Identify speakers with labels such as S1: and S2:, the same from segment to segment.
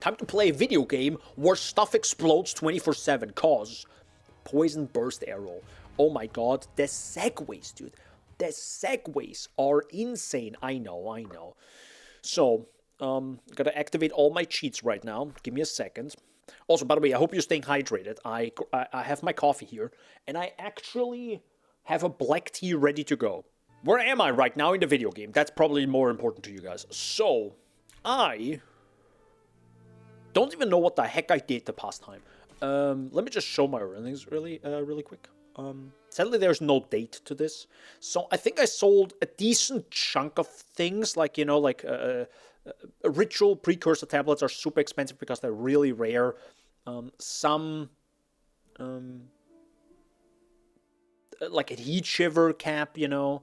S1: Time to play a video game where stuff explodes 24/7, cause Poison Burst Arrow. Oh my god, the segues, dude. The segues are insane. I know. So, gotta activate all my cheats right now. Give me a second. Also, by the way, I hope you're staying hydrated. I have my coffee here, and I actually have a black tea ready to go. Where am I right now in the video game? That's probably more important to you guys. So, I don't even know what the heck I did the past time. Let me just show my earnings really quick. Sadly, there's no date to this. So I think I sold a decent chunk of things, like, you know, like ritual precursor tablets are super expensive because they're really rare. Some like a heat shiver cap, you know.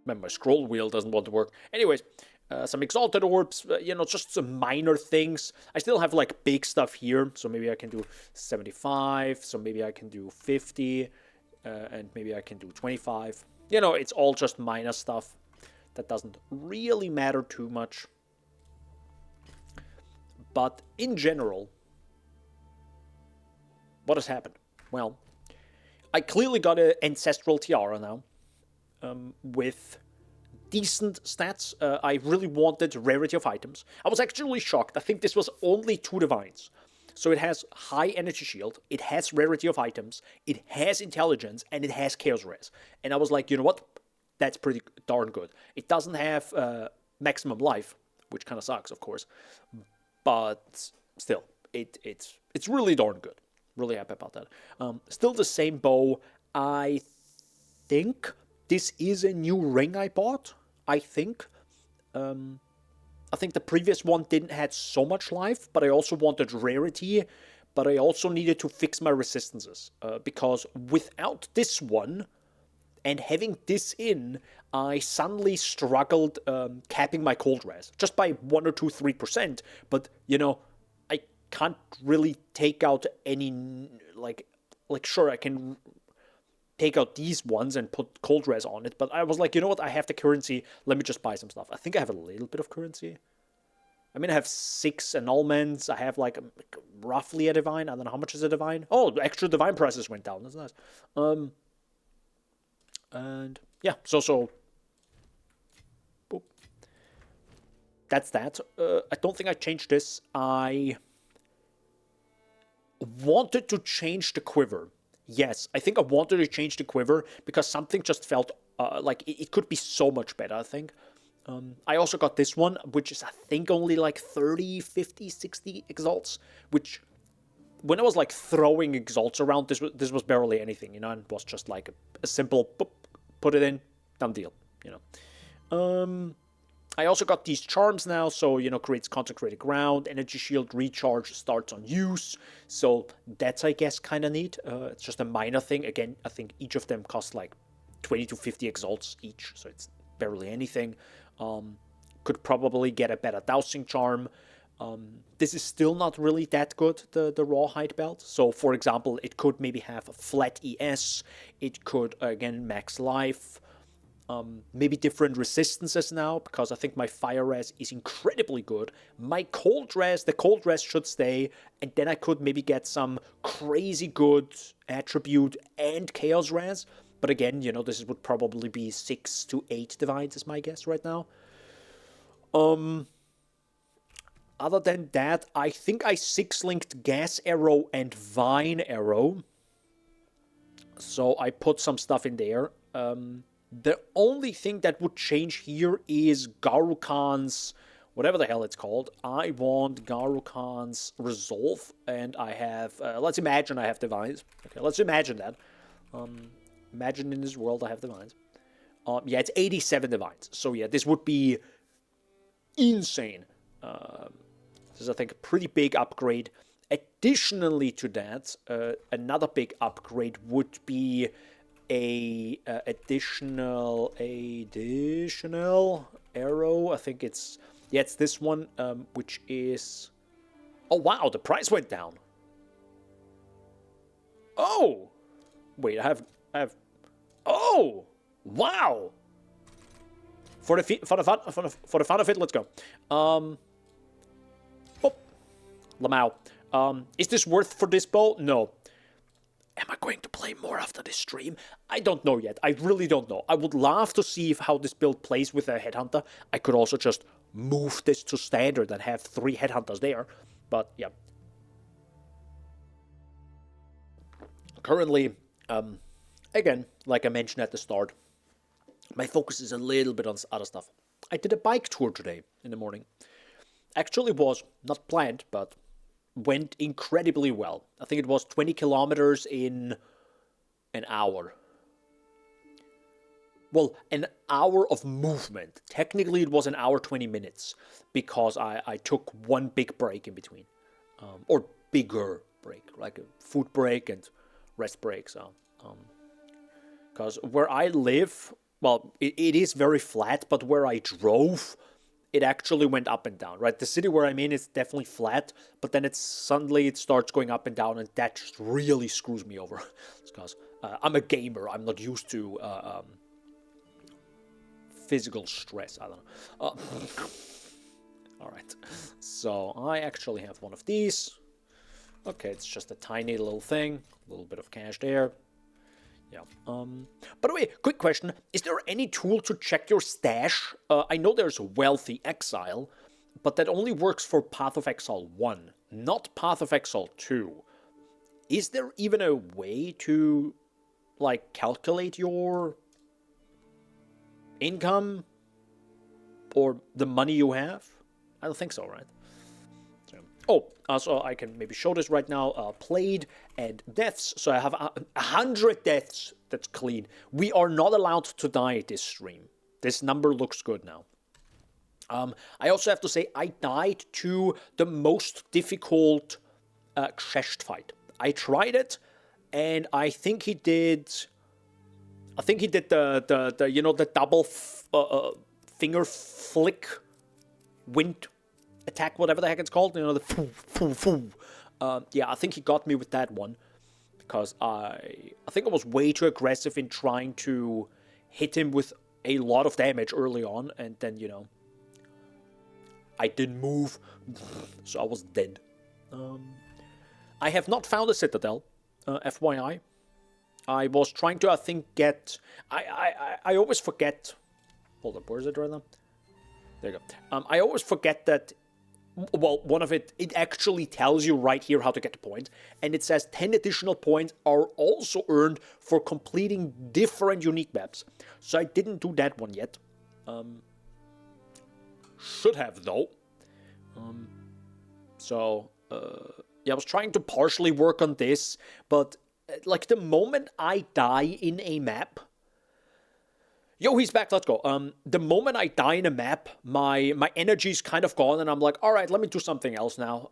S1: My scroll wheel doesn't want to work. Anyways, some exalted orbs, you know, just some minor things. I still have like big stuff here, so maybe I can do 75, so maybe I can do 50, and maybe I can do 25. You know, it's all just minor stuff that doesn't really matter too much. But in general, what has happened? Well, I clearly got an Ancestral Tiara now, with decent stats. I really wanted rarity of items. I was actually shocked. I think this was only 2 divines. So it has high energy shield, it has rarity of items, it has intelligence, and it has chaos res. And I was like, you know what? That's pretty darn good. It doesn't have maximum life, which kind of sucks, of course. But still, it's really darn good. Really happy about that. Still the same bow. I think this is a new ring I bought. I think the previous one didn't have so much life, but I also wanted rarity, but I also needed to fix my resistances, because without this one and having this in, I suddenly struggled capping my cold res just by 1 or 2, 3%. But you know, I can't really take out any like sure, I can take out these ones and put cold res on it, but I was like, you know what, I have the currency, let me just buy some stuff. I think I have a little bit of currency. I mean, I have 6 annulments, I have like roughly a divine. I don't know how much is a divine. Oh, the extra divine prices went down, that's nice. And yeah, so boop. That's that. I don't think I changed this. I wanted to change the quiver. Yes, I think I wanted to change the quiver because something just felt like it could be so much better, I think. I also got this one, which is, I think, only like 30, 50, 60 exalts, which, when I was like throwing exalts around, this was barely anything, you know, and was just like a simple, boop, put it in, done deal, you know. I also got these charms now, so, you know, creates consecrated ground, energy shield recharge starts on use, so that's, I guess, kind of neat. It's just a minor thing. Again, I think each of them cost like 20 to 50 exalts each, so it's barely anything. Could probably get a better dowsing charm. This is still not really that good, the rawhide belt. So, for example, it could maybe have a flat ES, it could, again, max life, maybe different resistances now, because I think my fire res is incredibly good. My cold res, the cold res should stay, and then I could maybe get some crazy good attribute and chaos res. But again, you know, this would probably be 6 to 8 divines is my guess right now. Other than that, I think I 6-linked Gas Arrow and Vine Arrow. So I put some stuff in there. The only thing that would change here is Garukan's, whatever the hell it's called. I want Garukan's Resolve, and I have, let's imagine I have Divines. Okay, let's imagine that. Imagine in this world I have Divines. Yeah, it's 87 Divines. So yeah, this would be insane. This is, I think, a pretty big upgrade. Additionally to that, another big upgrade would be a additional arrow. I think it's this one, which is, oh wow, the price went down. Oh wait, I have oh wow, For the fun of it, let's go. Oh, Lamau. Is this worth for this bow? No. Am I going to play more after this stream? I don't know yet. I really don't know. I would love to see how this build plays with a Headhunter. I could also just move this to standard and have 3 Headhunters there. But, yeah. Currently, again, like I mentioned at the start, my focus is a little bit on other stuff. I did a bike tour today in the morning. Actually was not planned, but went incredibly well. I think it was 20 kilometers in an hour. Well, an hour of movement. Technically, it was an hour 20 minutes because I took one big break in between. Or bigger break, like a food break and rest break. So, because where I live, well, it is very flat, but where I drove, it actually went up and down, right? The city where I'm in is definitely flat, but then suddenly it starts going up and down, and that just really screws me over. It's because I'm a gamer. I'm not used to physical stress. I don't know. All right. So I actually have one of these. Okay, it's just a tiny little thing. A little bit of cash there. Yeah. By the way, quick question. Is there any tool to check your stash? I know there's Wealthy Exile, but that only works for Path of Exile 1, not Path of Exile 2. Is there even a way to, like, calculate your income or the money you have? I don't think so, right? Oh, so I can maybe show this right now. Played and deaths. So I have 100 deaths. That's clean. We are not allowed to die at this stream. This number looks good now. I also have to say I died to the most difficult chest fight. I tried it, and I think he did. I think he did the you know, the double finger flick wind attack, whatever the heck it's called, you know, the foo, foo, foo. Yeah, I think he got me with that one, because I think I was way too aggressive in trying to hit him with a lot of damage early on, and then, you know, I didn't move, so I was dead. I have not found a citadel, FYI. I was trying to, I think, get... I always forget... Hold up, where is it right now? There you go. I always forget that... Well, one of it actually tells you right here how to get the point. And it says 10 additional points are also earned for completing different unique maps. So I didn't do that one yet. Should have, though. Yeah, I was trying to partially work on this. But, like, the moment I die in a map... Yo, he's back, let's go. The moment I die in a map, my energy's kind of gone, and I'm like, alright, let me do something else now.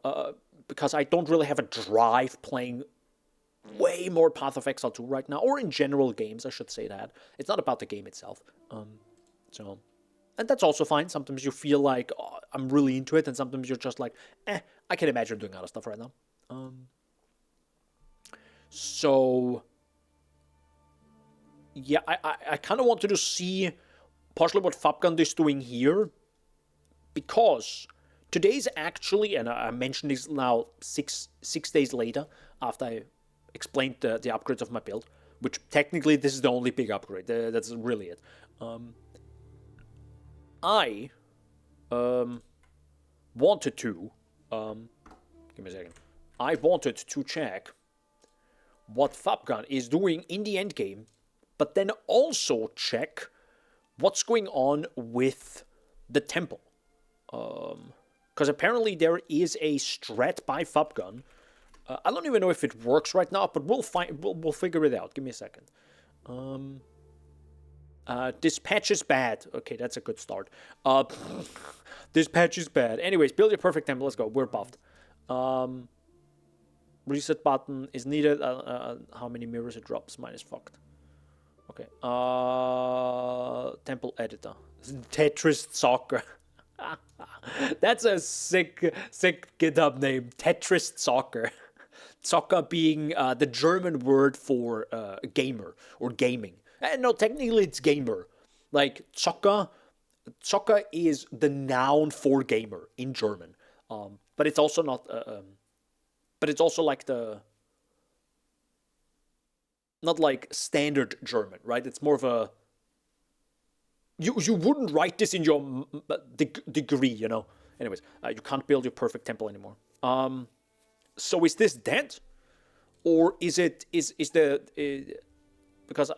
S1: Because I don't really have a drive playing way more Path of Exile 2 right now, or in general games, I should say that. It's not about the game itself. And that's also fine. Sometimes you feel like, oh, I'm really into it, and sometimes you're just like, I can imagine doing other stuff right now. Yeah, I kind of wanted to see partially what Fabgund is doing here, because today's actually, and I mentioned this now six days later after I explained the upgrades of my build, which technically this is the only big upgrade. That's really it. I wanted to, give me a second. I wanted to check what Fabgund is doing in the end game, but then also check what's going on with the temple. Because apparently there is a strat by Fabgund. I don't even know if it works right now, but we'll figure it out. Give me a second. This patch is bad. Okay, that's a good start. This patch is bad. Anyways, build your perfect temple. Let's go. We're buffed. Reset button is needed. How many mirrors it drops? Mine is fucked. Okay. Temple editor. Tetris Soccer. That's a sick GitHub name. Tetris Soccer. Soccer being the German word for gamer or gaming. No, technically it's gamer. Like, soccer Zocker is the noun for gamer in German, but it's also not. But it's also like the not like standard German, right? It's more of a you wouldn't write this in your degree, you know. Anyways, you can't build your perfect temple anymore. So is this dead, or is it is the because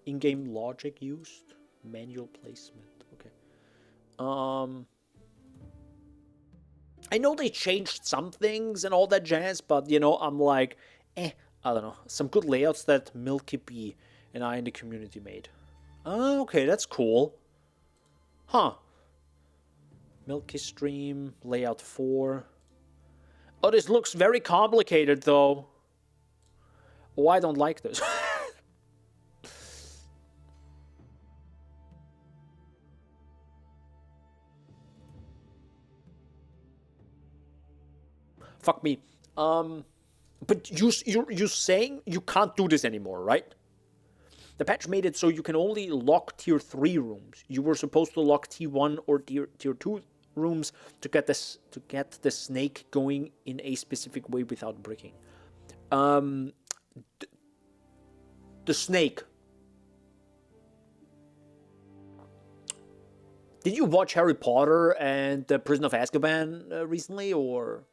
S1: in-game logic used manual placement? Okay. I know they changed some things and all that jazz, but you know, I'm like, I don't know. Some good layouts that Milky Bee and I in the community made. Okay, that's cool. Huh. Milky Stream, layout 4. Oh, this looks very complicated though. Oh, I don't like this. Fuck me. But you're saying you can't do this anymore, right? The patch made it so you can only lock tier 3 rooms. You were supposed to lock T1 or tier 2 rooms to get the snake going in a specific way without breaking. The snake. Did you watch Harry Potter and the Prison of Azkaban recently, or?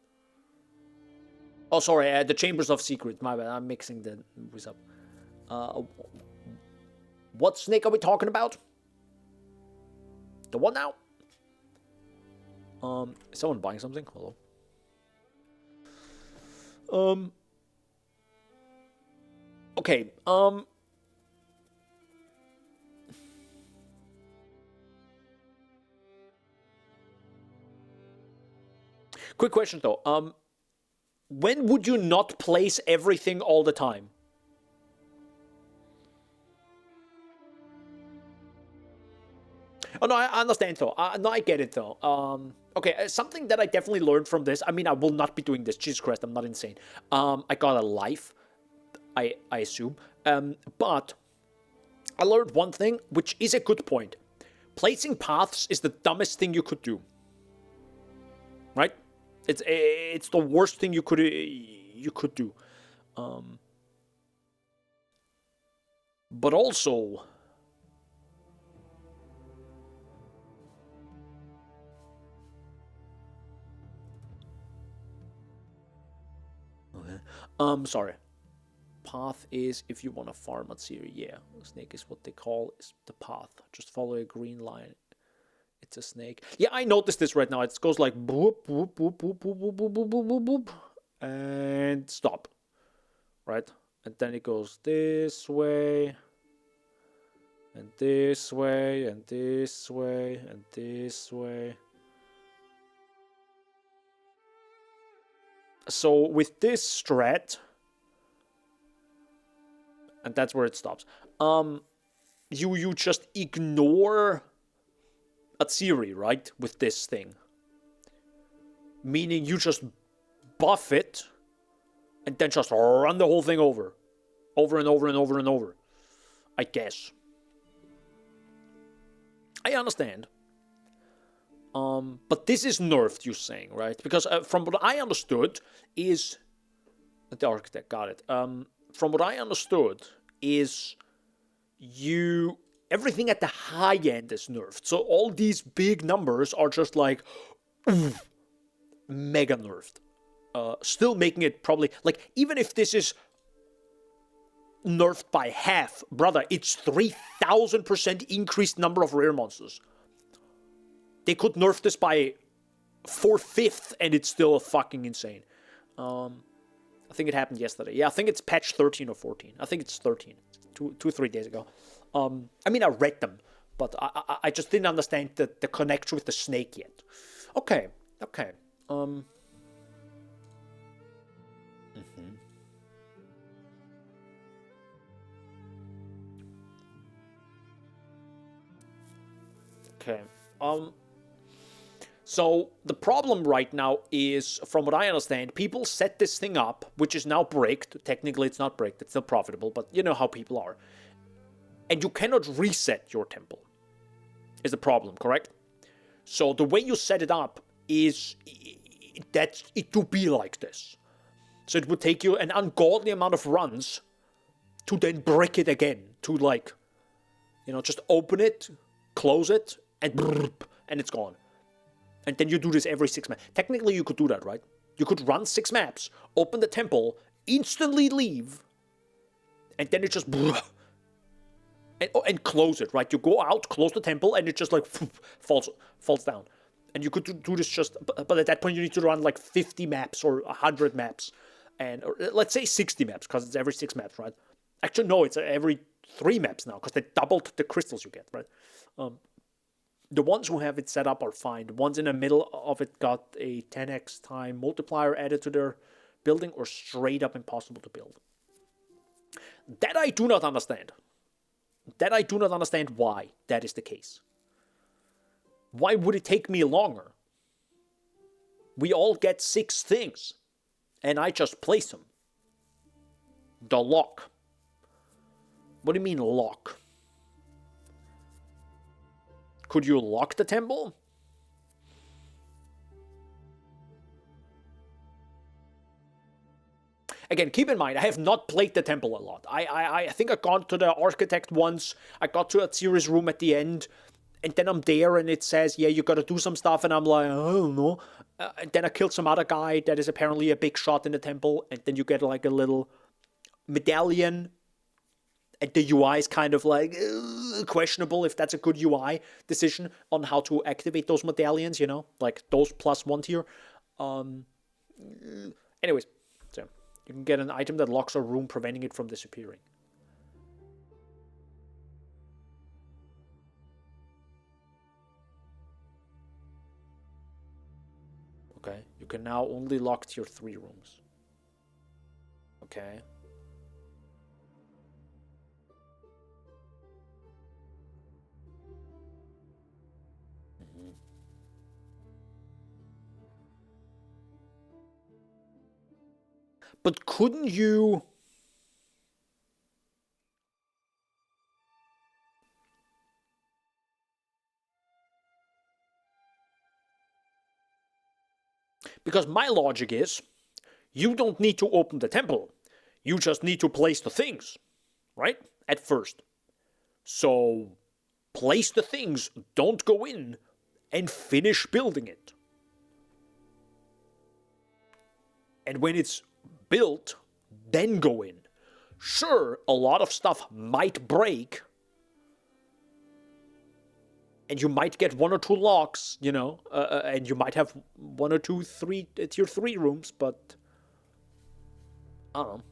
S1: Oh, sorry, the Chambers of Secrets. My bad, I'm mixing the movies up. What snake are we talking about? The one now? Is someone buying something? Hello. Okay. Quick question though. When would you not place everything all the time? Oh, no, I understand, though. No, I get it, though. Okay, something that I definitely learned from this. I mean, I will not be doing this. Jesus Christ, I'm not insane. I got a life, I assume. But I learned one thing, which is a good point. Placing paths is the dumbest thing you could do. Right? It's the worst thing you could do. But also, okay. Sorry. Path is if you want to farm at Siri. Yeah, snake is what they call is the path. Just follow a green line. It's a snake. Yeah, I noticed this right now. It goes like boop, boop, boop, boop, boop, boop, boop, boop, boop, boop, boop, and stop. Right? And then it goes this way, and this way, and this way, and this way. So with this strat, and that's where it stops. You just ignore Atsiri, right? With this thing. Meaning you just buff it and then just run the whole thing over. Over and over and over and over. I guess. I understand. But this is nerfed, you're saying, right? Because from what I understood is... The architect got it. From what I understood is everything at the high end is nerfed. So all these big numbers are just like mega nerfed. Still making it probably like even if this is nerfed by half, brother, it's 3,000% increased number of rare monsters. They could nerf this by 4/5 and it's still fucking insane. I think it happened yesterday. Yeah, I think it's patch 13 or 14. I think it's 13. 3 days ago. I mean, I read them, but I just didn't understand the connection with the snake yet. Okay. Okay. So the problem right now is, from what I understand, people set this thing up, which is now bricked. Technically, it's not bricked. It's still profitable, but you know how people are. And you cannot reset your temple. Is the problem, correct? So the way you set it up is that it to be like this. So it would take you an ungodly amount of runs to then break it again. To like, you know, just open it, close it, and it's gone. And then you do this every 6 maps. Technically, you could do that, right? You could run 6 maps, open the temple, instantly leave, and then it just and close it, right? You go out, close the temple, and it just like falls down. And you could do this just, but at that point you need to run like 50 maps or 100 maps, and or let's say 60 maps because it's every 6 maps, right? Actually, no, it's every 3 maps now because they doubled the crystals you get, right? The ones who have it set up are fine. The ones in the middle of it got a 10x time multiplier added to their building or straight up impossible to build. That I do not understand. That I do not understand why that is the case. Why would it take me longer? We all get 6 things, and I just place them. The lock. What do you mean lock? Could you lock the temple? Again, keep in mind, I have not played the temple a lot. I think I got to the architect once. I got to a series room at the end. And then I'm there and it says, yeah, you gotta do some stuff. And I'm like, I don't know. And then I killed some other guy that is apparently a big shot in the temple. And then you get like a little medallion. And the UI is kind of like questionable if that's a good UI decision on how to activate those medallions, you know? Like those +1 tier. Anyways, so you can get an item that locks a room, preventing it from disappearing. Okay, you can now only lock tier 3 rooms. Okay. But couldn't you... Because my logic is, you don't need to open the temple. You just need to place the things, right? At first. So, place the things, don't go in, and finish building it. And when it's built, then go in. Sure, a lot of stuff might break, and you might get 1 or 2 locks, you know, and you might have 1 or 2 tier 3 rooms, but I don't know.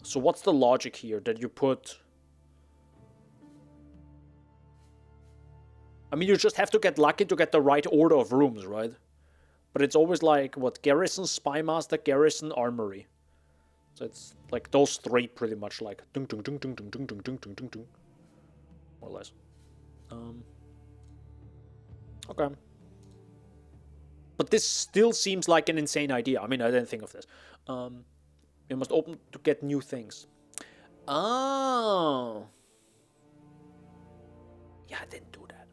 S1: So what's the logic here that you put? I mean, you just have to get lucky to get the right order of rooms, right? But it's always like, what, Garrison, Spymaster, Garrison, Armory. So it's like those 3 pretty much, like dung dung dung dung dung dung dung dung dung dung dung, more or less. Okay. But this still seems like an insane idea. I mean, I didn't think of this. You must open to get new things. Oh. Yeah, I didn't do that.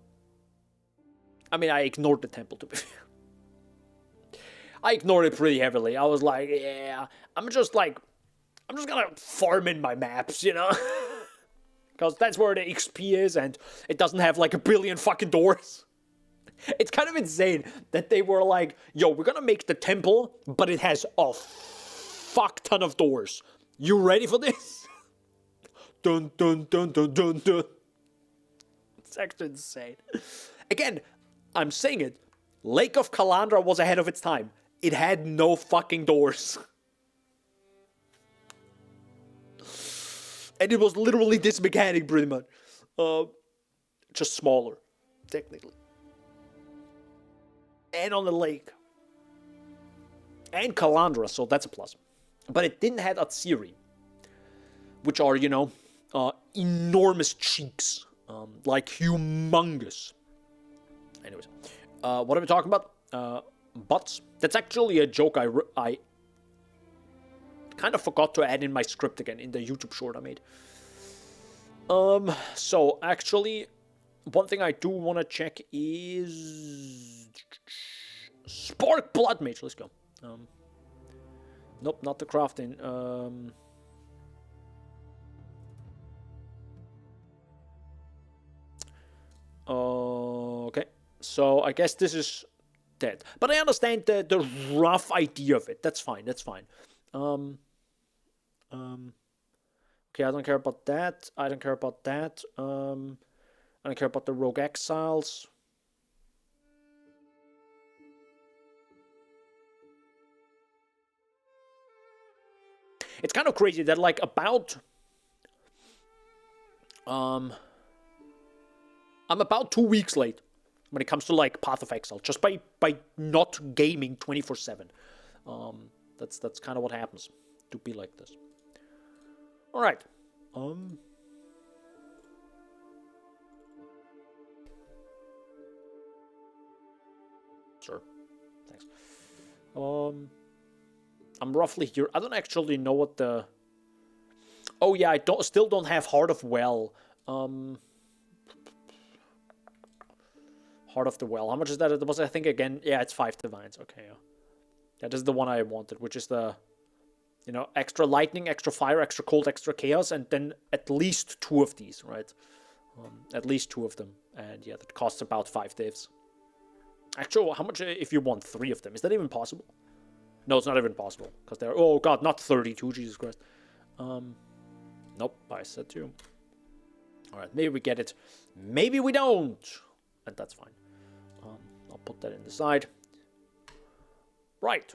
S1: I mean, I ignored the temple, to be fair. I ignored it pretty heavily. I was like, yeah, I'm just gonna farm in my maps, you know? Because that's where the XP is, and it doesn't have like a billion fucking doors. It's kind of insane that they were like, yo, we're gonna make the temple, but it has a fuck ton of doors. You ready for this? Dun dun dun dun dun dun. It's actually insane. Again, I'm saying it. Lake of Kalandra was ahead of its time. It had no fucking doors. And it was literally this mechanic, pretty much. Just smaller, technically. And on the lake. And Kalandra, so that's a plus. But it didn't have Atsiri, which are, you know, enormous cheeks. Like humongous. Anyways, what are we talking about? Butts. That's actually a joke kind of forgot to add in my script again in the YouTube short I made. So actually, one thing I do want to check is Spark Blood Mage. Let's go. Nope, not the crafting. Okay, so I guess this is dead, but I understand the rough idea of it. That's fine. That's fine. Okay, I don't care about that. I don't care about that. I don't care about the Rogue Exiles. It's kind of crazy that like about I'm about 2 weeks late when it comes to like Path of Exile, just by not gaming 24/7. That's kind of what happens to be like this. All right. Sure. Thanks. I'm roughly here. I don't actually know what the. Oh yeah, I still don't have Heart of Well. Heart of the Well. How much is that? It was, I think, again. Yeah, it's 5 divines. Okay. Yeah. That is the one I wanted, which is the, you know, extra lightning, extra fire, extra cold, extra chaos, and then at least 2 of these, right? At least 2 of them, and yeah, that costs about 5 divs. Actually, how much if you want 3 of them? Is that even possible? No, it's not even possible because they're. Oh god, not 32. Jesus Christ. Nope. I said 2. All right, maybe we get it. Maybe we don't, and that's fine. I'll put that in the side. Right.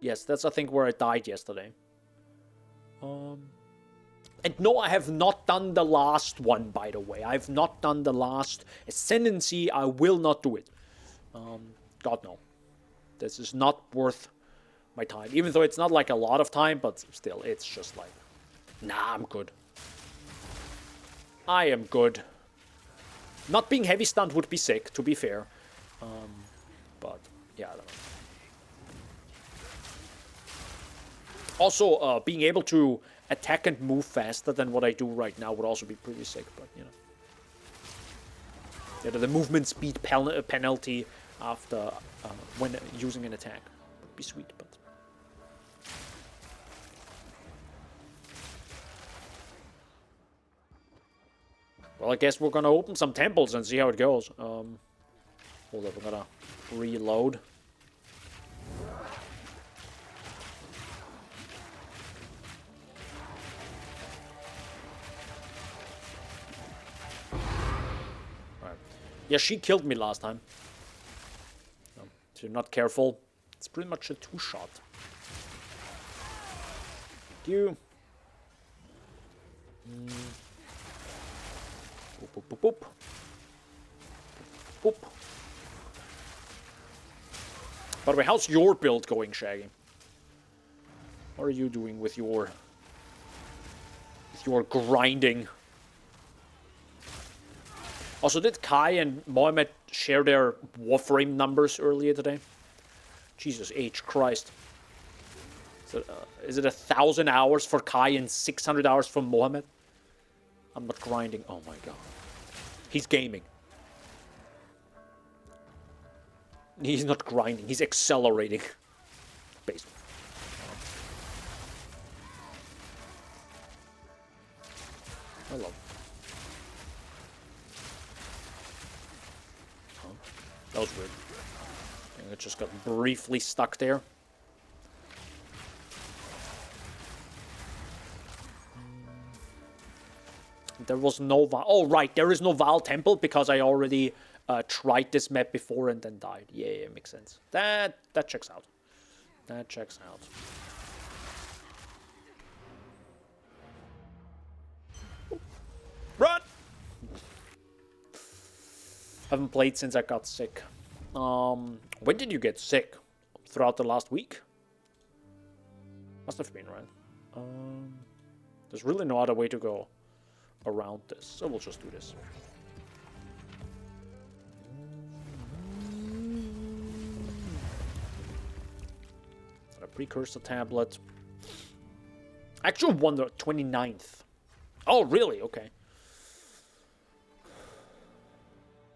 S1: Yes, that's I think where I died yesterday. And no, I have not done the last one, by the way. I've not done the last Ascendancy. I will not do it. God, no. This is not worth my time. Even though it's not like a lot of time, but still, it's just like, nah, I'm good. I am good. Not being heavy stunned would be sick, to be fair. But, yeah, I don't know. Also, being able to attack and move faster than what I do right now would also be pretty sick, but, you know. Yeah, the movement speed penalty after when using an attack would be sweet, but... Well, I guess we're gonna open some temples and see how it goes. Hold up, we're gonna reload. Right. Yeah, she killed me last time. If you're not careful, it's pretty much a 2-shot. Thank you. Boop, boop, boop, boop. Boop. By the way, how's your build going, Shaggy? What are you doing with your grinding? Also, did Kai and Mohammed share their Warframe numbers earlier today? Jesus H. Christ. So, is it 1,000 hours for Kai and 600 hours for Mohammed? I'm not grinding. Oh my god. He's gaming. He's not grinding. He's accelerating. Basically. Hello. Oh, that was weird. And it just got briefly stuck there. There was no Val. Oh, right. There is no Val Temple because I already tried this map before and then died. Yeah, makes sense. That checks out. That checks out. Run! Haven't played since I got sick. When did you get sick? Throughout the last week? Must have been, right? There's really no other way to go around this, so we'll just do this. Precursor tablet. Actual wonder, 29th. Oh, really? Okay.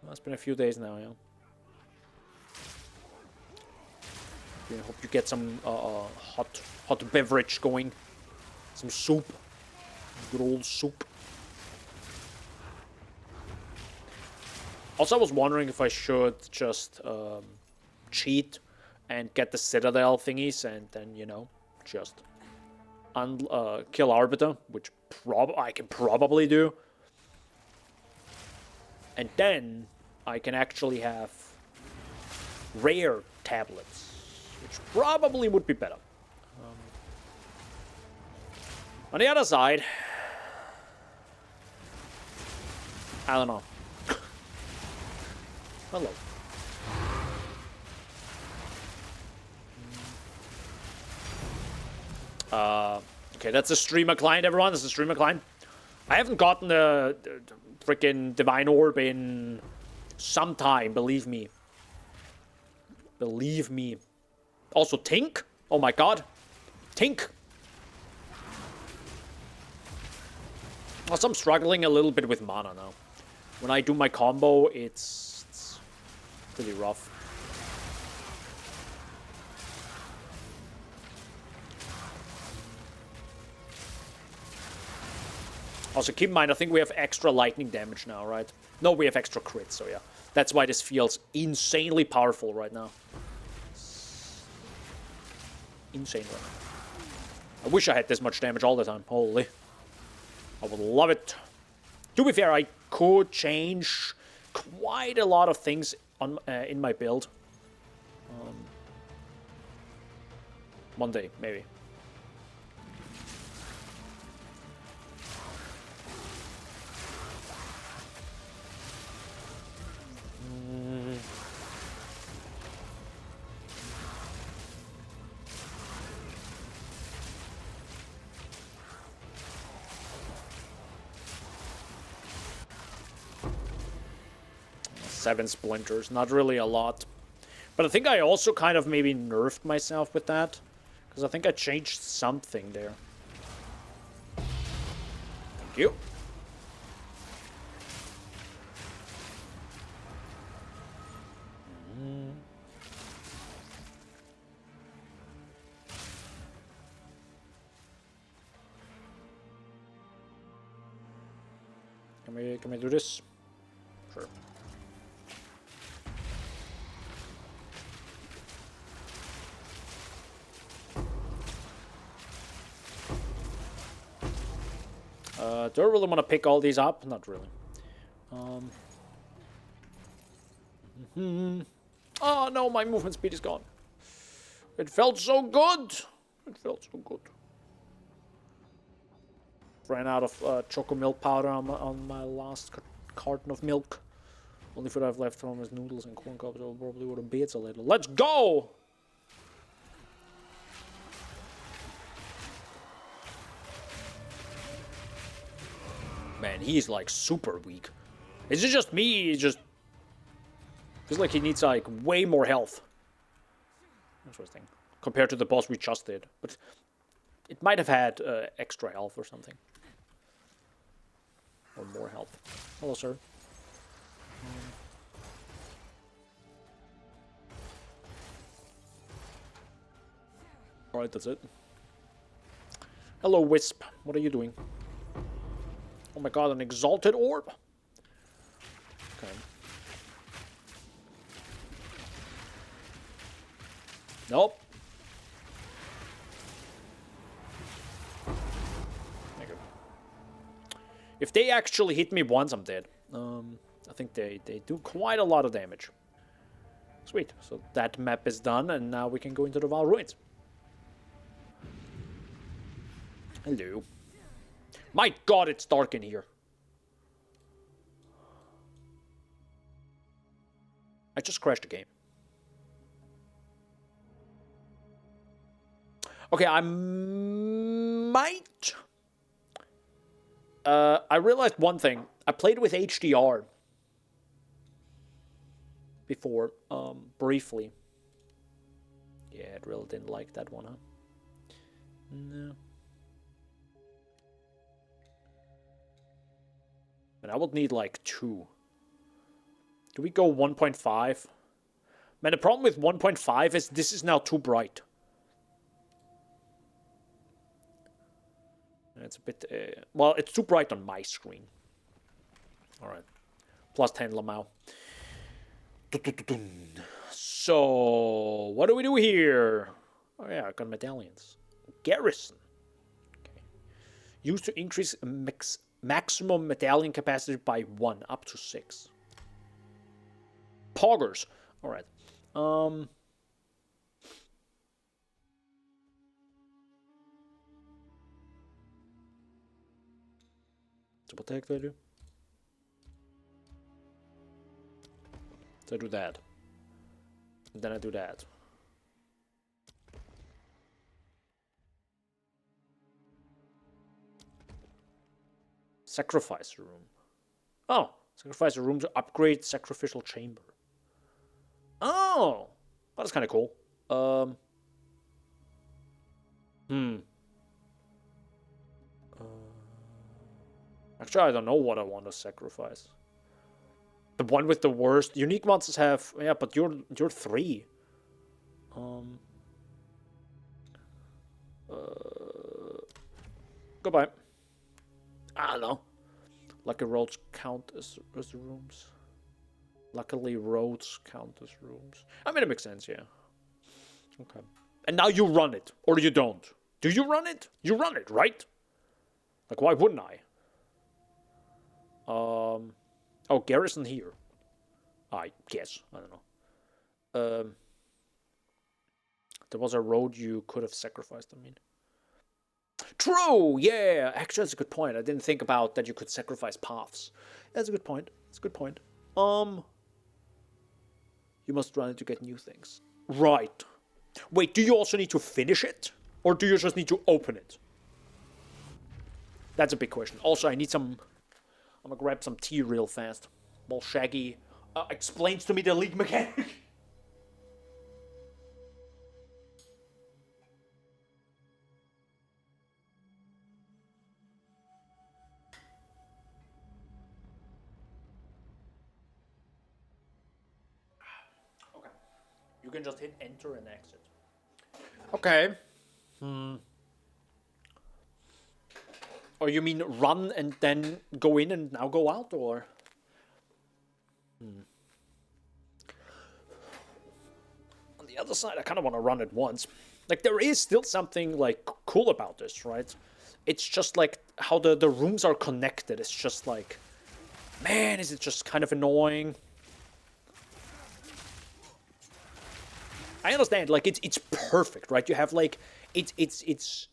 S1: Well, it's been a few days now, yeah. I hope you get some hot beverage going. Some soup. Good old soup. Also, I was wondering if I should just cheat and get the Citadel thingies and then, you know, just kill Arbiter, which I can probably do. And then I can actually have rare tablets, which probably would be better. On the other side, I don't know. Hello. Okay, that's a streamer client, everyone. That's a streamer client. I haven't gotten the freaking Divine Orb in some time, believe me. Believe me. Also, Tink. Oh my god. Tink. Also, I'm struggling a little bit with mana now. When I do my combo, it's pretty rough. Also, keep in mind, I think we have extra lightning damage now, right? No, we have extra crit, so yeah. That's why this feels insanely powerful right now. Insane right now. I wish I had this much damage all the time. Holy. I would love it. To be fair, I could change quite a lot of things on in my build. One day, maybe. Seven splinters, not really a lot. But I think I also kind of maybe nerfed myself with that. Because I think I changed something there. Thank you. Can we do this? Sure. Do I really want to pick all these up? Not really. Oh no, my movement speed is gone. It felt so good. It felt so good. Ran out of choco milk powder on my last carton of milk. Only food I've left from is noodles and corn cobs. I probably would have beats a little. Let's go! Man, he's like super weak. Is it just me? He just feels like he needs like way more health. Interesting. Compared to the boss we just did. But it might have had extra health or something. Or more health. Hello, sir. Alright, that's it. Hello, Wisp. What are you doing? Oh my god, an exalted orb? Okay. Nope. Thank you. If they actually hit me once, I'm dead. I think they do quite a lot of damage. Sweet. So that map is done, and now we can go into the Val Ruins. Hello. My god, it's dark in here. I just crashed the game. Okay, I might... I realized one thing. I played with HDR before, briefly. Yeah, it really didn't like that one, huh? No. And I would need like 2. Do we go 1.5? Man, the problem with 1.5 is this is now too bright. It's a bit... well, it's too bright on my screen. Alright. Plus 10 Lamau. So, what do we do here? Oh yeah, I got medallions. Garrison. Okay. Used to increase maximum medallion capacity by 1, up to 6. Poggers. Alright. So what the heck do I do? So I do that. And then I do that. Sacrifice room. Oh, sacrifice a room to upgrade sacrificial chamber. Oh, that's kind of cool. Actually, I don't know what I want to sacrifice. The one with the worst unique monsters have, yeah, but you're 3. Goodbye. I don't know. Lucky roads count as rooms. Luckily, roads count as rooms. I mean, it makes sense, yeah. Okay. And now you run it, or you don't. Do you run it? You run it, right? Like, why wouldn't I? Oh, garrison here. I guess. I don't know. There was a road you could have sacrificed, I mean. True! Yeah! Actually, that's a good point. I didn't think about that you could sacrifice paths. That's a good point. That's a good point. You must run it to get new things. Right. Wait, do you also need to finish it? Or do you just need to open it? That's a big question. Also, I need some... I'm gonna grab some tea real fast. While Shaggy explains to me the league mechanic. Okay. You can just hit enter and exit. Okay. Or you mean run and then go in and now go out, or? On the other side, I kind of want to run it once. Like, there is still something, like, cool about this, right? It's just, like, how the rooms are connected. It's just, like, man, is it just kind of annoying? I understand, like, it's perfect, right? You have, like, it's...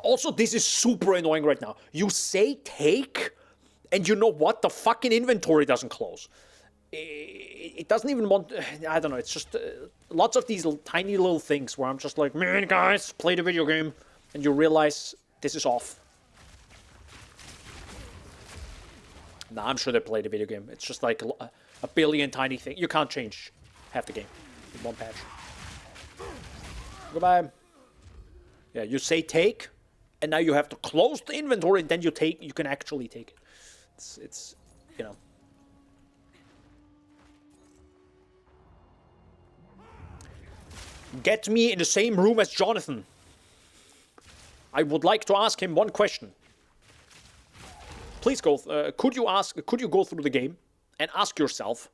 S1: Also, this is super annoying right now. You say take, and you know what? The fucking inventory doesn't close. It doesn't even want... I don't know, it's just... lots of these tiny little things where I'm just like, man, guys, play the video game. And you realize this is off. Nah, I'm sure they play the video game. It's just like a billion tiny things. You can't change half the game in one patch. Goodbye. Yeah, you say take, and now you have to close the inventory, and then you can actually take it. It's you know. Get me in the same room as Jonathan. I would like to ask him one question. Please go. Could you go through the game and ask yourself,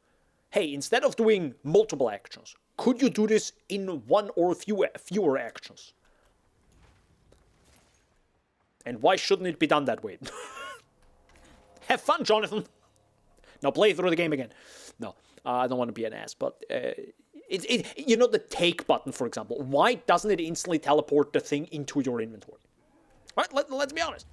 S1: hey, instead of doing multiple actions, could you do this in one or fewer actions? And why shouldn't it be done that way? Have fun, Jonathan. Now play through the game again. No, I don't want to be an ass, but you know the take button, for example. Why doesn't it instantly teleport the thing into your inventory? All right, let's be honest.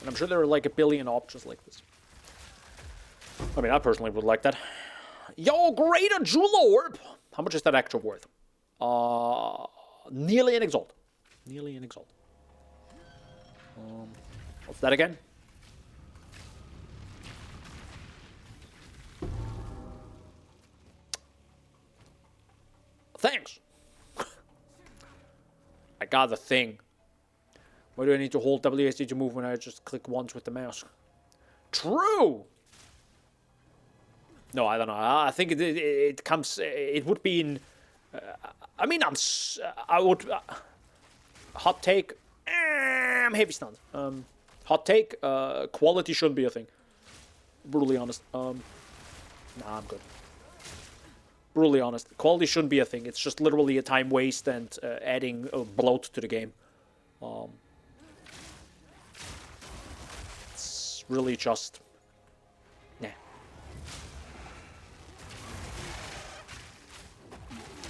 S1: And I'm sure there are like a billion options like this. I mean, I personally would like that. Yo, greater jewel orb! How much is that actual worth? Nearly an exalt. Nearly an exalt. What's that again? Thanks. I got the thing. Why do I need to hold WSD to move when I just click once with the mouse? True! No, I don't know. I think it comes... It would be in... I mean, I would... hot take... I'm heavy stunned. Hot take, quality shouldn't be a thing. Brutally honest. Nah, I'm good. Brutally honest. Quality shouldn't be a thing. It's just literally a time waste and adding bloat to the game. It's really just... Nah.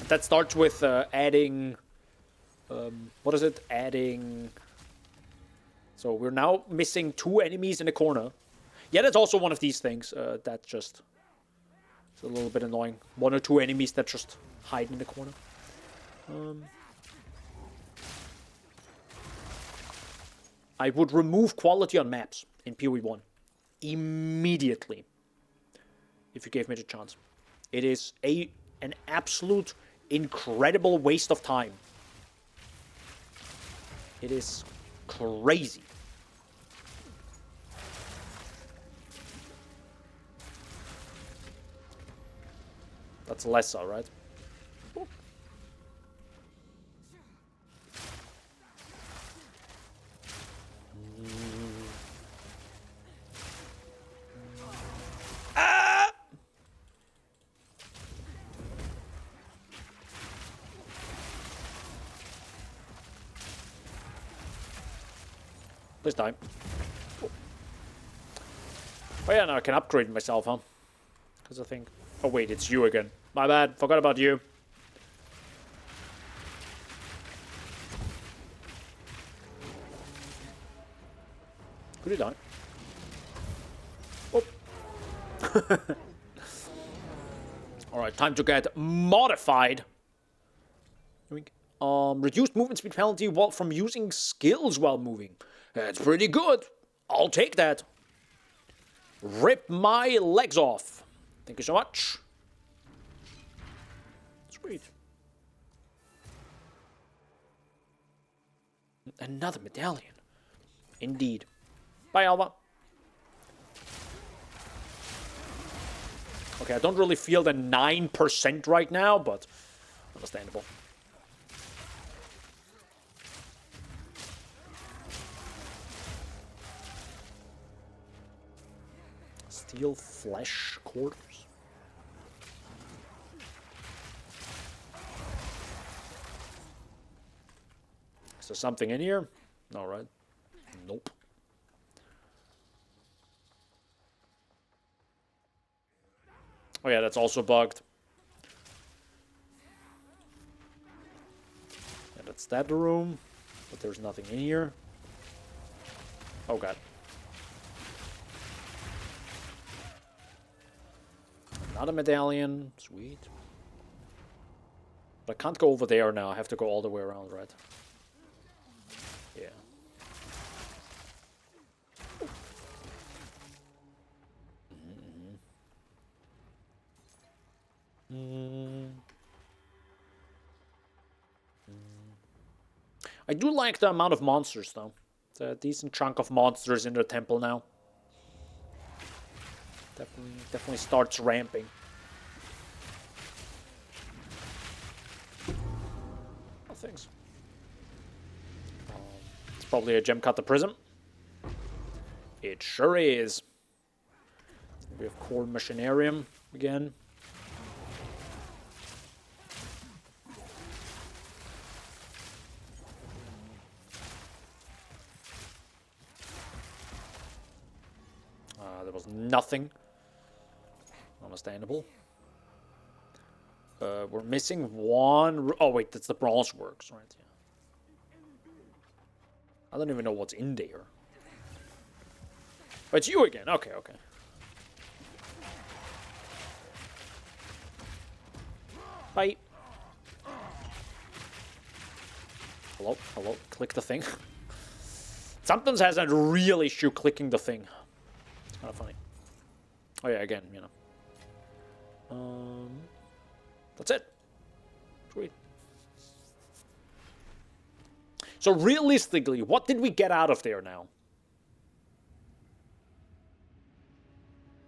S1: That starts with adding... what is it? Adding... So we're now missing 2 enemies in the corner. Yeah, that's also one of these things. That just... It's a little bit annoying. 1 or 2 enemies that just hide in the corner. I would remove quality on maps in PoE1 immediately if you gave me the chance. It is an absolute incredible waste of time. It is crazy. That's lesser, right? Ah! This time. Oh yeah, now I can upgrade myself, huh? Because I think... Oh wait, it's you again. My bad, forgot about you. Could he die? Oh. Alright, time to get modified. Reduced movement speed penalty from using skills while moving. That's pretty good. I'll take that. Rip my legs off. Thank you so much. Sweet. Another medallion. Indeed. Bye, Alva. Okay, I don't really feel the 9% right now, but understandable. Steel flesh quarters. Is there something in here? No, right? Nope. Oh yeah, that's also bugged. Yeah, that's that room, but there's nothing in here. Oh god. Another medallion. Sweet. But I can't go over there now. I have to go all the way around, right? Yeah. I do like the amount of monsters, though. It's a decent chunk of monsters in the temple now. Definitely starts ramping. Oh, thanks. It's probably a gem cutter prism. It sure is. We have core machinarium again. There was nothing. Understandable. We're missing one. Oh wait, that's the bronze works, right? Yeah. I don't even know what's in there. Oh, it's you again. Okay, okay. Bye. Hello, hello. Click the thing. Sometimes has a real issue clicking the thing. It's kind of funny. Oh yeah, again, you know. That's it. Sweet. So realistically, what did we get out of there now?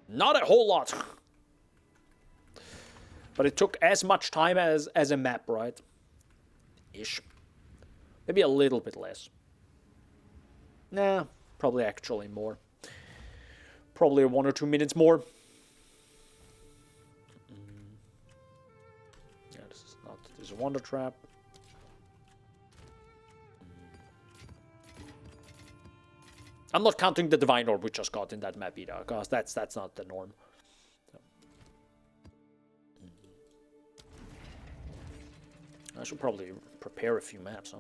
S1: Not a whole lot. But it took as much time as a map, right? Ish. Maybe a little bit less. Nah, probably actually more. Probably 1 or 2 minutes more. Yeah, this is not... This is a wonder trap. I'm not counting the Divine Orb we just got in that map either, because that's not the norm. So. I should probably prepare a few maps, huh?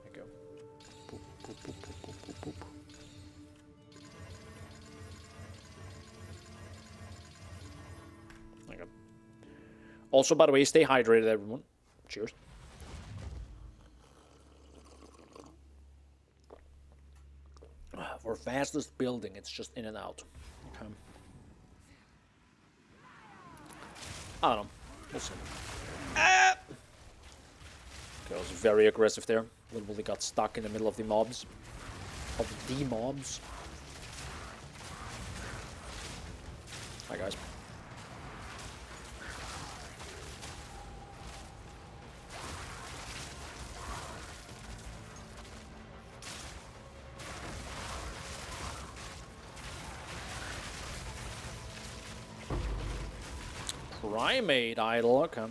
S1: There you go. Boop, boop, boop, boop, boop, boop, boop. There you go. Also, by the way, stay hydrated, everyone. Cheers. For fastest building, it's just in and out. Okay. I don't know. We'll see. Ah! Okay, I was very aggressive there. Literally got stuck in the middle of the mobs. Of the mobs. Hi, guys. Primate idol, okay. I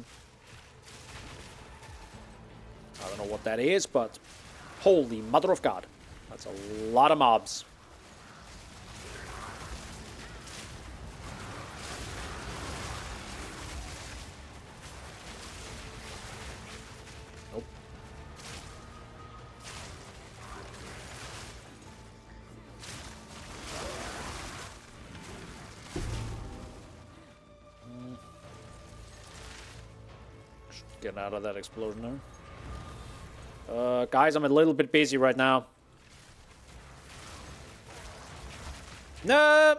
S1: don't know what that is, but holy mother of God. That's a lot of mobs. Nope. Get out of that explosion there. Guys, I'm a little bit busy right now. No.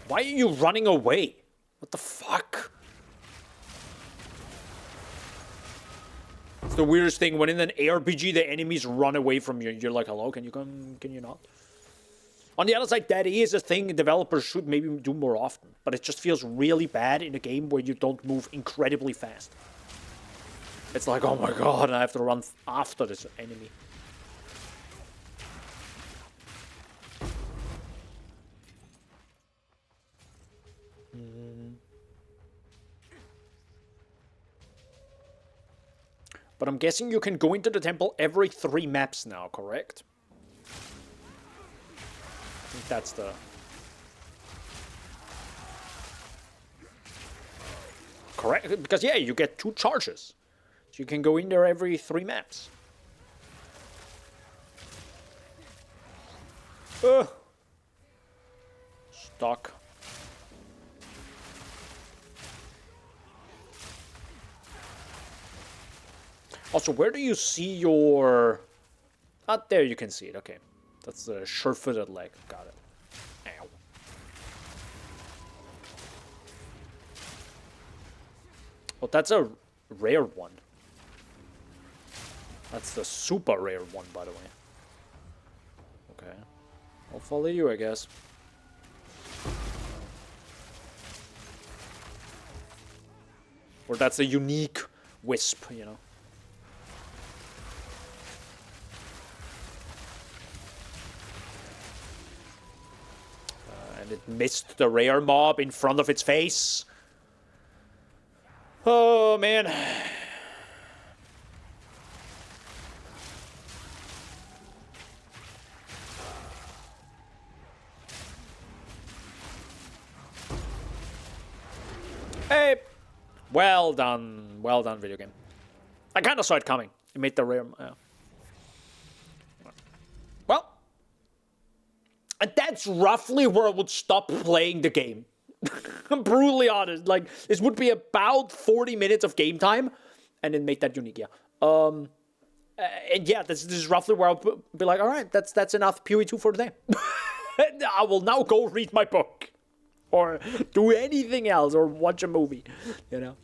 S1: Why are you running away? What the fuck? It's the weirdest thing. When in an ARPG, the enemies run away from you. You're like, hello, can you come? Can you not? On the other side, that is a thing developers should maybe do more often. But it just feels really bad in a game where you don't move incredibly fast. It's like, oh my god, I have to run after this enemy. But I'm guessing you can go into the temple every 3 maps now, correct? I think that's the... Correct? Because, yeah, you get 2 charges. So you can go in there every 3 maps. Stuck. Also, where do you see your... Ah, there you can see it, okay. That's the sure-footed leg, got it. Ow. Oh, that's a rare one. That's the super rare one, by the way. Okay. I'll follow you, I guess. Or that's a unique wisp, you know. And it missed the rare mob in front of its face. Oh, man. Hey. Well done. Well done, video game. I kind of saw it coming. It made the rare... Well. And that's roughly where I would stop playing the game. I'm brutally honest. Like, this would be about 40 minutes of game time. And then make that unique, yeah. And yeah, this is roughly where I'll be like, alright, that's enough PoE2 for today. I will now go read my book. or do anything else, or watch a movie, you know.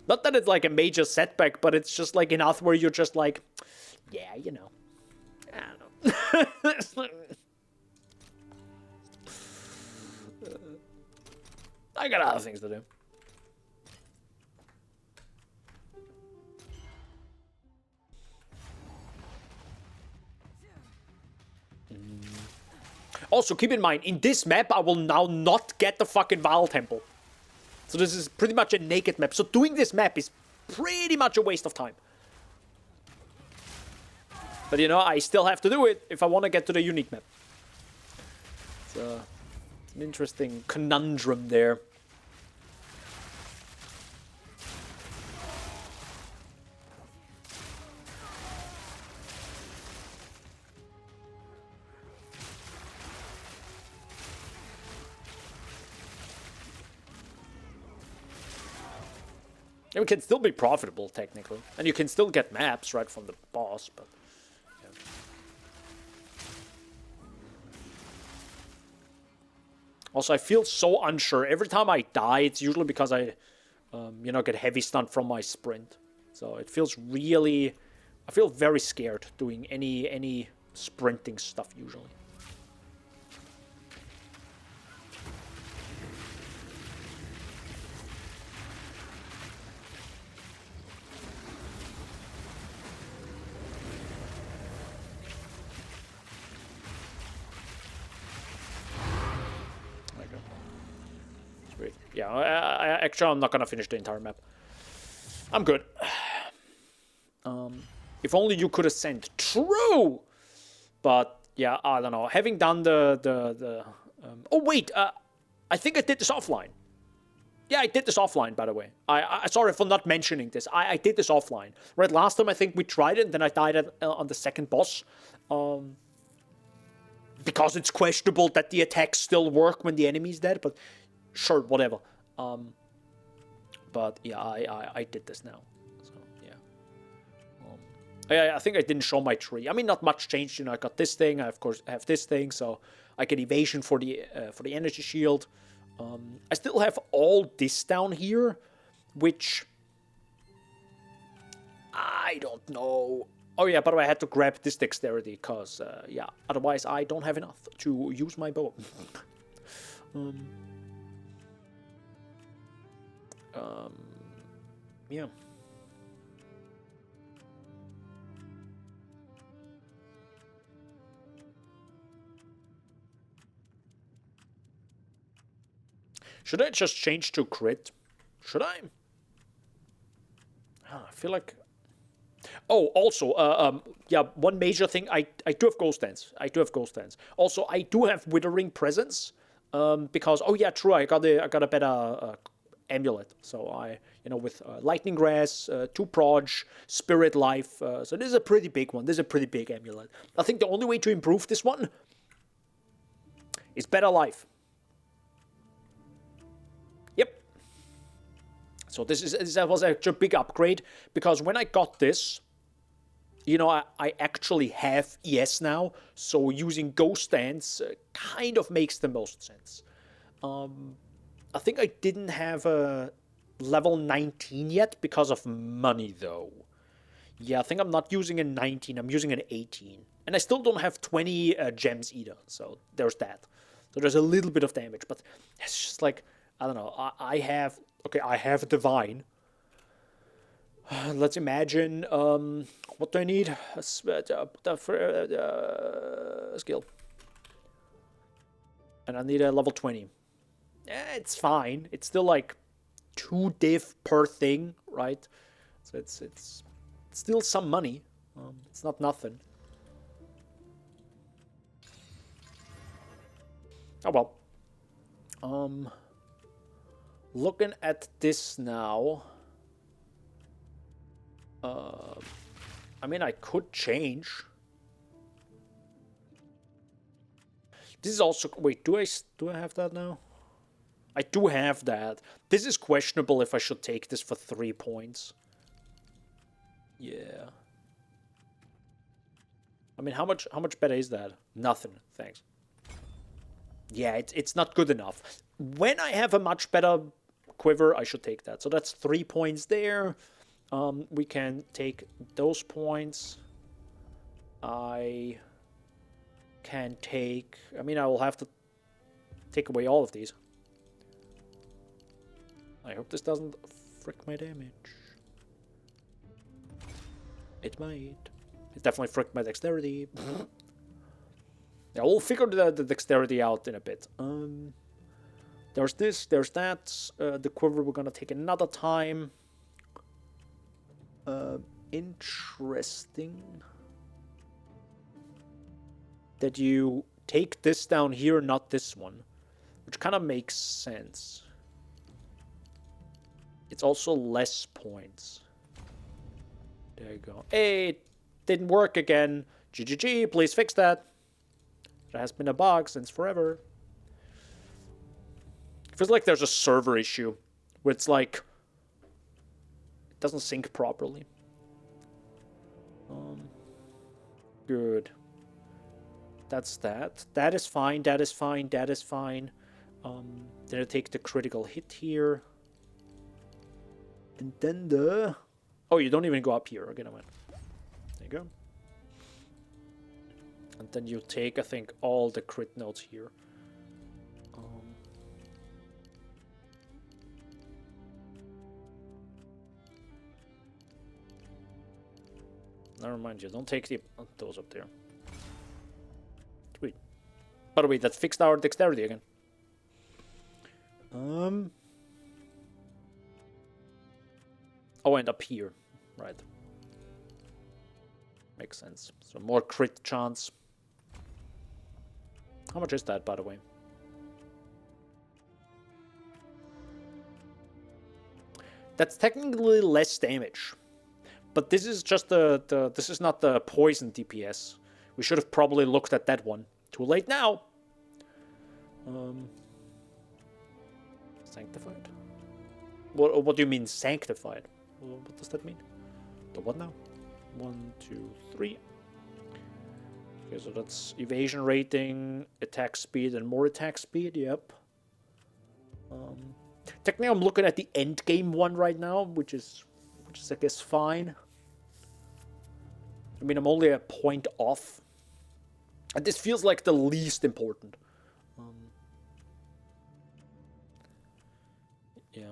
S1: Not that it's like a major setback, but it's just like enough where you're just like, yeah, you know, I don't know. I got other things to do. Also, keep in mind, in this map, I will now not get the fucking Vaal Temple. So this is pretty much a naked map. So doing this map is pretty much a waste of time. But, you know, I still have to do it if I want to get to the unique map. It's an interesting conundrum there. It can still be profitable, technically. And you can still get maps right from the boss, but... Yeah. Also, I feel so unsure. Every time I die, it's usually because I, you know, get heavy stunned from my sprint. So it feels really... I feel very scared doing any sprinting stuff, usually. Yeah, actually, I'm not gonna finish the entire map. I'm good. If only you could ascend. True! But, yeah, I don't know. Having done oh, wait! I think I did this offline. Yeah, I did this offline, by the way. Sorry for not mentioning this. I did this offline. Right, last time I think we tried it, and then I died on the second boss. Because it's questionable that the attacks still work when the enemy's dead, but... Sure, whatever. But yeah, I did this now. So yeah. I think I didn't show my tree. I mean, not much changed. You know, I got this thing. I of course have this thing, so I get evasion for the energy shield. I still have all this down here, which I don't know. Oh yeah, by the way, I had to grab this dexterity because yeah, otherwise I don't have enough to use my bow. Yeah. Should I just change to crit? Should I? I feel like... Oh, also, yeah, one major thing, I do have Ghost Dance. I do have Ghost Dance. Also, I do have Withering Presence, because, oh yeah, true, I got a better amulet. So I, you know, with Lightning Grass, 2 Proj, Spirit Life. So this is a pretty big one. This is a pretty big amulet. I think the only way to improve this one is better life. Yep. So that was actually a big upgrade, because when I got this, you know, I actually have ES now, so using Ghost Dance kind of makes the most sense. I think I didn't have a level 19 yet because of money, though. Yeah, I think I'm not using a 19, I'm using an 18. And I still don't have 20 gems either, so there's that. So there's a little bit of damage, but it's just like, I don't know, I have Divine. Let's imagine, what do I need? A skill. And I need a level 20. It's fine. It's still like 2 div per thing, right? So it's still some money. It's not nothing. Oh well. Looking at this now. I mean, I could change. This is also... Wait, do I have that now? I do have that. This is questionable if I should take this for 3 points. Yeah. I mean, how much better is that? Nothing. Thanks. Yeah, it's not good enough. When I have a much better quiver, I should take that. So that's 3 points there. We can take those points. I can take... I mean, I will have to take away all of these. I hope this doesn't frick my damage. It might. It definitely fricked my dexterity. Yeah, we'll figure the dexterity out in a bit. There's this, there's that. The quiver we're gonna take another time. Interesting. That you take this down here, not this one. Which kind of makes sense. It's also less points. There you go. Hey, it didn't work again. GGG, please fix that. There has been a bug since forever. It feels like there's a server issue where it's like it doesn't sync properly. Good. That's that. That is fine. That is fine. That is fine. Then I take the critical hit here. And then the... Oh, you don't even go up here. Okay, no, man. There you go. And then you take, I think, all the crit notes here. Never mind, you don't take those up there. Sweet. By the way, that fixed our dexterity again. Oh, and up here. Right. Makes sense. So more crit chance. How much is that, by the way? That's technically less damage. But this is just this is not the poison DPS. We should have probably looked at that one. Too late now. Sanctified? What do you mean sanctified? What does that mean? The what now? 1, 2, 3. Okay, so that's evasion rating, attack speed, and more attack speed. Yep. Technically, I'm looking at the end game one right now, which is I guess fine. I mean, I'm only a point off, and this feels like the least important. Yeah,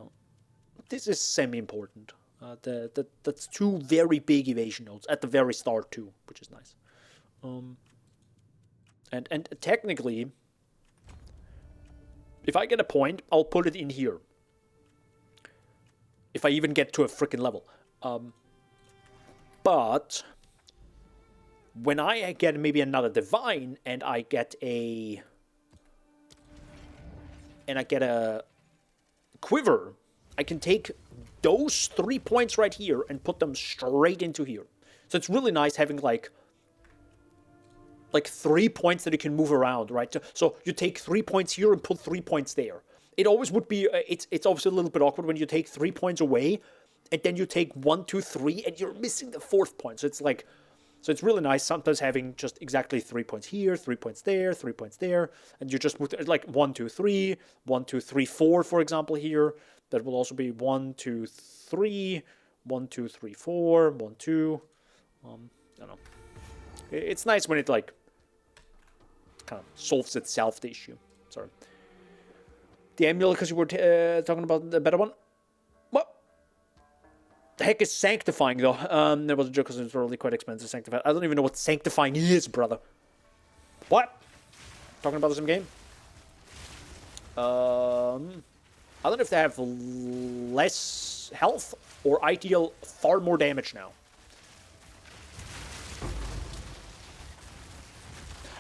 S1: this is semi-important. That's 2 very big evasion nodes at the very start too, which is nice. And technically, if I get a point, I'll put it in here. If I even get to a freaking level. But when I get maybe another divine and I get a quiver, I can take those 3 points right here and put them straight into here. So it's really nice having like 3 points that you can move around, right? So you take 3 points here and put 3 points there. It always would be, it's obviously a little bit awkward when you take 3 points away and then you take 1, 2, 3 and you're missing the 4th point. So it's like, so it's really nice sometimes having just exactly 3 points here, 3 points there, 3 points there, and you just move like 1, 2, 3, 1, 2, 3, 4, for example, here. That will also be 1, 2, 3, 1, 2, 3, 4, 1, 2. I don't know. It's nice when it like kind of solves itself, the issue. Sorry. The amulet, because you were talking about the better one. What? The heck is sanctifying, though? That was a joke because it's really quite expensive. Sanctified. I don't even know what sanctifying is, brother. What? Talking about the same game? I don't know if they have less health or I deal far more damage now.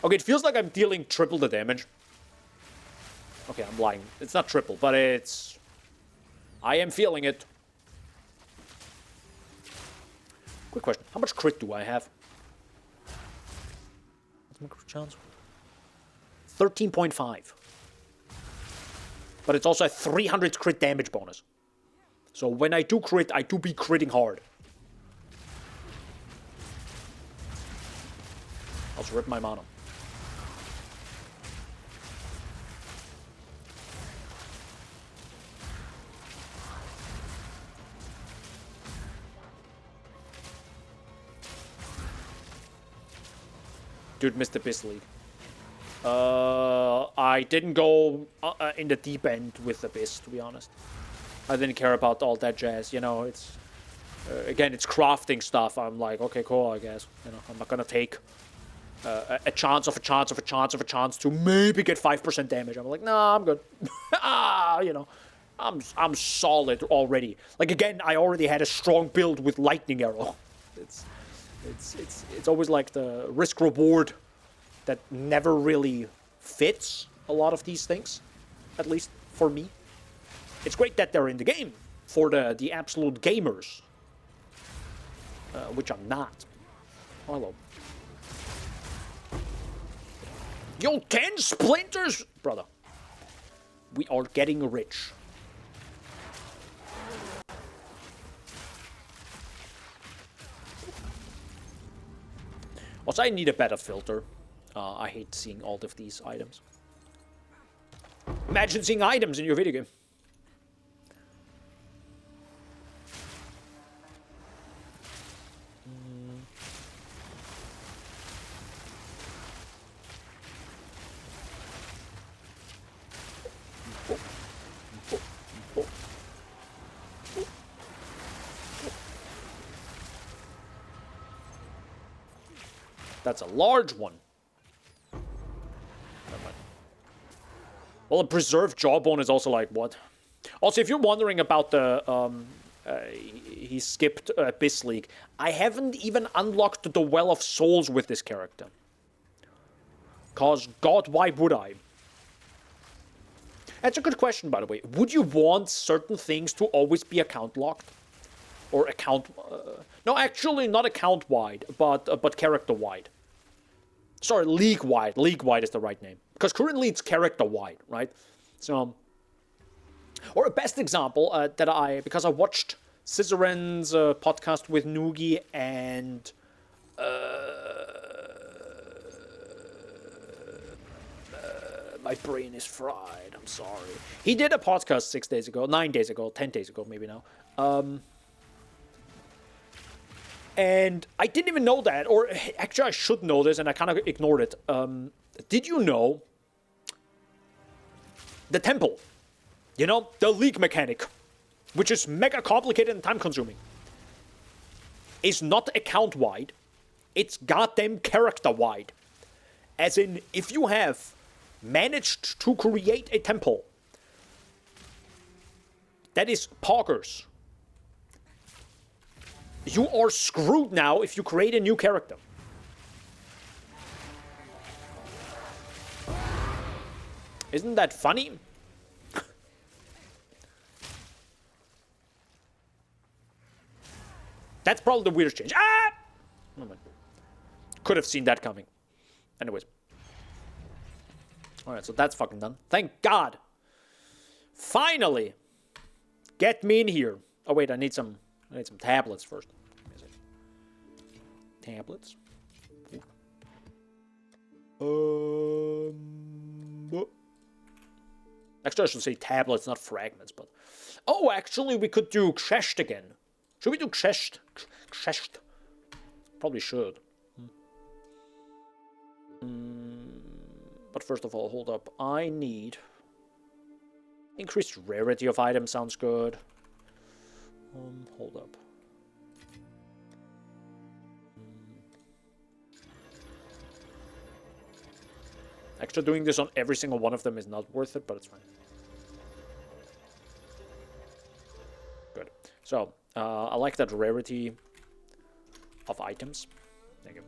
S1: Okay, it feels like I'm dealing triple the damage. Okay, I'm lying. It's not triple, but it's... I am feeling it. Quick question. How much crit do I have? What's my crit chance? 13.5. But it's also a 300 crit damage bonus. So when I do crit, I do be critting hard. I'll rip my mana. Dude, missed the Biz League. I didn't go in the deep end with the Biz, to be honest. I didn't care about all that jazz, you know, it's... again, it's crafting stuff. I'm like, okay, cool, I guess. You know, I'm not gonna take a chance of a chance of a chance of a chance to maybe get 5% damage. I'm like, nah, I'm good. You know, I'm solid already. Like, again, I already had a strong build with Lightning Arrow. It's always like the risk-reward that never really fits a lot of these things, at least for me. It's great that they're in the game for the absolute gamers, which I'm not. Oh, hello. Yo, 10 splinters! Brother, we are getting rich. Also, I need a better filter. I hate seeing all of these items. Imagine seeing items in your video game. That's a large one. Well, a preserved jawbone is also like, what? Also, if you're wondering about the, he skipped Abyss League, I haven't even unlocked the Well of Souls with this character. Cause, God, why would I? That's a good question, by the way. Would you want certain things to always be account locked? Or account... no, actually, not account-wide, but character-wide. Sorry, league-wide. League-wide is the right name. Because currently it's character-wide, right? So... Or a best example because I watched Scissoran's podcast with Noogie and... my brain is fried, I'm sorry. He did a podcast 6 days ago, 9 days ago, 10 days ago, maybe now. And I didn't even know that, or actually I should know this, and I kind of ignored it. Did you know the temple, you know, the league mechanic, which is mega complicated and time-consuming, is not account-wide, it's goddamn character-wide. As in, if you have managed to create a temple that is poggers, you are screwed now if you create a new character. Isn't that funny? That's probably the weirdest change. Ah! Oh, man. Could have seen that coming. Anyways. Alright, so that's fucking done. Thank God. Finally. Get me in here. Oh, wait, I need some tablets first. Tablets. Actually, I should say tablets, not fragments, but... Oh, actually, we could do Kshesh again. Should we do Kshesh? Kshesh? Probably should. But first of all, hold up. I need... Increased rarity of items sounds good. Hold up. Actually, doing this on every single one of them is not worth it, but it's fine. Good. So, I like that rarity of items. Thank you.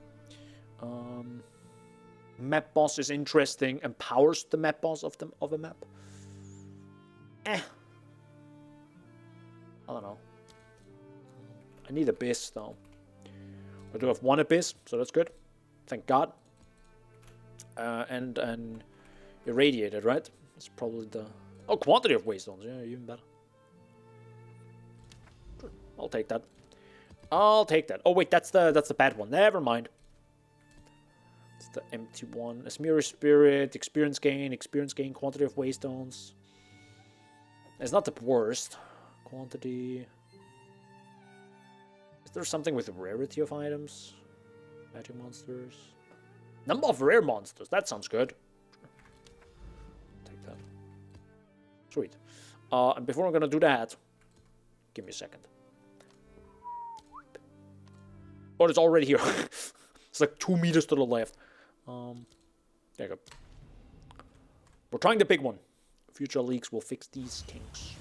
S1: Map boss is interesting. Empowers the map boss of a map. I don't know. I need Abyss, though. I do have one Abyss, so that's good. Thank God. And irradiated, right? That's probably the... Oh, quantity of waystones. Yeah, even better. Sure. I'll take that. I'll take that. Oh, wait, that's the bad one. Never mind. It's the empty one. A smear of spirit, experience gain, quantity of waystones. It's not the worst. Quantity... Is there something with the rarity of items? Magic monsters... Number of rare monsters. That sounds good. Take that. Sweet. And before I'm gonna do that, give me a second. Oh, it's already here. It's like 2 meters to the left. There you go. We're trying the big one. Future leaks will fix these kinks.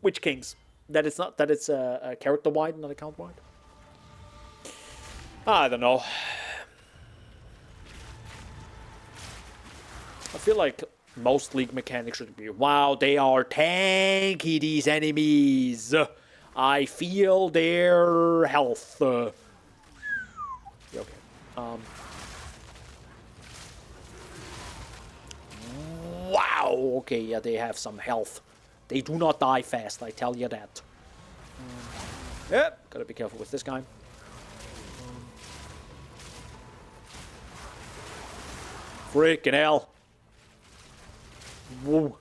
S1: Which kinks? That it's not that it's a character wide, not account wide. I don't know. I feel like most league mechanics should be, wow, they are tanky, these enemies. I feel their health. Okay. Wow. Okay, yeah, they have some health. They do not die fast, I tell you that. Yeah, gotta be careful with this guy. Freaking hell. Whoa.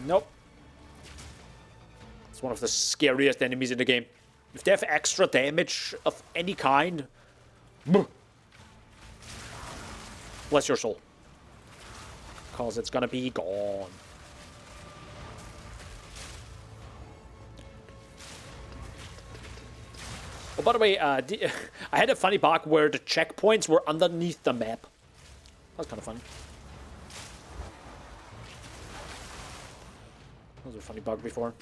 S1: Nope. It's one of the scariest enemies in the game. If they have extra damage of any kind, bless your soul. Because it's gonna be gone. Oh, by the way, I had a funny bug where the checkpoints were underneath the map. That was kind of fun. That was a funny bug before.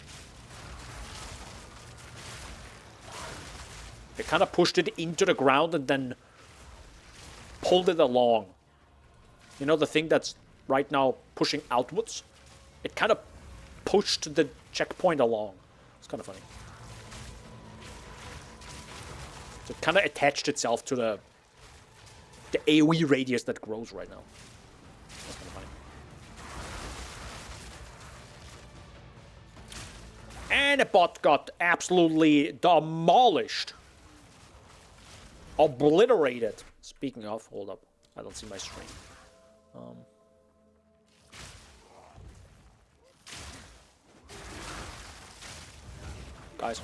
S1: They kind of pushed it into the ground and then pulled it along. You know, the thing that's right now pushing outwards? It kind of pushed the checkpoint along. It's kind of funny. So it kind of attached itself to the AoE radius that grows right now. That's kind of funny. And the bot got absolutely demolished. Obliterated. Speaking of, hold up. I don't see my screen. Guys,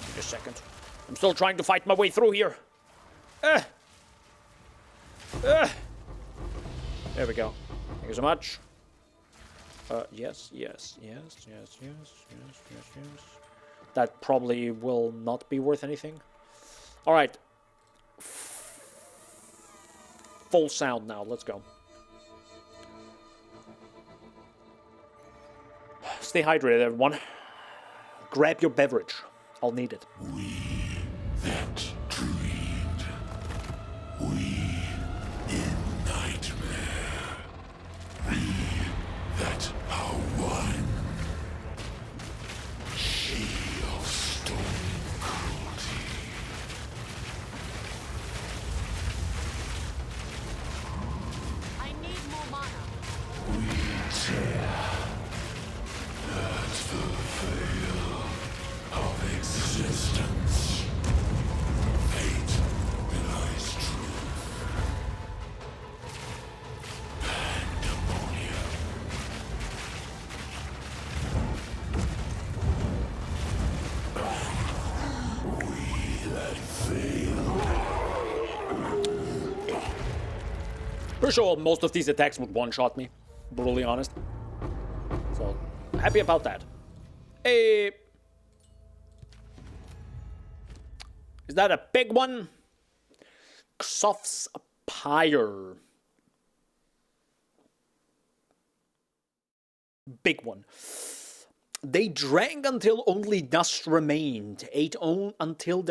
S1: give me a second. I'm still trying to fight my way through here. There we go. Thank you so much. Yes. That probably will not be worth anything. Alright. Full sound now. Let's go. Stay hydrated, everyone. Grab your beverage. I'll need it.
S2: We that dreamed. We in nightmare. We that are one. She of stone cruelty.
S3: I need more mana.
S2: We tear at the veil of existence. Fate belies truth. Pandemonium. We that fail.
S1: For sure, most of these attacks would one-shot me. Brutally honest. So, happy about that. Hey. Is that a big one? Xoph's Pyre. Big one. They drank until only dust remained. Ate until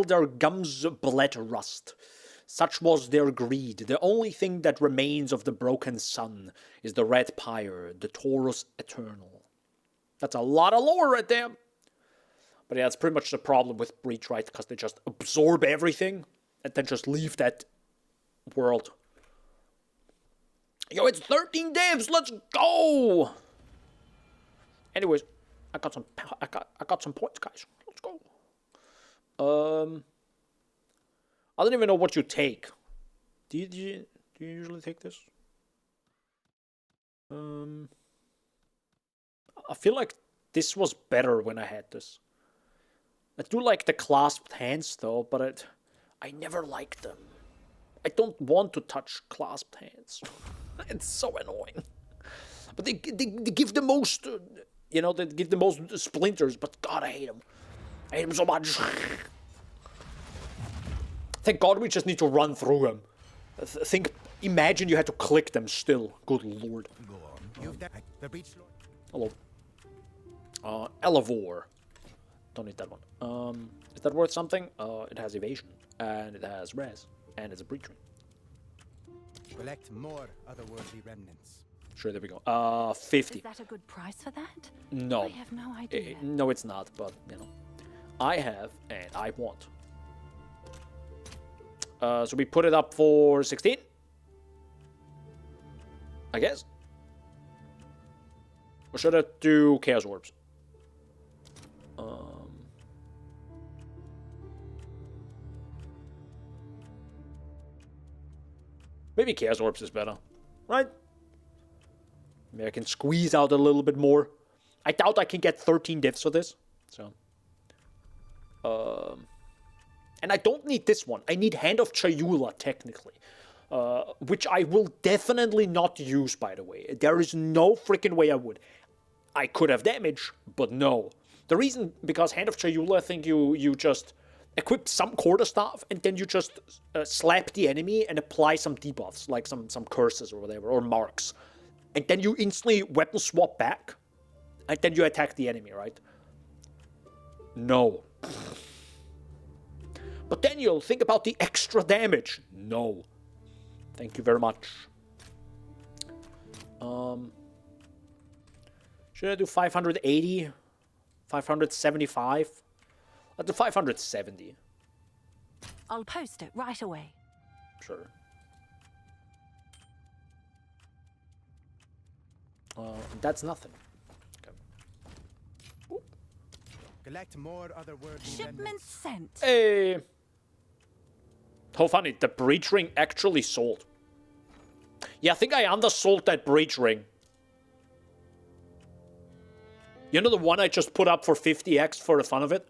S1: their gums bled rust. Such was their greed. The only thing that remains of the broken sun is the red pyre, the Taurus eternal. That's a lot of lore right there. But yeah, that's pretty much the problem with Breach, right? Because they just absorb everything and then just leave that world. Yo, it's 13 divs. Let's go. Anyways, I got some points, guys. Let's go. I don't even know what you take. Do you usually take this? I feel like this was better when I had this. I do like the clasped hands though, but I never liked them. I don't want to touch clasped hands. It's so annoying. But they give the most, you know, they give the most splinters, but God, I hate them. I hate them so much. Thank God we just need to run through them. Imagine you had to click them still. Good lord.
S4: Go on. You've done the breach lord.
S1: Hello. Elevore. Don't need that one. Is that worth something? It has evasion. And it has res. And it's a breach ring.
S4: Collect more otherworldly remnants.
S1: Sure, there we go. 50.
S5: Is that a good price for that?
S1: No.
S5: I have no idea.
S1: No, it's not, but, you know. I have, and I want. So we put it up for 16? I guess. Or should I do Chaos Orbs? Maybe Chaos Orbs is better. Right? Maybe I can squeeze out a little bit more. I doubt I can get 13 diffs for this. So. And I don't need this one. I need Hand of Chayula, technically. Which I will definitely not use, by the way. There is no freaking way I would. I could have damage, but no. The reason, because Hand of Chayula, I think you just equip some quarterstaff, and then you just slap the enemy and apply some debuffs, like some curses or whatever, or marks. And then you instantly weapon swap back, and then you attack the enemy, right? No. But then you'll think about the extra damage. No. Thank you very much. Should I do 580? 575? I'll do 570.
S5: I'll post it right away.
S1: Sure. That's nothing. Okay. Ooh.
S4: Collect more otherworldly
S5: Shipment
S4: remnants.
S5: sent.
S1: Hey. How funny, the breach ring actually sold. Yeah, I think I undersold that breach ring. You know the one I just put up for 50x for the fun of it?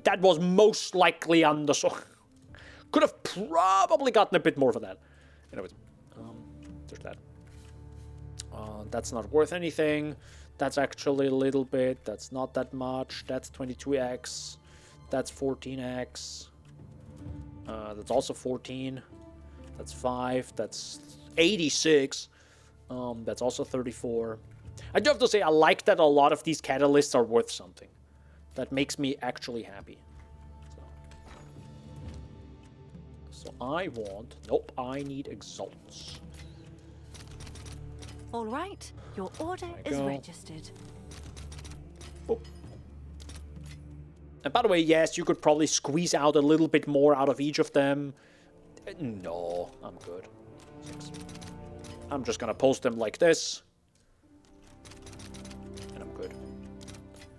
S1: That was most likely undersold. Could have probably gotten a bit more for that. Anyways, there's that. That's not worth anything. That's actually a little bit. That's not that much. That's 22x. That's 14x. That's also 14. That's 5. That's 86. That's also 34. I do have to say, I like that a lot of these catalysts are worth something. That makes me actually happy. So I want... Nope, I need exalts.
S5: All right, your order is registered.
S1: Oh. And by the way, yes, you could probably squeeze out a little bit more out of each of them. No, I'm good. 6. I'm just gonna post them like this. And I'm good.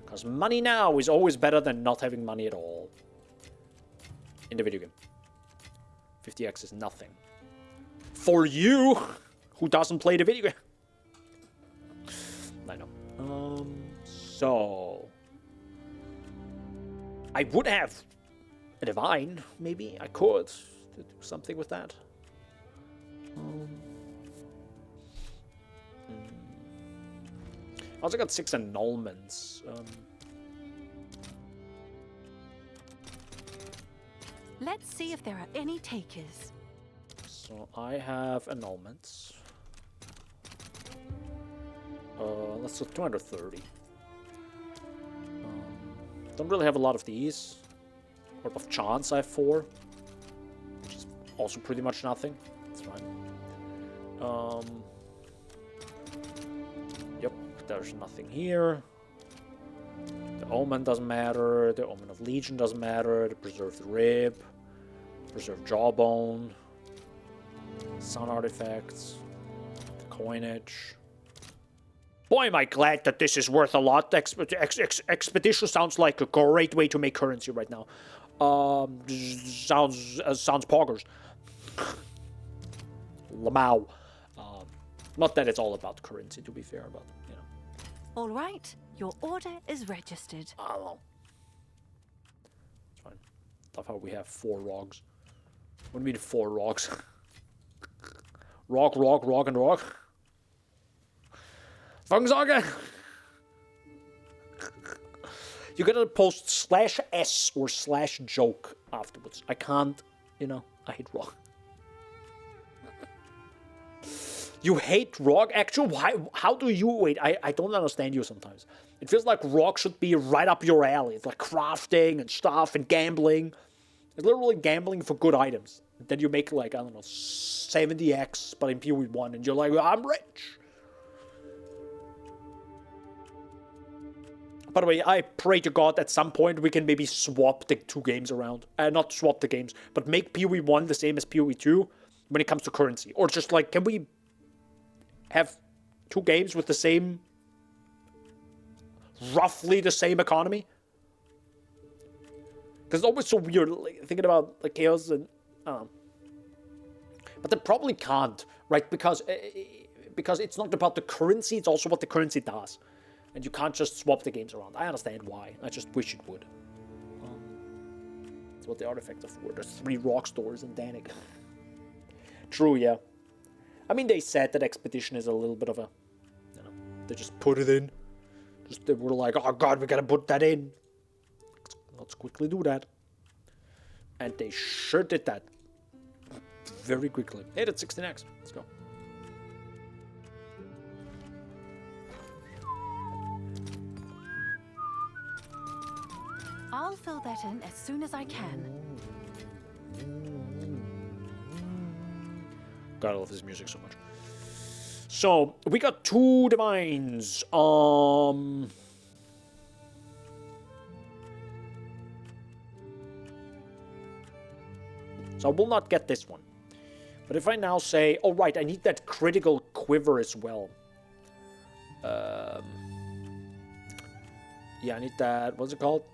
S1: Because money now is always better than not having money at all. In the video game. 50x is nothing. For you, who doesn't play the video game. I know. So... I would have a divine, maybe. I could do something with that. I also got 6 annulments.
S5: Let's see if there are any takers.
S1: So I have annulments. Let's do 230. Don't really have a lot of these. Orb of Chance, I have 4. Which is also pretty much nothing. That's fine. Yep, there's nothing here. The Omen doesn't matter. The Omen of Legion doesn't matter. The Preserved Rib. Preserved Jawbone. Sun Artifacts. The Coinage. Boy, am I glad that this is worth a lot. Expedition sounds like a great way to make currency right now. Sounds poggers. Lamau. Not that it's all about currency, to be fair, but, you know.
S5: All right, your order is registered.
S1: I don't know. It's fine. Love how we have 4 rogs. What do you mean 4 rogs? Rock, and rock. Fungsage! You gotta post /s or /joke afterwards. I can't, you know, I hate rock. You hate rock? Actually, why? How do you... Wait, I don't understand you sometimes. It feels like rock should be right up your alley. It's like crafting and stuff and gambling. It's literally gambling for good items. Then you make like, I don't know, 70x, but in PoE1, and you're like, I'm rich. By the way, I pray to God at some point we can maybe swap the 2 games around. Not swap the games, but make PoE1 the same as PoE2 when it comes to currency. Or just like, can we have 2 games with the same, roughly the same economy? Because it's always so weird, like, thinking about like chaos and, but they probably can't, right? Because it's not about the currency, it's also what the currency does. And you can't just swap the games around. I understand why. I just wish it would. That's what the artifacts are for. There's 3 rock stores in Danik. True, yeah. I mean, they said that Expedition is a little bit of a... You know, they just put it in. They were like, oh god, we gotta put that in. Let's quickly do that. And they sure did that. Very quickly. Hey, that's 16x. Let's go.
S5: I'll fill that in as soon as I can.
S1: God, I love this music so much. So, we got 2 divines. So I will not get this one. But if I now say, oh right, I need that critical quiver as well. Yeah, I need that, what's it called?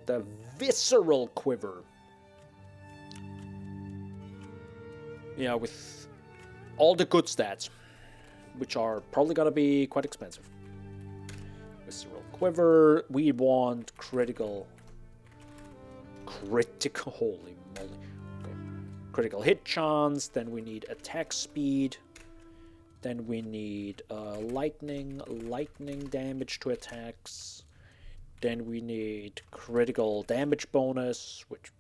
S1: The visceral quiver. Yeah, with all the good stats, which are probably gonna be quite expensive. Visceral quiver, we want critical, holy moly. Okay. Critical hit chance, then we need attack speed, then we need lightning damage to attacks, then we need critical damage bonus, which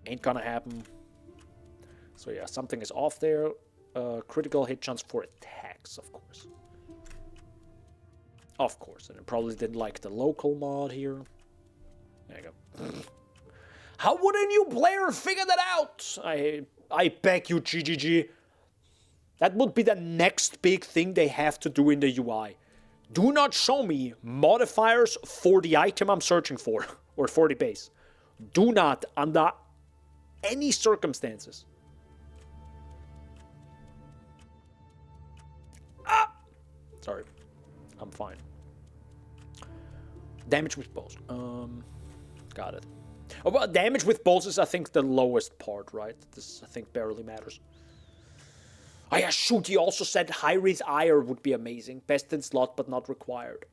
S1: ain't gonna happen. So yeah, something is off there. Critical hit chance for attacks, of course. Of course, and it probably didn't like the local mod here. There you go. How would a new player figure that out? I beg you, GGG. That would be the next big thing they have to do in the UI. Do not show me modifiers for the item I'm searching for, or for the base. Do not, under any circumstances. Ah! Sorry. I'm fine. Damage with bows. Got it. Oh, well, damage with bows is, I think, the lowest part, right? This, I think, barely matters. Oh yeah, shoot, he also said High-Riz Ire would be amazing. Best in slot, but not required.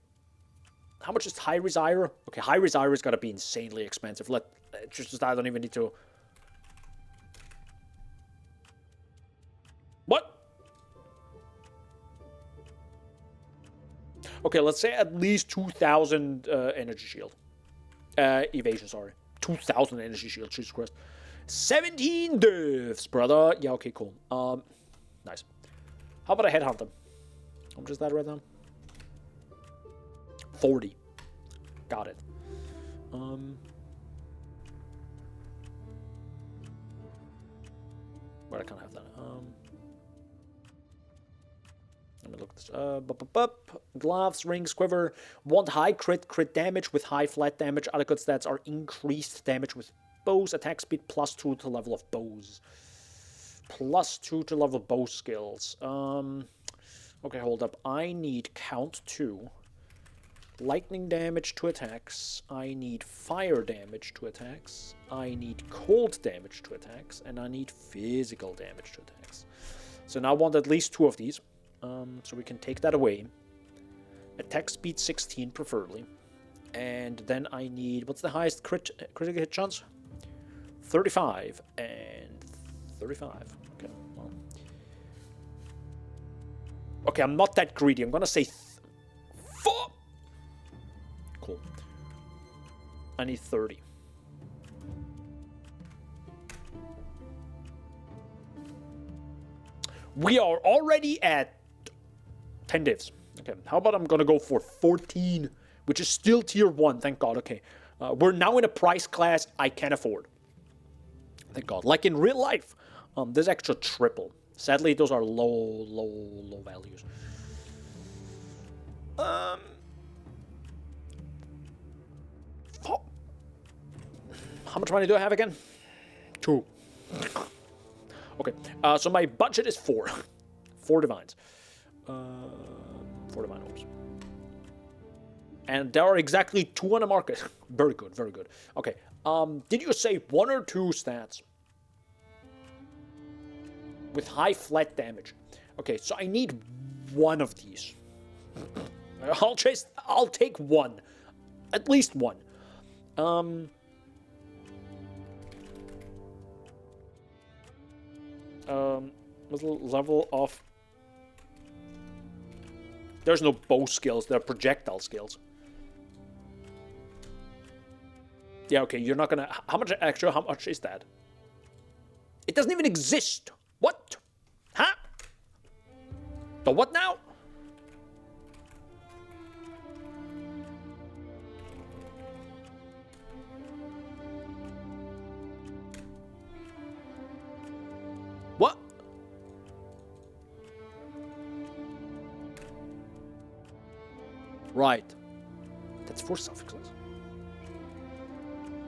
S1: How much is High-Riz Ire? Okay, High-Riz Ire is gonna be insanely expensive. Just I don't even need to... What? Okay, let's say at least 2,000 energy shield. Evasion, sorry. 2,000 energy shield, Jesus Christ. 17 divs, brother. Yeah, okay, cool. Nice. How about a headhunter? How much is that right now? 40. Got it. But I can't have that. Let me look at this. Gloves, rings, quiver. Want high crit damage with high flat damage. Other good stats are increased damage with bows. Attack speed +2 to level of bows. +2 to level bow skills. Okay, hold up. I need count 2. Lightning damage to attacks. I need fire damage to attacks. I need cold damage to attacks. And I need physical damage to attacks. So now I want at least 2 of these. So we can take that away. Attack speed 16, preferably. And then I need... What's the highest critical hit chance? 35 and 35. Okay, well. Okay, I'm not that greedy. I'm gonna say 4. Cool. I need 30. We are already at 10 divs. Okay, how about I'm gonna go for 14, which is still tier 1, thank God. Okay, we're now in a price class I can afford. Thank God. Like in real life, there's extra triple. Sadly, those are low values. Oh. How much money do I have again? 2. Okay, so my budget is 4. 4 divines. 4 divine orbs. And there are exactly 2 on the market. Very good, very good. Okay, did you say 1 or 2 stats? With high flat damage. Okay, so I need 1 of these. I'll take 1. At least 1. Level of... There's no bow skills, there are projectile skills. Yeah, okay, you're not gonna... How much is that? It doesn't even exist! What? Huh? The what now? What? Right. That's 4 suffixes.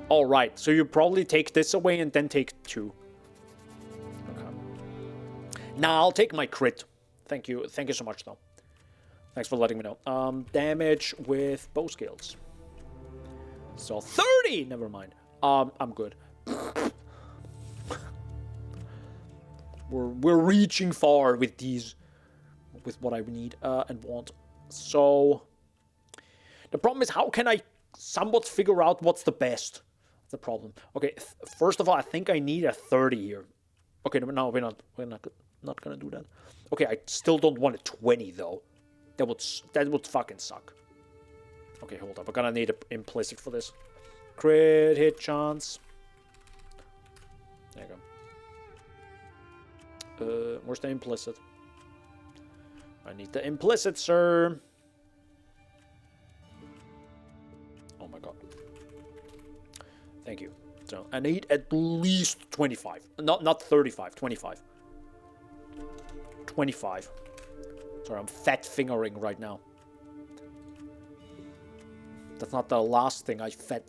S1: All right, so you probably take this away and then take 2. Okay. Nah, I'll take my crit. Thank you so much, though. Thanks for letting me know. Damage with bow skills. So 30. Never mind. I'm good. We're reaching far with these, with what I need and want. So the problem is, how can I somewhat figure out what's the best? That's the problem. Okay, first of all, I think I need a 30 here. Okay, no, we're not gonna do that. Okay, I still don't want a 20 though. That would fucking suck. Okay, hold up. I'm gonna need an implicit for this. Crit hit chance. There you go. Where's the implicit? I need the implicit, sir. Oh my god. Thank you. So I need at least 25. Not 35, 25. 25. Sorry, I'm fat fingering right now. That's not the last thing I fat.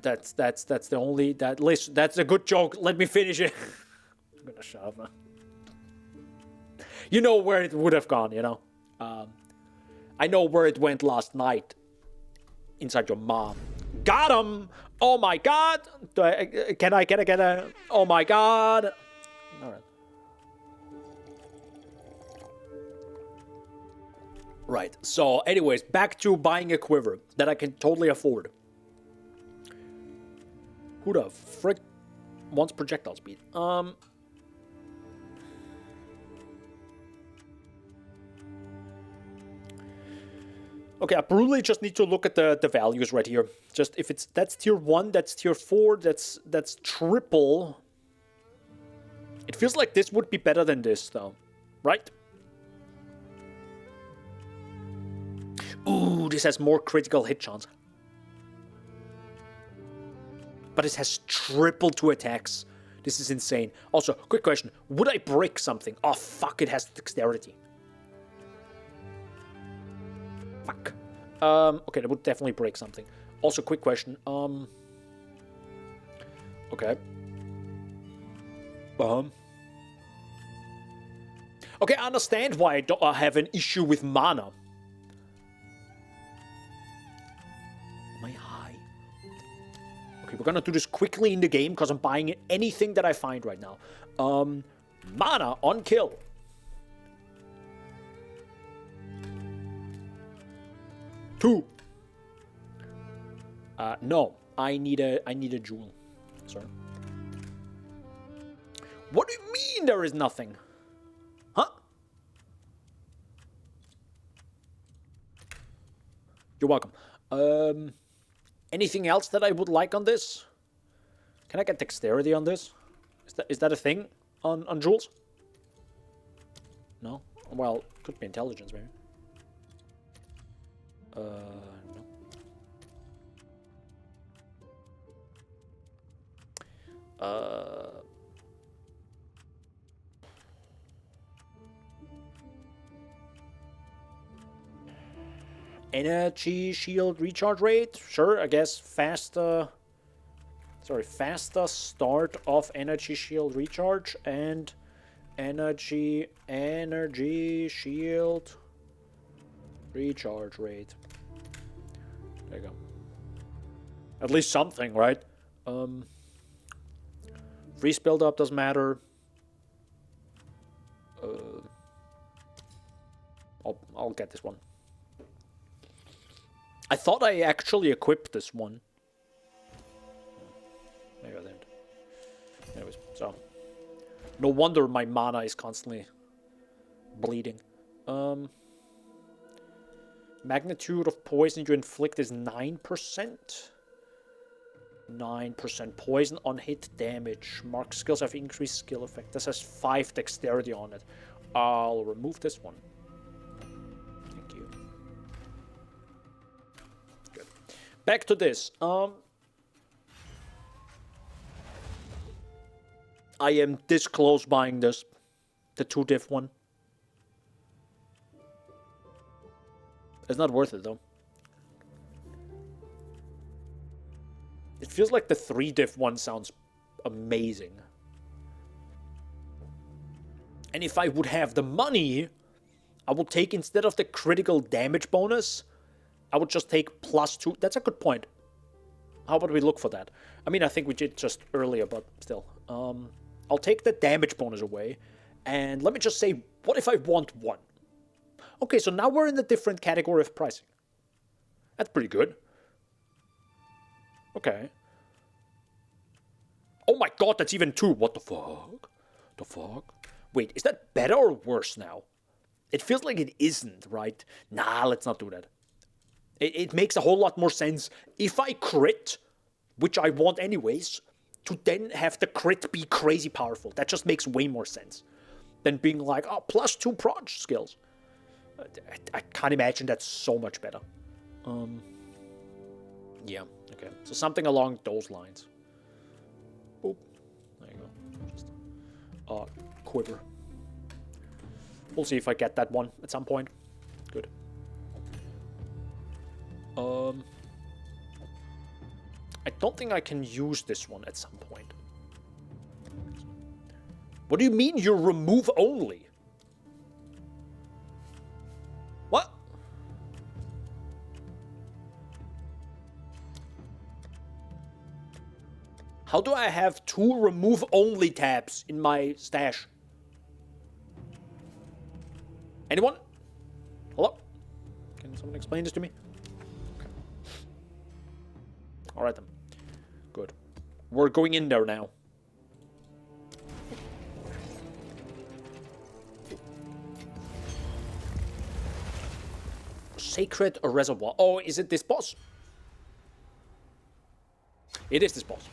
S1: That's the only that list. That's a good joke. Let me finish it. I'm gonna shut up now. You know where it would have gone, you know. I know where it went last night. Inside your mom. Got him! Oh my god! Can I get a... Oh my god! Alright. Right, so anyways, back to buying a quiver that I can totally afford. Who the frick wants projectile speed? Okay, I probably just need to look at the values right here. Just if that's tier 1, that's tier 4, that's triple. It feels like this would be better than this though, right? Ooh, this has more critical hit chance. But it has triple to attacks. This is insane. Also, quick question. Would I break something? Oh, fuck, it has dexterity. Fuck. Okay, that would definitely break something. Also, quick question. Okay. Okay, I understand why I have an issue with mana. Am I high? Okay, we're gonna do this quickly in the game because I'm buying anything that I find right now. Mana on kill. 2. No. I need a jewel. Sorry. What do you mean there is nothing? Huh? You're welcome. Anything else that I would like on this? Can I get dexterity on this? Is that a thing on jewels? No? Well, could be intelligence, maybe. No. Energy shield recharge rate? Sure, I guess faster start of energy shield recharge and energy shield recharge rate. There you go. At least something, right? Freeze build-up doesn't matter. I'll get this one. I thought I actually equipped this one. Maybe I didn't. Anyways, so. No wonder my mana is constantly bleeding. Magnitude of poison you inflict is 9%. 9% poison on hit damage. Mark skills have increased skill effect. This has 5 dexterity on it. I'll remove this one. Thank you. Good. Back to this. I am this close buying this. The 2 diff one. It's not worth it though. It feels like the 3 diff one sounds amazing. And if I would have the money, I would take, instead of the critical damage bonus, I would just take +2. That's a good point. How about we look for that? I mean, I think we did just earlier, but still. I'll take the damage bonus away. And let me just say, what if I want 1? Okay, so now we're in a different category of pricing. That's pretty good. Okay. Oh my god, that's even 2. What the fuck? The fuck? Wait, is that better or worse now? It feels like it isn't, right? Nah, let's not do that. It makes a whole lot more sense if I crit, which I want anyways, to then have the crit be crazy powerful. That just makes way more sense than being like, oh, +2 proj skills. I can't imagine that's so much better. Yeah, okay. So something along those lines. Boop. There you go. Just, quiver. We'll see if I get that one at some point. Good. I don't think I can use this one at some point. What do you mean you remove only? What? How do I have 2 remove only tabs in my stash? Anyone? Hello? Can someone explain this to me? Okay. Alright then. Good. We're going in there now. Sacred Reservoir. Oh, is it this boss? It is this boss.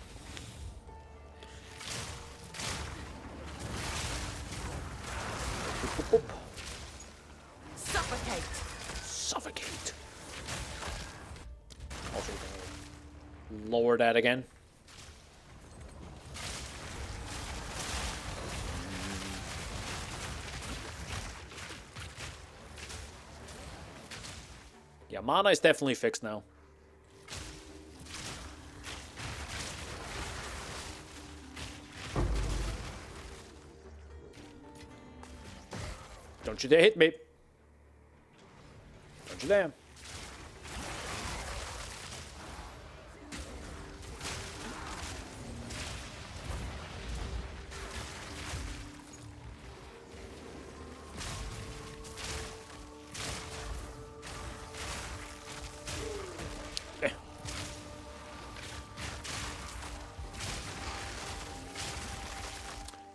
S3: Suffocate.
S1: Suffocate. Also, lower that again. Yeah, mana is definitely fixed now. Don't you dare hit me. Don't you dare.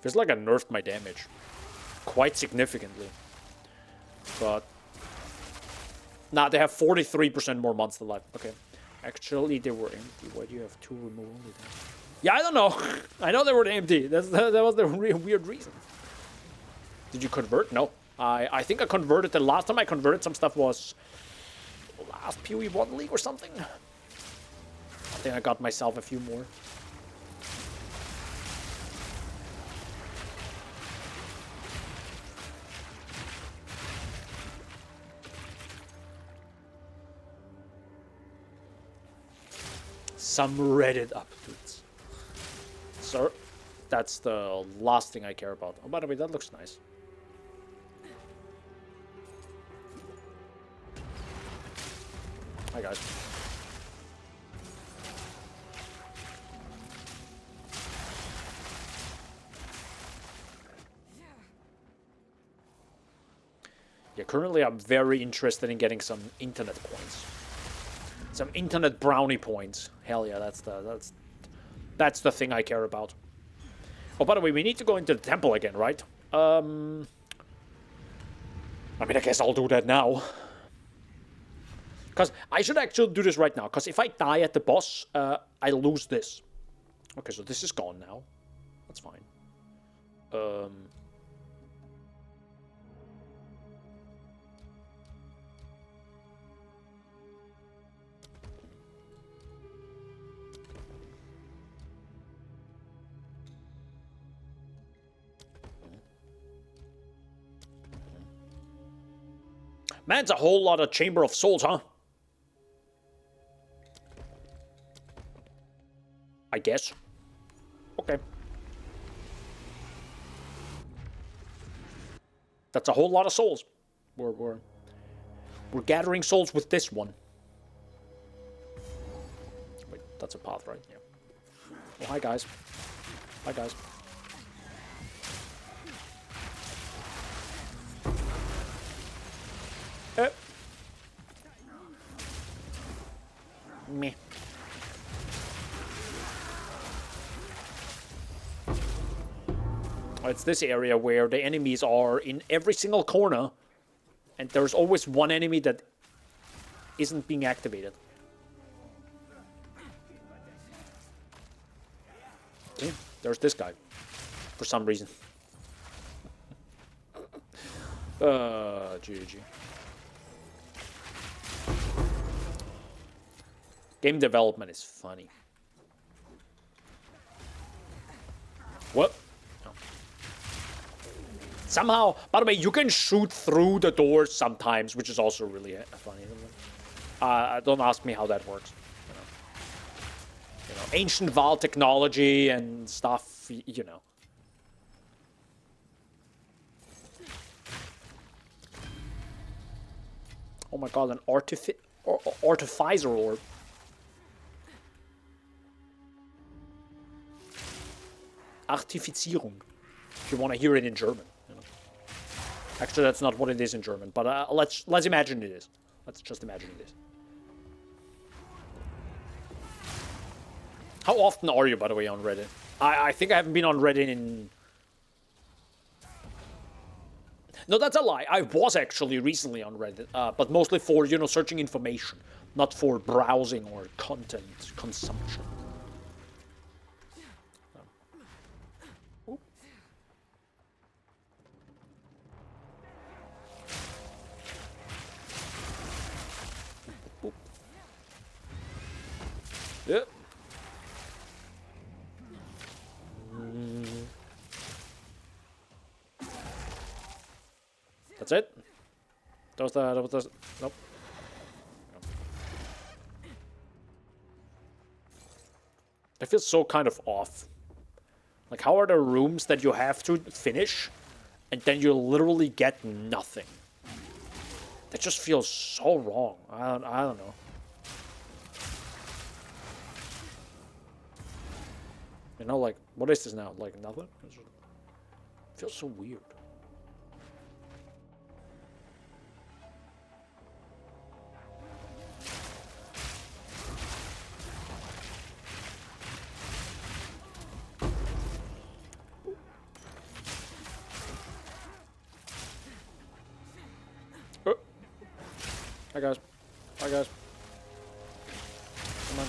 S1: Feels like I nerfed my damage quite significantly. But nah, they have 43% more monster life. Okay. Actually, they were empty. Why do you have 2 remove only then? Yeah, I don't know. I know they were empty. That was the weird reason. Did you convert? No. I think I converted. The last time I converted some stuff was last PoE1 League or something. I think I got myself a few more. Some Reddit updates. Sir, that's the last thing I care about. Oh, by the way, that looks nice. Hi, guys. Yeah, currently I'm very interested in getting some internet points. Some internet brownie points. Hell yeah, that's the thing I care about. Oh, by the way, we need to go into the temple again, right? I mean, I guess I'll do that now. Because I should actually do this right now. Because if I die at the boss, I lose this. Okay, so this is gone now. That's fine. Man, it's a whole lot of Chamber of Souls, huh? I guess. Okay. That's a whole lot of souls. We're gathering souls with this one. Wait, that's a path, right? Yeah. Oh, hi, guys. Hi, guys. Meh. It's this area where the enemies are in every single corner, and there's always one enemy that isn't being activated. See? There's this guy, for some reason. GG. Game development is funny. What? Oh. Somehow, by the way, you can shoot through the doors sometimes, which is also really funny. Don't ask me how that works. You know, ancient Val technology and stuff, you know. Oh my god, an artificer orb. Artifizierung, if you want to hear it in German. You know. Actually, that's not what it is in German, but let's imagine it is. Let's just imagine it is. How often are you, by the way, on Reddit? I think I haven't been on Reddit in... No, that's a lie. I was actually recently on Reddit, but mostly for, you know, searching information, not for browsing or content consumption. Yeah. That's it? That was the... Nope. That feels so kind of off. Like, how are there rooms that you have to finish, and then you literally get nothing? That just feels so wrong. I don't know. You know, like, what is this now? Like, nothing? It feels so weird. Hi, guys. Hi, guys. Come on.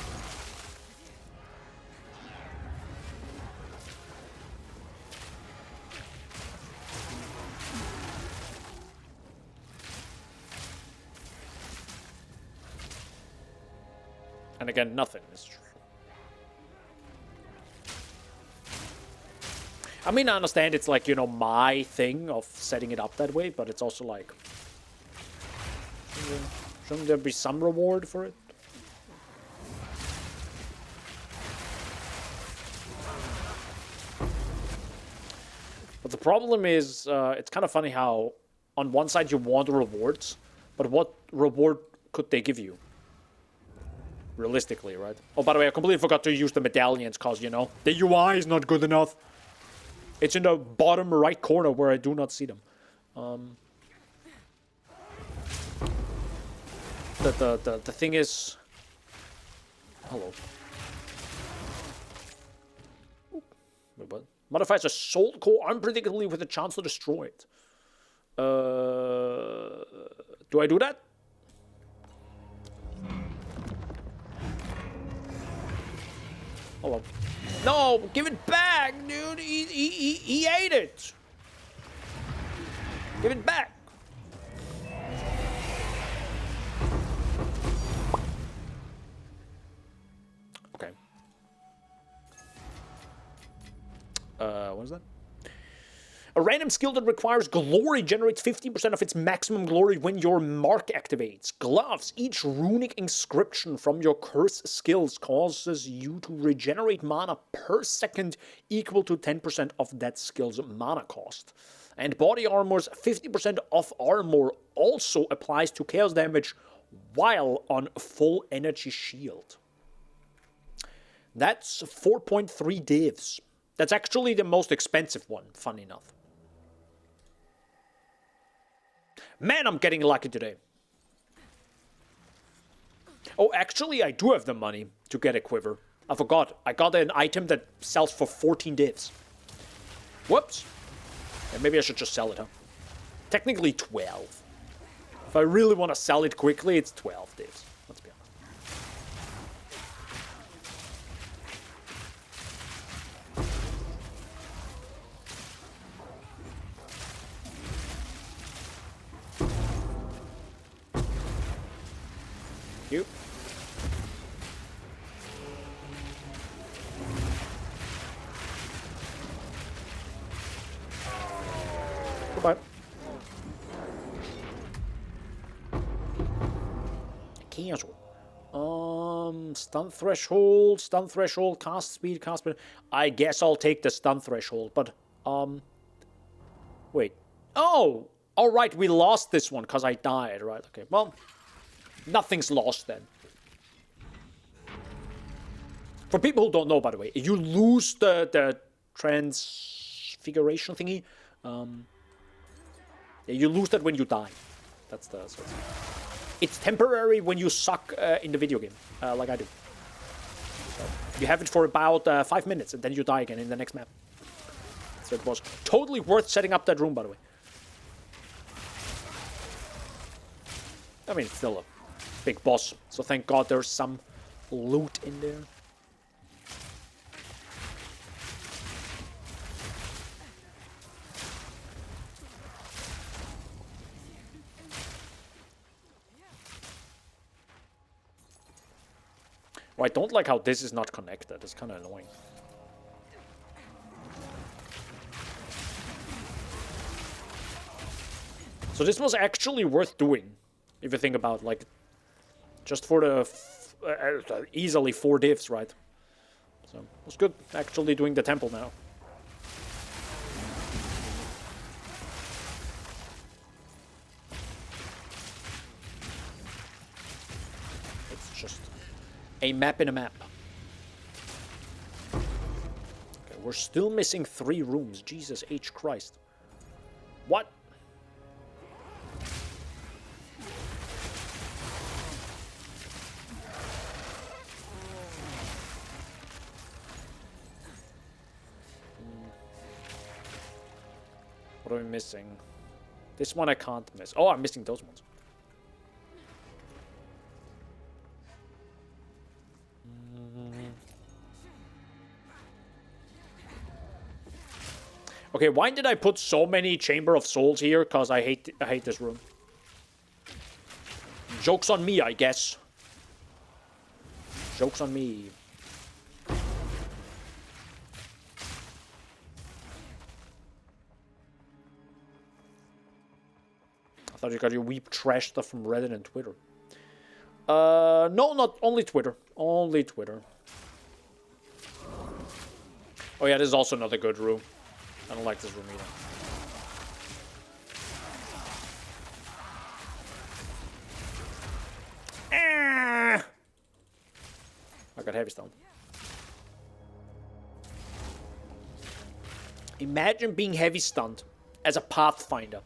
S1: And again, nothing is true. I mean, I understand it's like, you know, my thing of setting it up that way, but it's also like... Shouldn't there be some reward for it? But the problem is, it's kind of funny how on one side you want the rewards, but what reward could they give you? Realistically, right? Oh, by the way, I completely forgot to use the medallions because, you know, the UI is not good enough. It's in the bottom right corner where I do not see them. The thing is... Hello. Wait, what? Modifies a soul core unpredictably with a chance to destroy it. Do I do that? Hold on. No, give it back, dude. He ate it. Give it back. Okay. What is that? A random skill that requires glory generates 15% of its maximum glory when your mark activates. Gloves. Each runic inscription from your curse skills causes you to regenerate mana per second equal to 10% of that skill's mana cost. And body armor's 50% of armor also applies to chaos damage while on full energy shield. That's 4.3 divs. That's actually the most expensive one, funny enough. Man, I'm getting lucky today. Oh, actually, I do have the money to get a quiver. I forgot. I got an item that sells for 14 divs. Whoops. Yeah, maybe I should just sell it, huh? Technically 12. If I really want to sell it quickly, it's 12 divs. Let's be honest. You. Goodbye. Casual. Stun threshold, cast speed. I guess I'll take the stun threshold, but, wait. Oh! Alright, we lost this one because I died, right? Okay, well, nothing's lost then. For people who don't know, by the way, you lose the transfiguration thingy. You lose that when you die. That's the... So it's temporary when you suck in the video game, like I do. So you have it for about 5 minutes, and then you die again in the next map. So it was totally worth setting up that room, by the way. I mean, it's still a big boss, so thank God there's some loot in there. Oh, I don't like how this is not connected. It's kind of annoying. So this was actually worth doing, if you think about, like, just for the easily 4 divs, right? So it was good actually doing the temple now. It's just a map in a map. Okay, we're still missing 3 rooms. Jesus H. Christ. What? What are we missing? This one I can't miss. Oh, I'm missing those ones. Okay, why did I put so many Chamber of Souls here? Because I hate this room. Joke's on me, I guess. Joke's on me. I thought you got your weep trash stuff from Reddit and Twitter. No, not only Twitter. Only Twitter. Oh yeah, this is also another good room. I don't like this room either. I got heavy stone. Imagine being heavy stunned as a pathfinder.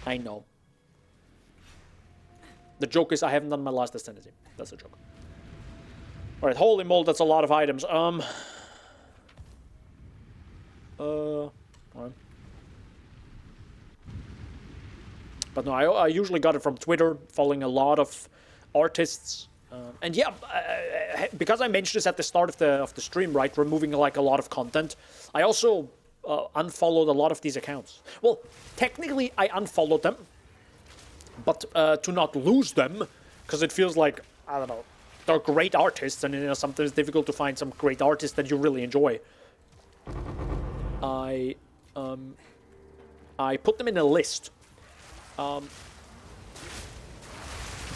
S1: I know. The joke is I haven't done my last ascendancy. That's a joke. Alright, holy mold, that's a lot of items. Alright. But no, I usually got it from Twitter, following a lot of artists. And yeah, because I mentioned this at the start of the stream, right, removing like a lot of content, I also unfollowed a lot of these accounts. Well, technically I unfollowed them, but to not lose them, because it feels like, I don't know, they're great artists, and you know, sometimes it's difficult to find some great artists that you really enjoy. I put them in a list.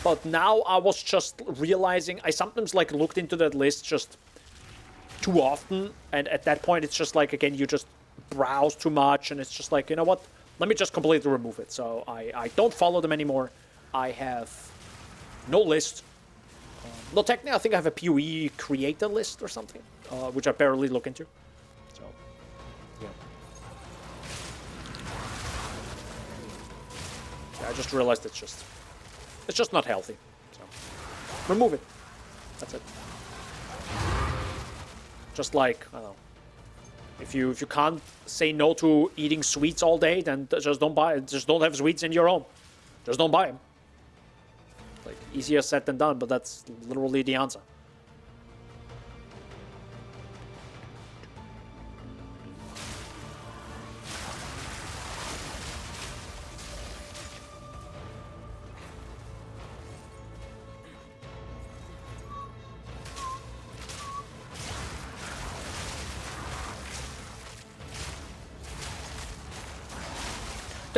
S1: But now I was just realizing I sometimes like looked into that list just too often, and at that point it's just like, again, you just browse too much, and it's just like, you know what, let me just completely remove it. So I don't follow them anymore. I have no list. No, technically I think I have a PoE creator list or something, which I barely look into. So yeah. I just realized it's just not healthy. So remove it. That's it. Just like, I don't know. If you can't say no to eating sweets all day, then just don't buy it. Just don't have sweets in your home. Just don't buy them. Like, easier said than done, but that's literally the answer.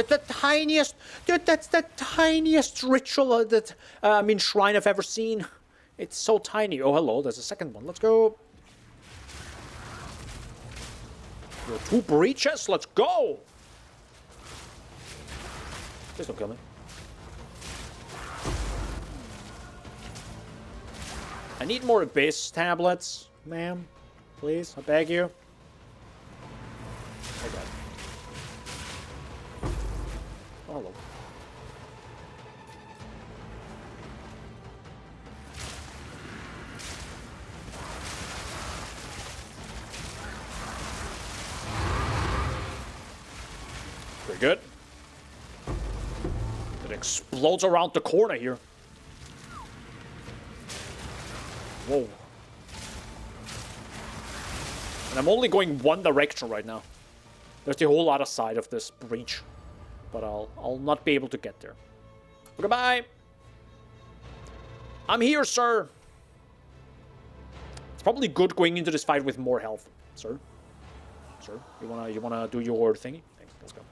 S1: The tiniest, dude, that's the tiniest ritual shrine I've ever seen. It's so tiny. Oh, hello, there's a second one. Let's go. Yo, 2 breaches, let's go. Please don't kill me. I need more Abyss tablets, ma'am. Please, I beg you. Oh, God. Oh, hello. Pretty good. It explodes around the corner here. Whoa. And I'm only going one direction right now. There's the whole other side of this breach. But I'll not be able to get there. Goodbye. I'm here, sir. It's probably good going into this fight with more health, sir. Sir, you wanna do your thingy? Thanks. Let's go.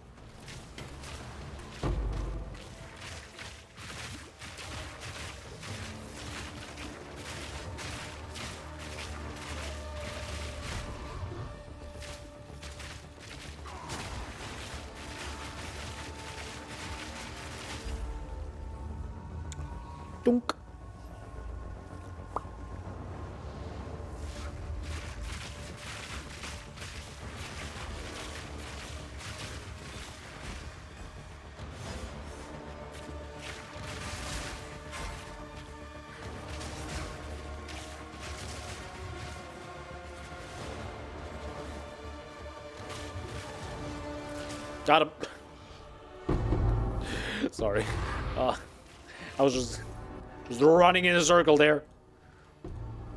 S1: Dunk. Got him. Sorry. I was just running in a circle there.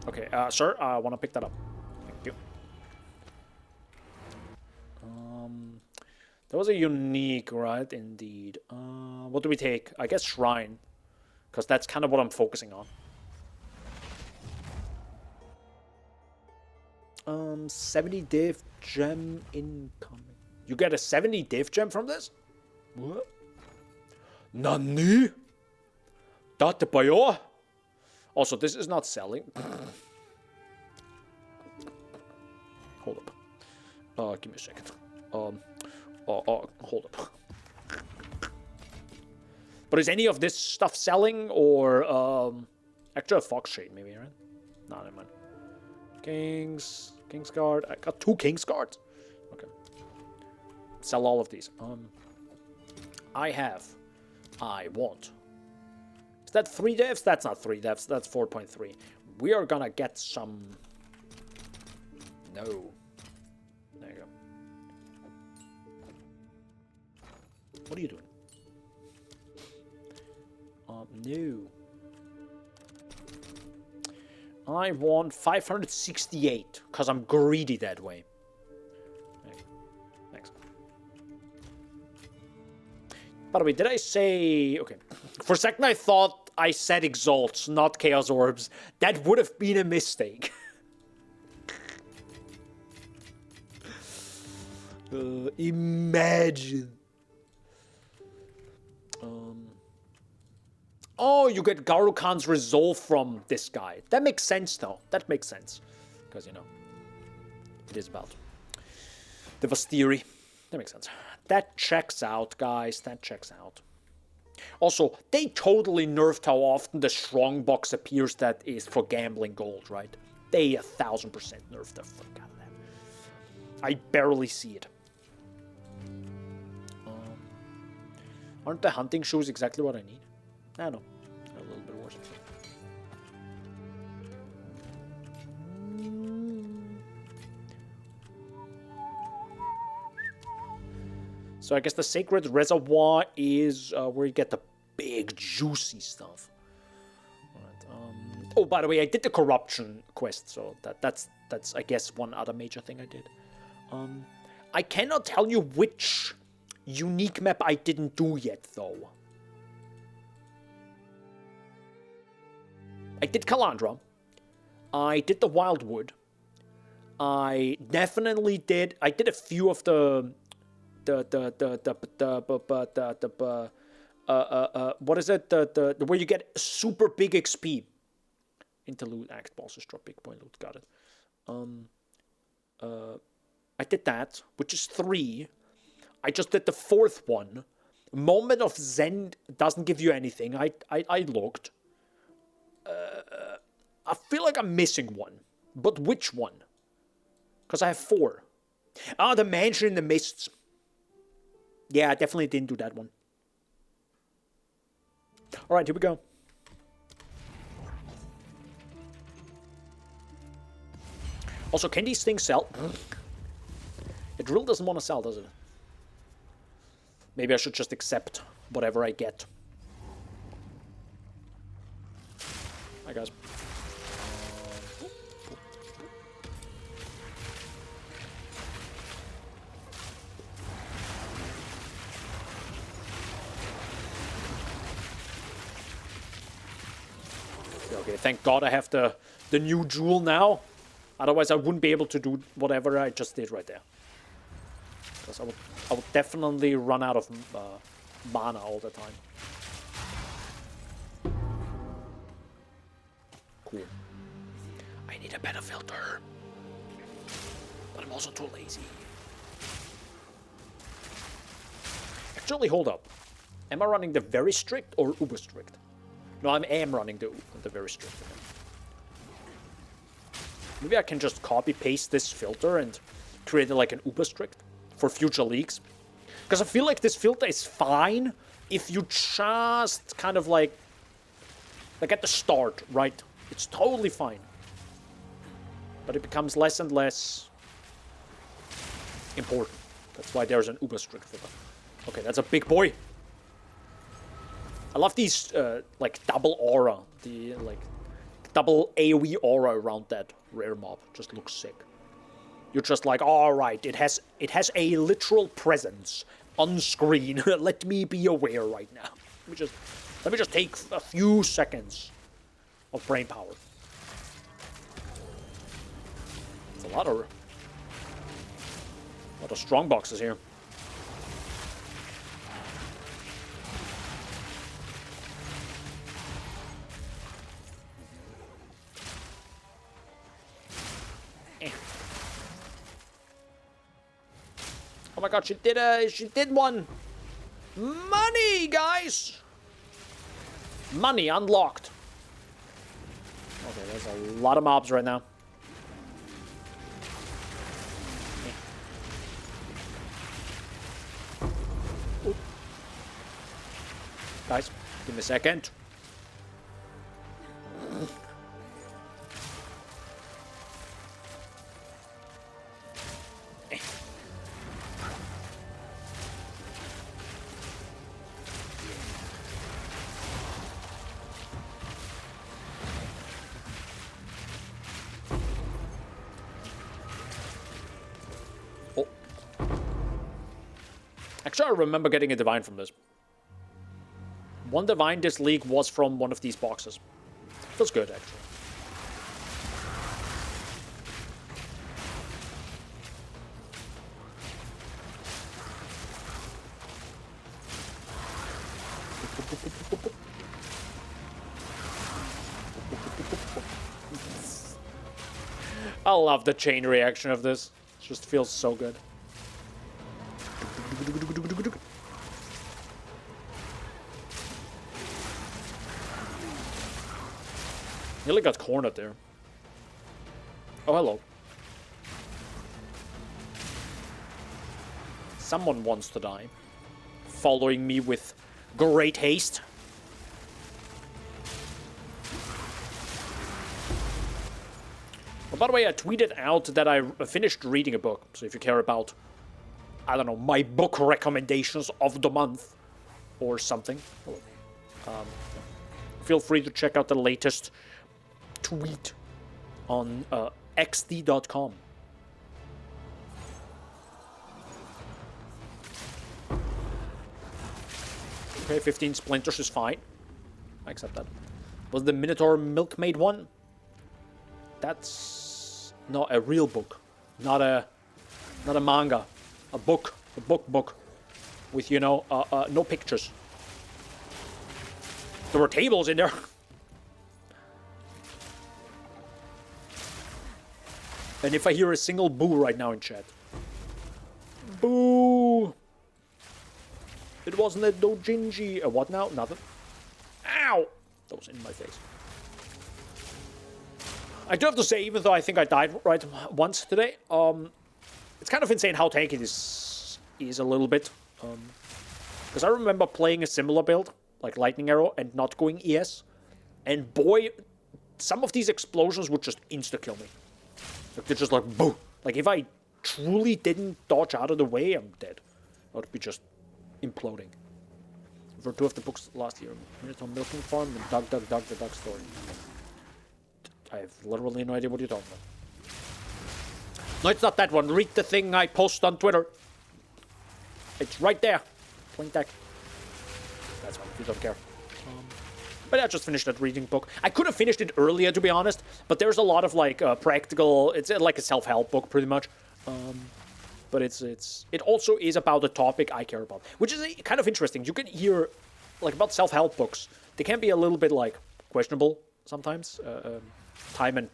S1: Okay, sir, I want to pick that up. Thank you. That was a unique, right? Indeed. What do we take? I guess Shrine. Because that's kind of what I'm focusing on. 70 div gem incoming. You get a 70 div gem from this? What? Nani? Date bayo? Also, this is not selling. Hold up. Give me a second. Hold up. But is any of this stuff selling, or actually a Fox Shade maybe, right? No, never mind. Kingsguard. I got 2 Kingsguards. Okay. Sell all of these. I want. Is that 3 devs? That's not 3 devs. That's 4.3. We are gonna get some. No. There you go. What are you doing? No. I want 568, because I'm greedy that way. Thanks. By the way, did I say... Okay. For a second I thought I said Exalts, not Chaos Orbs. That would have been a mistake. Imagine. Oh, you get Garukan's Resolve from this guy. That makes sense, though. That makes sense. Because, you know, it is about the Vastiri. That makes sense. That checks out, guys. That checks out. Also, they totally nerfed how often the Strongbox appears that is for gambling gold, right? They 1000% nerfed the fuck out of that. I barely see it. Aren't the hunting shoes exactly what I need? I don't know. A little bit worse. So I guess the Sacred Reservoir is where you get the big juicy stuff. Alright, oh, by the way, I did the Corruption quest, so that's I guess one other major thing I did. I cannot tell you which unique map I didn't do yet, though. I did Kalandra. I did the Wildwood. I definitely did. I did a few of the what is it? The where you get super big XP. Interlude act bosses drop big point loot. Got it. I did that, which is 3. I just did the 4th one. Moment of Zen doesn't give you anything. I looked. I feel like I'm missing one. But which one? Because I have 4. Ah, the Mansion in the Mists. Yeah, I definitely didn't do that one. Alright, here we go. Also, can these things sell? It really doesn't want to sell, does it? Maybe I should just accept whatever I get. Hi, guys. Okay, thank God I have the new jewel now. Otherwise, I wouldn't be able to do whatever I just did right there. Because I would definitely run out of mana all the time. Cool. I need a better filter. But I'm also too lazy. Actually, hold up. Am I running the very strict or uber strict? No, I am running the very strict. Maybe I can just copy-paste this filter and create like an uber strict for future leagues. Because I feel like this filter is fine if you just kind of like at the start, right? It's totally fine. But it becomes less and less important. That's why there's an uber strict filter. Okay, that's a big boy. I love these like double aura, the like double AoE aura around that rare mob. Just looks sick. You're just like, all right, it has a literal presence on screen. Let me be aware right now. Let me just take a few seconds of brain power. It's a lot of strong boxes here. Oh my god, she did one! Money, guys! Money unlocked. Okay, there's a lot of mobs right now. Oop. Guys, give me a second. Actually, I remember getting a divine from this. One divine this league was from one of these boxes. Feels good, actually. I love the chain reaction of this. It just feels so good. Nearly got cornered there. Oh, hello. Someone wants to die. Following me with great haste. Well, by the way, I tweeted out that I finished reading a book. So if you care about, I don't know, my book recommendations of the month or something, feel free to check out the latest tweet on xd.com. Okay, 15 splinters is fine. I accept that. Was the Minotaur Milkmaid one? That's not a real book. Not a manga. A book. A book. With, you know, no pictures. There were tables in there. And if I hear a single boo right now in chat. Boo! It wasn't a dojinji. What now? Nothing. Ow! That was in my face. I do have to say, even though I think I died right once today, it's kind of insane how tanky this is a little bit. Because I remember playing a similar build, like Lightning Arrow, and not going ES. And boy, some of these explosions would just insta-kill me. Like, they're just like, boom. Like, if I truly didn't dodge out of the way, I'm dead. I would be just imploding. For two of the books last year. Minotaur Milking Farm and Dug, the Duck Story. I have literally no idea what you're talking about. No, it's not that one. Read the thing I post on Twitter. It's right there. Plain text. That's fine, if you don't care. But I just finished that reading book. I could have finished it earlier, to be honest, but there's a lot of, like, practical... It's like a self-help book, pretty much. But it also is about a topic I care about, which is kind of interesting. You can hear, like, about self-help books. They can be a little bit, like, questionable sometimes, time and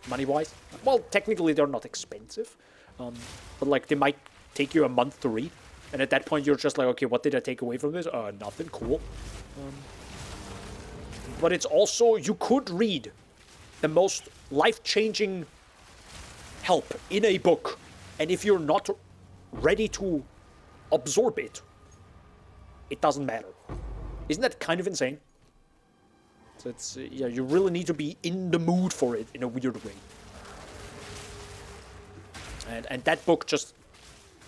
S1: money-wise. Well, technically, they're not expensive, but, like, they might take you a month to read. And at that point, you're just like, okay, what did I take away from this? Nothing. Cool. But it's also, you could read the most life-changing help in a book, and if you're not ready to absorb it, it doesn't matter. Isn't that kind of insane? So it's, yeah, you really need to be in the mood for it in a weird way. And that book just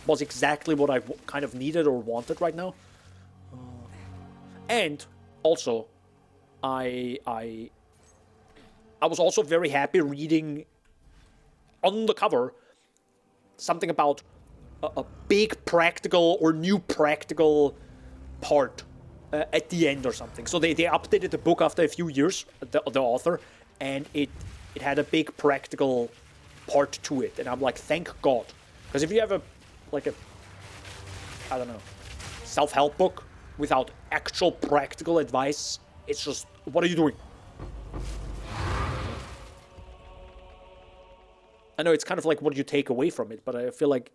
S1: was exactly what I kind of needed or wanted right now. And also, I was also very happy reading on the cover something about a big practical or new practical part at the end or something. So they updated the book after a few years, the author, and it had a big practical part to it. And I'm like, thank God. Because if you have I don't know, self-help book without actual practical advice, it's just, what are you doing? I know it's kind of like what you take away from it, but I feel like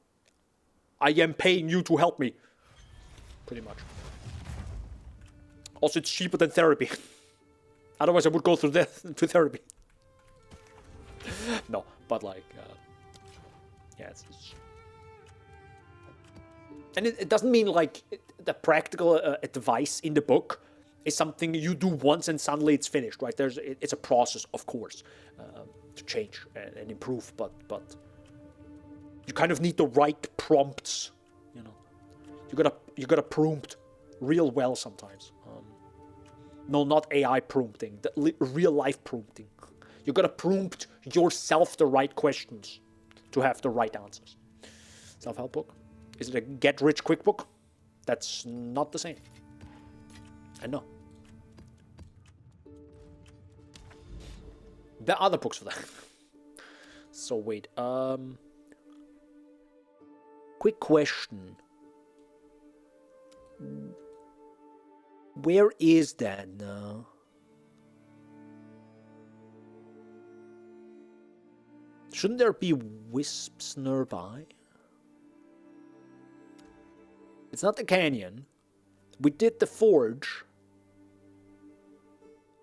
S1: I am paying you to help me. Pretty much. Also, it's cheaper than therapy. Otherwise, I would go through to therapy. No, but like, yeah, it's and it doesn't mean like the practical advice in the book is something you do once and suddenly it's finished, right? It's a process, of course, to change and improve, but you kind of need the right prompts, you know. You gotta prompt real well sometimes. No, not AI prompting, the real life prompting. You gotta prompt yourself the right questions to have the right answers. Self-help book. Is it a get-rich-quick book? That's not the same. I know. There are other books for that. So wait, quick question. Where is that now? Shouldn't there be wisps nearby? It's not the canyon. We did the forge.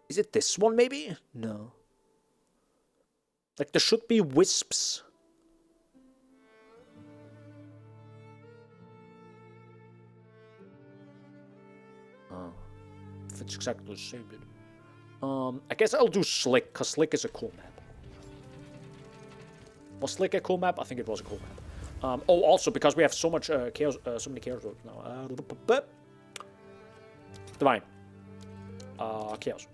S1: Is it this one, maybe? No. Like, there should be wisps. Oh. If it's exactly the same, dude. I guess I'll do Slick, because Slick is a cool map. Was Slick a cool map? I think it was a cool map. Oh, also, because we have so much chaos, so many chaos roads now. Divine. Chaos.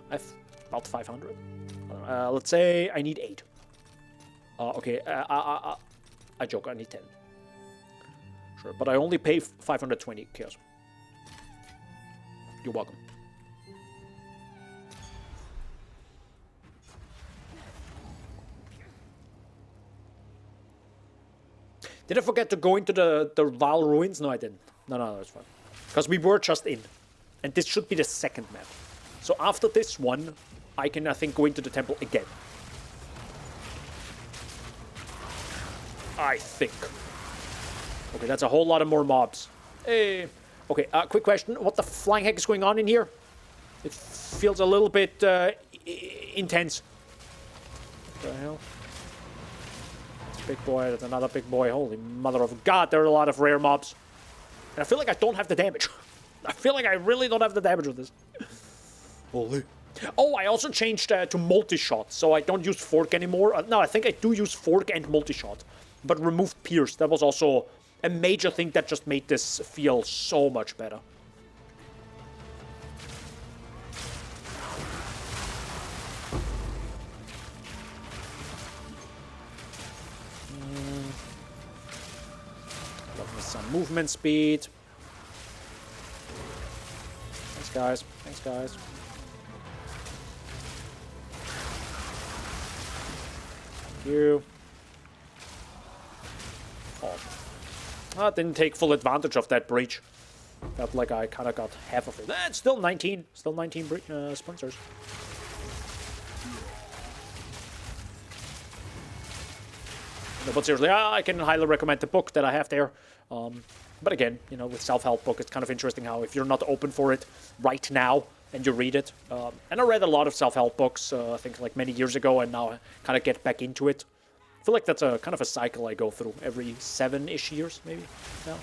S1: I have about 500. Let's say I need 8. Okay, I joke, I need 10. Sure, but I only pay 520 chaos. You're welcome. Did I forget to go into the Vile Ruins? No, I didn't. No, that's fine. Because we were just in. And this should be the second map. So after this one, I can, I think, go into the temple again. I think. Okay, that's a whole lot of more mobs. Hey. Okay, quick question. What the flying heck is going on in here? It feels a little bit intense. What the hell? Big boy, that's another big boy. Holy mother of God, there are a lot of rare mobs. And I feel like I don't have the damage. I feel like I really don't have the damage with this. Holy. Oh, I also changed to multi-shot, so I don't use fork anymore. No, I think I do use fork and multi-shot, but removed pierce. That was also a major thing that just made this feel so much better. Love me some movement speed. Thanks, guys. Thanks, guys. Thank you. Oh. I didn't take full advantage of that breach. Felt like I kind of got half of it. It's still 19. Still 19 sponsors. No, but seriously, I can highly recommend the book that I have there. But again, you know, with self-help book, it's kind of interesting how if you're not open for it right now and you read it. And I read a lot of self-help books, I think like many years ago, and now I kind of get back into it. I feel like that's a kind of a cycle I go through every 7-ish years, maybe. Now,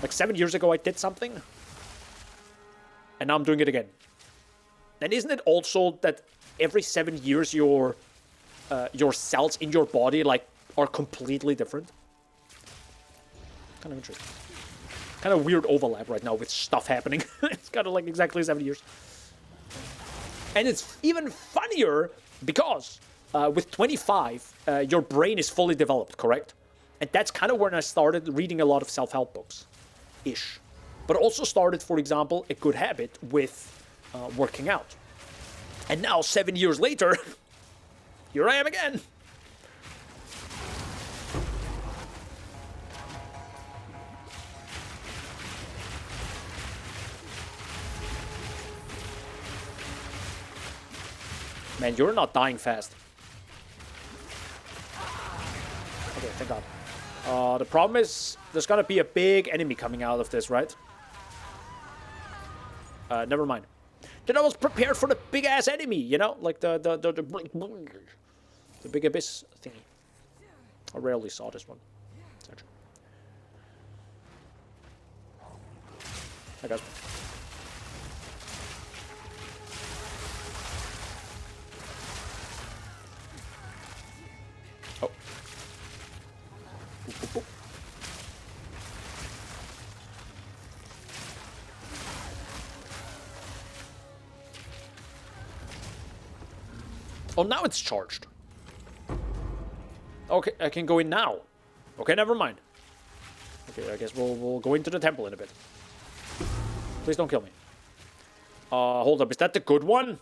S1: like 7 years ago, I did something, and now I'm doing it again. And isn't it also that every 7 years your cells in your body like are completely different? Kind of interesting. Kind of weird overlap right now with stuff happening. It's kind of like exactly 7 years. And it's even funnier because with 25, your brain is fully developed, correct? And that's kind of when I started reading a lot of self-help books-ish. But also started, for example, a good habit with working out. And now, 7 years later, here I am again. Man, you're not dying fast. Okay, thank God. The problem is, there's gonna be a big enemy coming out of this, right? Never mind. Then I was prepared for the big-ass enemy, you know? Like the big abyss thingy. I rarely saw this one. Hi, guys. Oh. Boop, boop, boop. Oh, now it's charged. Okay, I can go in now. Okay, never mind. Okay, I guess we'll go into the temple in a bit. Please don't kill me. Hold up, is that the good one?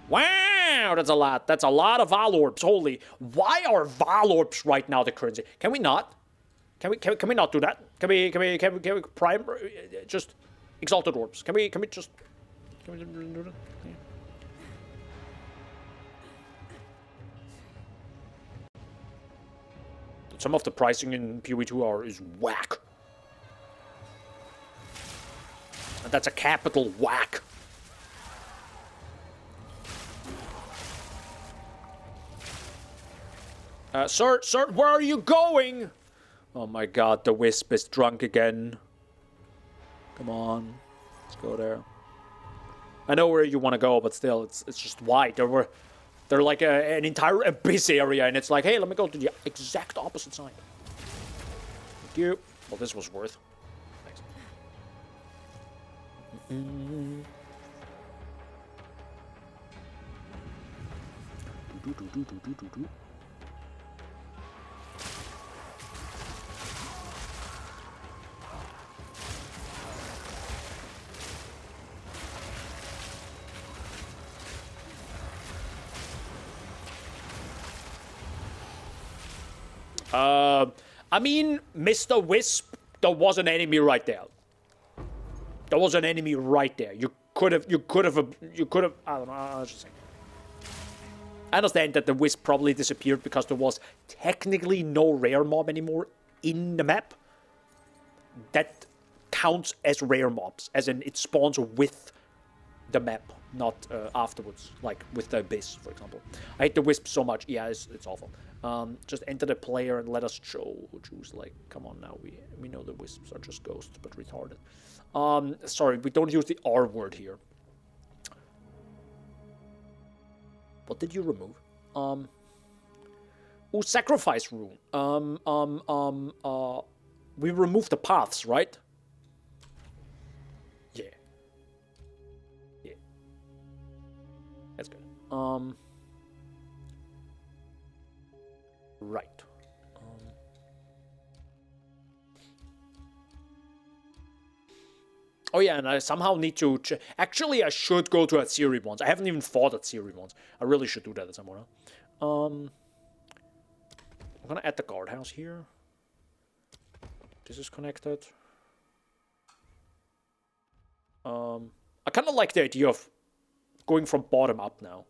S1: Wow, that's a lot. That's a lot of Valorbs. Holy, why are Valorbs right now the currency? Can we not? Can we not do that? Can we prime just exalted orbs? Can we just do that? Yeah. Some of the pricing in PoE2 is whack. And that's a capital whack. Sir, where are you going? Oh my god, the Wisp is drunk again. Come on, let's go there. I know where you want to go, but still, it's just wide. They're like an entire abyss area, and it's like, hey, let me go to the exact opposite side. Thank you. Well, this was worth. Thanks. I mean, Mr. Wisp, there was an enemy right there. There was an enemy right there. You could have, I don't know, I was just saying. I understand that the Wisp probably disappeared because there was technically no rare mob anymore in the map. That counts as rare mobs, as in it spawns with the map, not afterwards, like with the Abyss, for example. I hate the Wisp so much. Yeah, it's awful. Just enter the player and let us choose. Like, come on now, we know the Wisps are just ghosts, but retarded. Sorry, we don't use the R word here. What did you remove? Oh, sacrifice rune. We removed the paths, right? Yeah. Yeah. That's good. Right. Oh yeah, and I somehow need to... Actually, I should go to Atziri once. I haven't even fought Atziri once. I really should do that at some point. I'm gonna add the guardhouse here. This is connected. I kind of like the idea of going from bottom up now.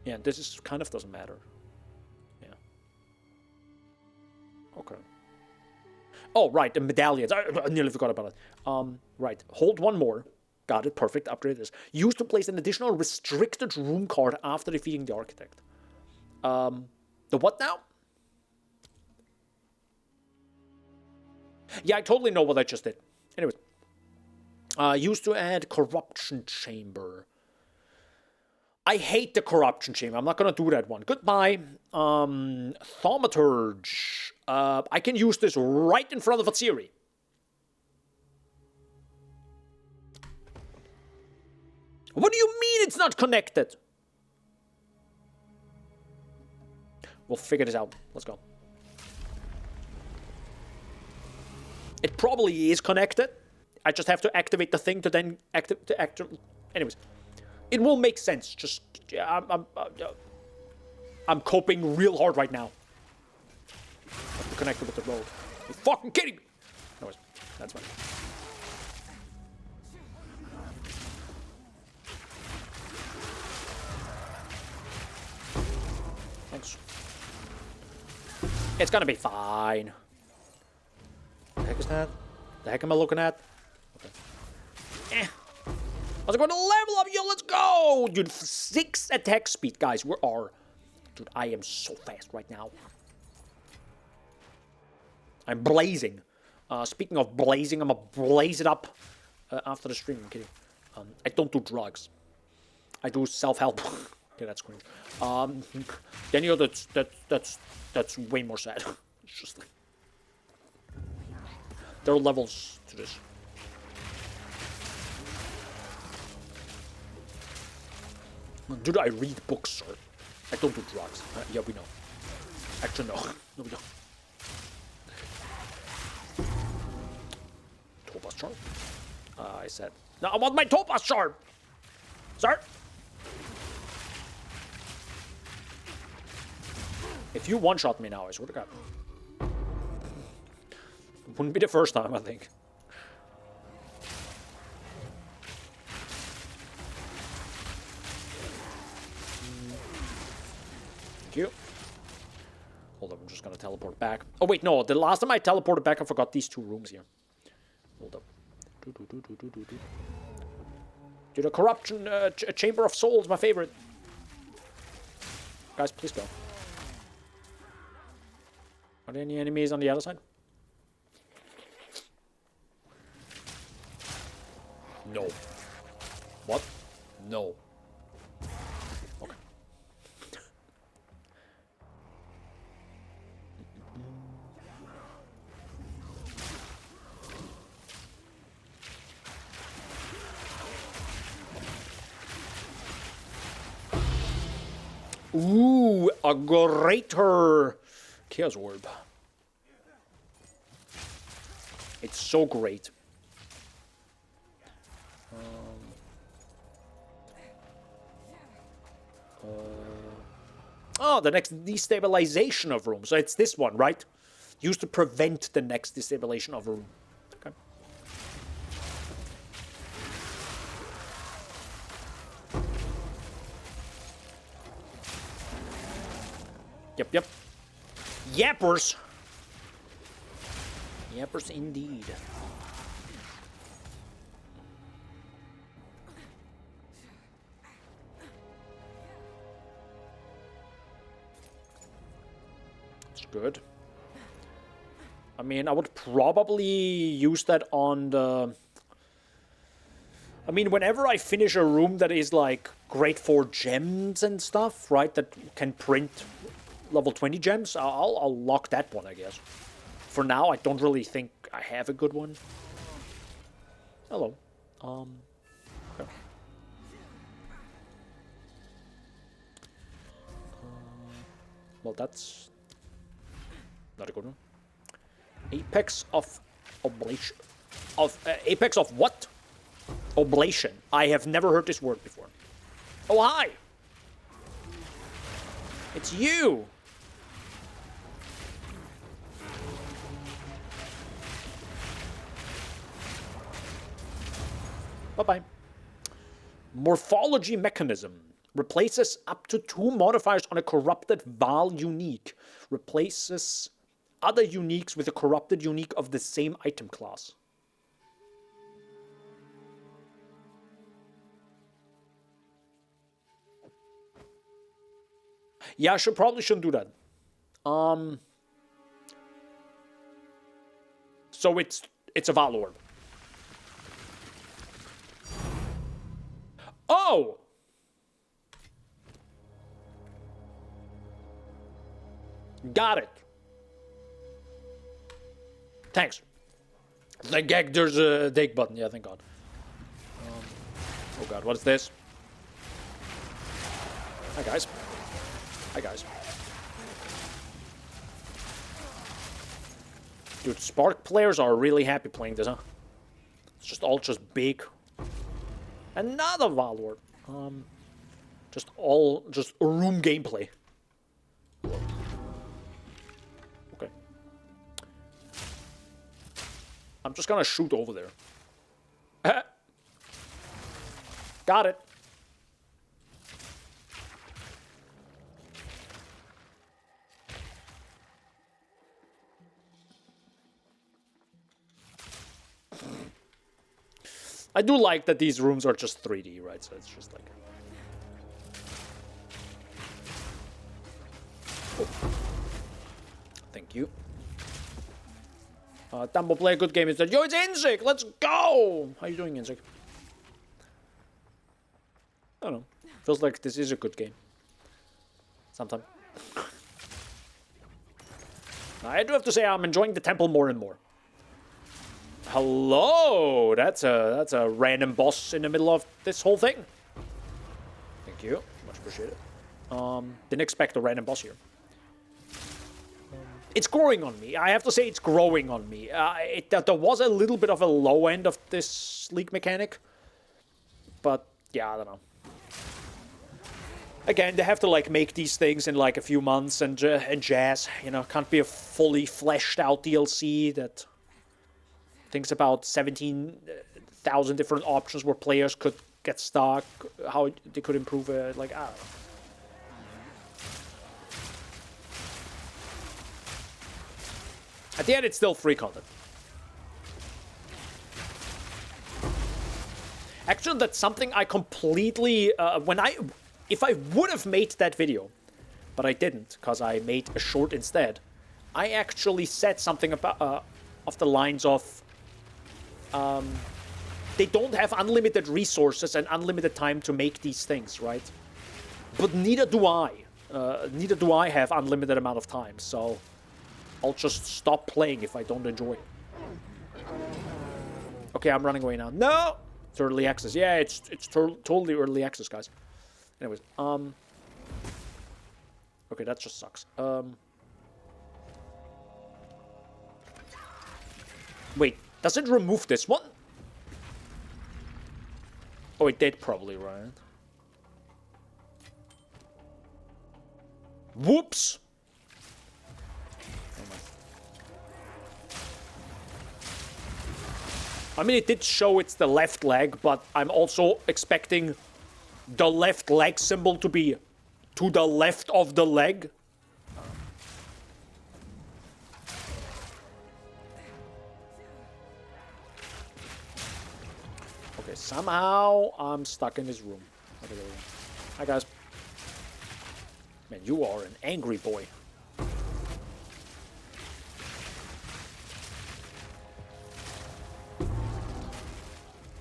S1: Yeah, this is kind of doesn't matter. Yeah. Okay. Oh, right, the medallions. I nearly forgot about it. Right, hold one more. Got it, perfect, upgrade this. Use to place an additional restricted room card after defeating the architect. The what now? Yeah, I totally know what I just did. Anyways. Used to add corruption chamber. I hate the corruption chamber. I'm not gonna do that one. Goodbye. Thaumaturge. I can use this right in front of Atziri. What do you mean it's not connected? We'll figure this out. Let's go. It probably is connected. I just have to activate the thing to then activate. Anyways, it will make sense. Just yeah, I'm coping real hard right now. Have to connect it with the road. Are you fucking kidding me? Anyways, that's fine. Thanks. It's gonna be fine. The heck is that? The heck am I looking at? Okay. I was going to level up, yo, let's go! Dude, 6 attack speed, guys. Where are... Dude, I am so fast right now. I'm blazing. Speaking of blazing, I'm gonna blaze it up after the stream. I'm kidding. I don't do drugs. I do self-help. Okay, that's cringe. Then you know that's way more sad. It's just like... There are levels to this. Dude, I read books, sir. I don't do drugs. Yeah, we know. Actually, no. No, we don't. Topaz Charm? I said... No, I want my Topaz Charm! Sir? If you one-shot me now, I swear to God. Wouldn't be the first time, I think. Thank you. Hold up, I'm just gonna teleport back. Oh wait, no, the last time I teleported back, I forgot these 2 rooms here. Hold up. Dude, a corruption chamber of souls, my favorite. Guys, please go. Are there any enemies on the other side? No. What? No. Okay. Ooh, a greater Chaos Orb. It's so great. Oh, the next destabilization of room. So it's this one, right? Used to prevent the next destabilization of a room. Okay. Yep. Yappers! Yappers indeed. Good. I mean, I would probably use that on the... I mean, whenever I finish a room that is, like, great for gems and stuff, right, that can print level 20 gems, I'll lock that one, I guess. For now, I don't really think I have a good one. Hello. Okay. Well, that's... not a good one. Apex of Oblation. Apex of what? Oblation. I have never heard this word before. Oh, hi! It's you! Bye-bye. Morphology mechanism. Replaces up to 2 modifiers on a corrupted Val unique. Replaces other uniques with a corrupted unique of the same item class. Yeah, I probably shouldn't do that. So it's a Val Orb. Oh! Got it. Thanks. Thank God there's a dig button. Yeah, thank God. Oh God, what is this? Hi, guys. Hi, guys. Dude, Spark players are really happy playing this, huh? It's just all just big. Another Valor. Just room gameplay. Okay. I'm just gonna shoot over there. Got it. I do like that these rooms are just 3D, right? So it's just like... Oh. Thank you. Danbo, play a good game instead. Yo, it's Inzik! Let's go! How you doing, Inzik? I don't know. Feels like this is a good game. Sometime. I do have to say I'm enjoying the temple more and more. Hello! That's a random boss in the middle of this whole thing. Thank you. Much appreciated. Didn't expect a random boss here. It's growing on me. I have to say it's growing on me. There was a little bit of a low end of this sleek mechanic. But, yeah, I don't know. Again, they have to, like, make these things in, like, a few months and jazz. You know, can't be a fully fleshed out DLC that... thinks about 17,000 different options where players could get stuck, how they could improve it, like, I don't know. At the end, it's still free content. Actually, that's something I completely, if I would have made that video, but I didn't, because I made a short instead, I actually said something about, of the lines of, they don't have unlimited resources and unlimited time to make these things, right? But neither do I. Neither do I have unlimited amount of time, so I'll just stop playing if I don't enjoy it. Okay, I'm running away now. No! It's early access. Yeah, it's totally early access, guys. Anyways, okay, that just sucks. Wait, does it remove this one? Oh, it did probably, right? Whoops! I mean, it did show it's the left leg, but I'm also expecting the left leg symbol to be to the left of the leg. Okay, somehow I'm stuck in this room. Okay, there we go. Hi, guys. Man, you are an angry boy.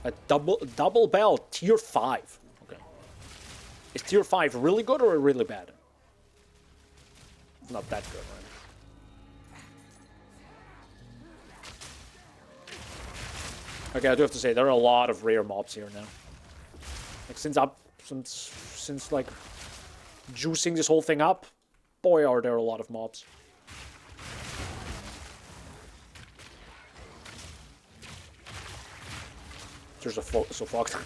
S1: A double bell, tier 5. Okay. Is tier 5 really good or really bad? Not that good, right? Okay, I do have to say there are a lot of rare mobs here now. Like since like juicing this whole thing up, boy, are there a lot of mobs. There's a so fucked.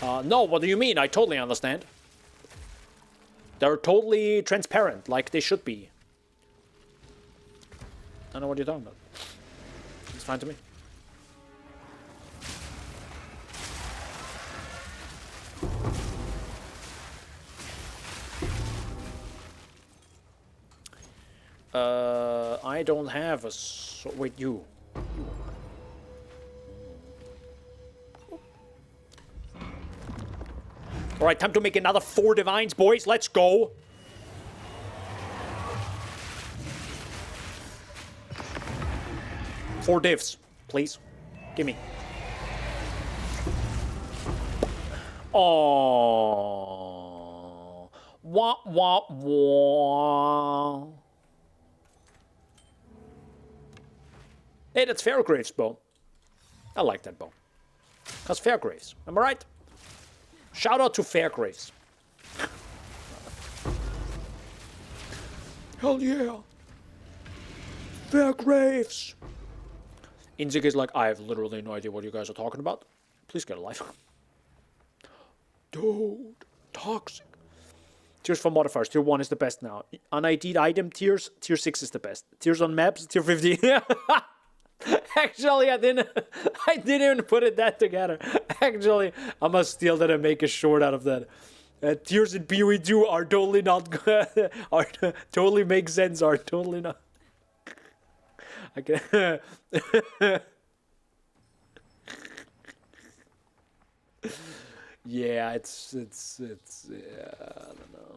S1: No, what do you mean? I totally understand. They're totally transparent, like they should be. I don't know what you're talking about. It's fine to me. I don't have a... wait, you. Alright, time to make another 4 divines, boys. Let's go. Four divs, please. Gimme. Oh. Wah, wah, wah. Hey, that's Fairgrave's bow. I like that bow. That's Fairgrave's. Am I right? Shout out to Fairgraves. Hell yeah. Fair graves. Inzig is like, I have literally no idea what you guys are talking about. Please get a life. Dude. Toxic. Tiers for modifiers. Tier 1 is the best now. UnID'd item tiers. Tier 6 is the best. Tiers on maps. Tier 50. Actually, I didn't even put it that together. Actually, I must steal that and make a short out of that. Tiers in PoE 2 are totally not good. Are totally make sense. Are totally not. I can. Yeah, it's yeah, I don't know.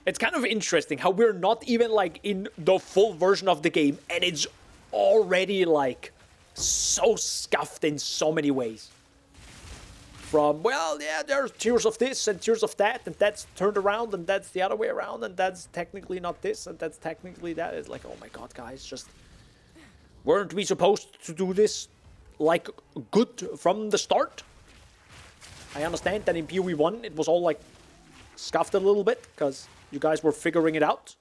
S1: It's kind of interesting how we're not even like in the full version of the game and it's already like so scuffed in so many ways. From, well, yeah, there's tiers of this and tiers of that, and that's turned around and that's the other way around, and that's technically not this and that's technically that. It's like, oh my god, guys, just weren't we supposed to do this like good from the start? I understand that in PoE 1 it was all like scuffed a little bit because you guys were figuring it out.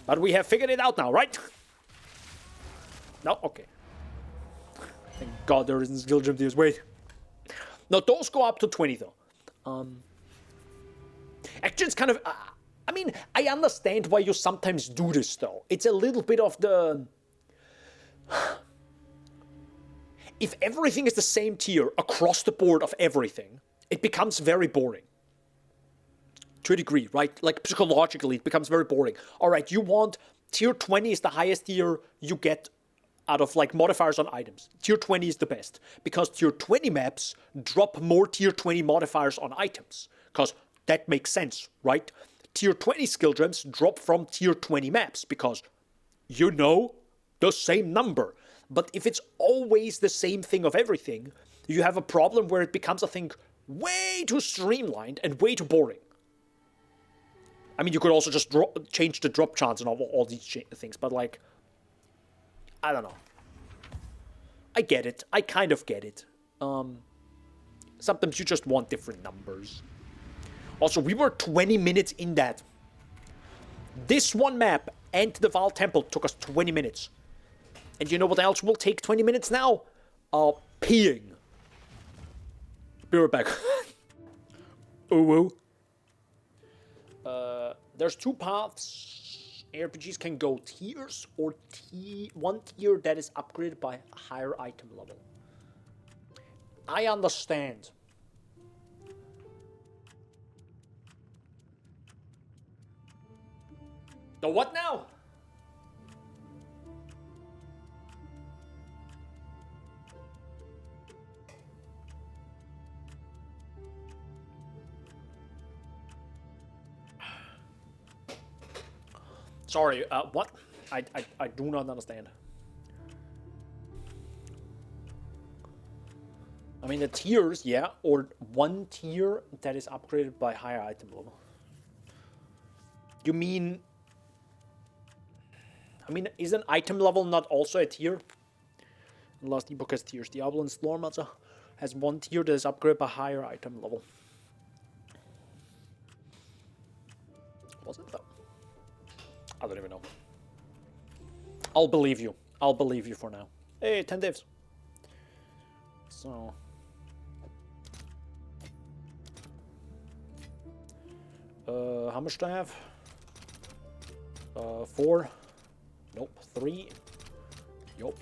S1: But we have figured it out now, right? No? Okay. Thank god there isn't skill gem tiers. Wait. No, those go up to 20 though. Actually, it's kind of... I mean, I understand why you sometimes do this though. It's a little bit of the... If everything is the same tier across the board of everything, it becomes very boring. To a degree, right? Like psychologically, it becomes very boring. Alright, you want tier 20 is the highest tier you get out of like modifiers on items. Tier 20 is the best. Because tier 20 maps drop more tier 20 modifiers on items. Because that makes sense, right? Tier 20 skill gems drop from tier 20 maps. Because you know the same number. But if it's always the same thing of everything, you have a problem where it becomes a thing way too streamlined and way too boring. I mean, you could also just change the drop chance and all these things, but like, I don't know. I get it. I kind of get it. Sometimes you just want different numbers. Also, we were 20 minutes in that. This one map and the Val Temple took us 20 minutes. And you know what else will take 20 minutes now? Peeing. Be right back. There's two paths. RPGs can go tiers or one tier that is upgraded by a higher item level. I understand. The what now? Sorry, what? I do not understand. I mean, the tiers, yeah, or one tier that is upgraded by higher item level. You mean... I mean, is an item level not also a tier? The last ebook has tiers. Diablo and Stormmaster has one tier that is upgraded by higher item level. Was it though? I don't even know. I'll believe you. I'll believe you for now. Hey, 10 divs. So... how much do I have? 4. Nope. 3. Yup.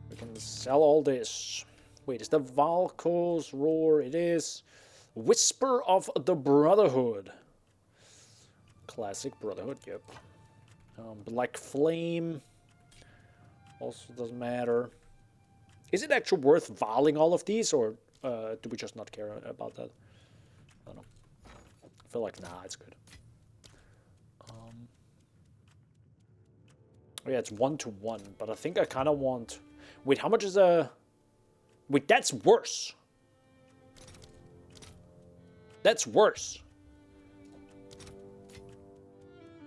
S1: We can sell all this. Wait, is the Valko's Roar? It is. Whisper of the Brotherhood. Classic Brotherhood, yep. Black Flame. Also doesn't matter. Is it actually worth volleying all of these, or do we just not care about that? I don't know. I feel like, nah, it's good. Oh yeah, it's 1-to-1, but I think I kind of want... Wait, how much is a... Wait, that's worse. That's worse.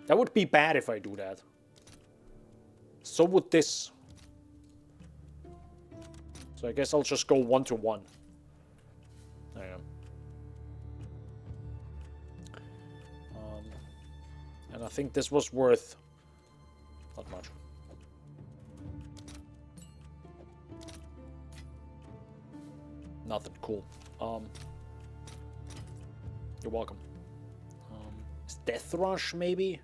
S1: That would be bad if I do that. So would this. So So I guess I'll just go 1-1. There you go. And I think this was worth not much. Nothing cool. You're welcome. Is Death Rush maybe?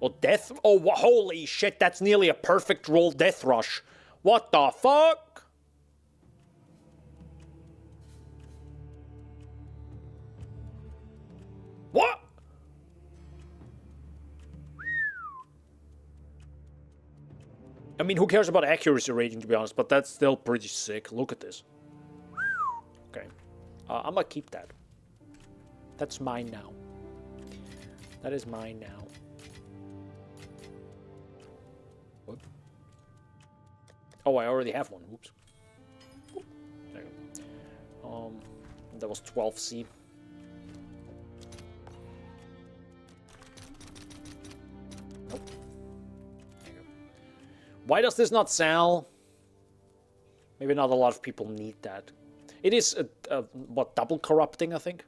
S1: Or Death? Oh, holy shit! That's nearly a perfect roll. Death Rush. What the fuck? What? I mean, who cares about accuracy rating, to be honest, but that's still pretty sick. Look at this. Okay. I'm gonna keep that. That's mine now. That is mine now. What? Oh, I already have one. Oops. There you go. That was 12C. Nope. There you go. Why does this not sell? Maybe not a lot of people need that. It is, what, double corrupting, I think?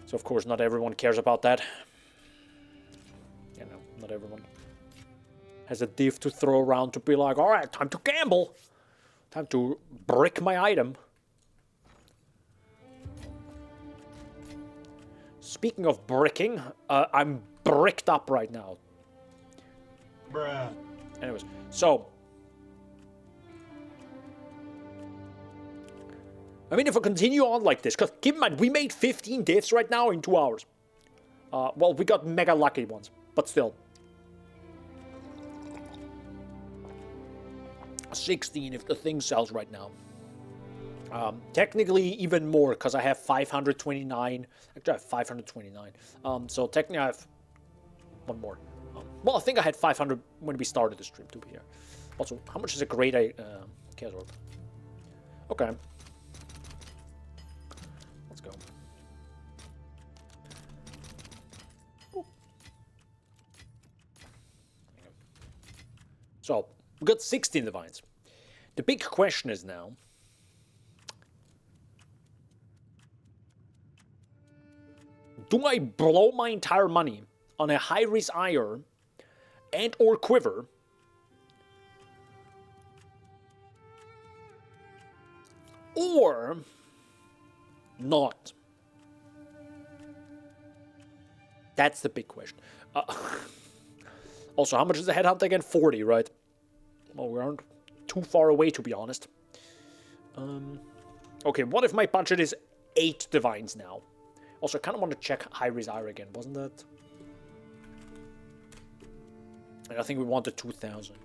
S1: So, of course, not everyone cares about that. You know, not everyone has a div to throw around to be like, alright, time to gamble. Time to brick my item. Speaking of bricking, I'm bricked up right now.
S2: Bruh.
S1: Anyways, so... I mean, if I continue on like this, because keep in mind, we made 15 divs right now in 2 hours. Well, we got mega lucky ones, but still. 16 if the thing sells right now. Technically, even more, because I have 529. Actually, I have 529. So technically, I have one more. Well, I think I had 500 when we started the stream, to be here. Also, how much is a great Chaos Orb? Okay. Let's go. Ooh. So, we got 16 divines. The big question is now... do I blow my entire money on a high-risk ire and or quiver, or not? That's the big question. Also, how much is the headhunt again? 40, right? Well, we aren't too far away, to be honest. Okay, what if my budget is 8 divines now? Also, I kind of want to check high-risk ire again, wasn't that? And I think we wanted 2,000.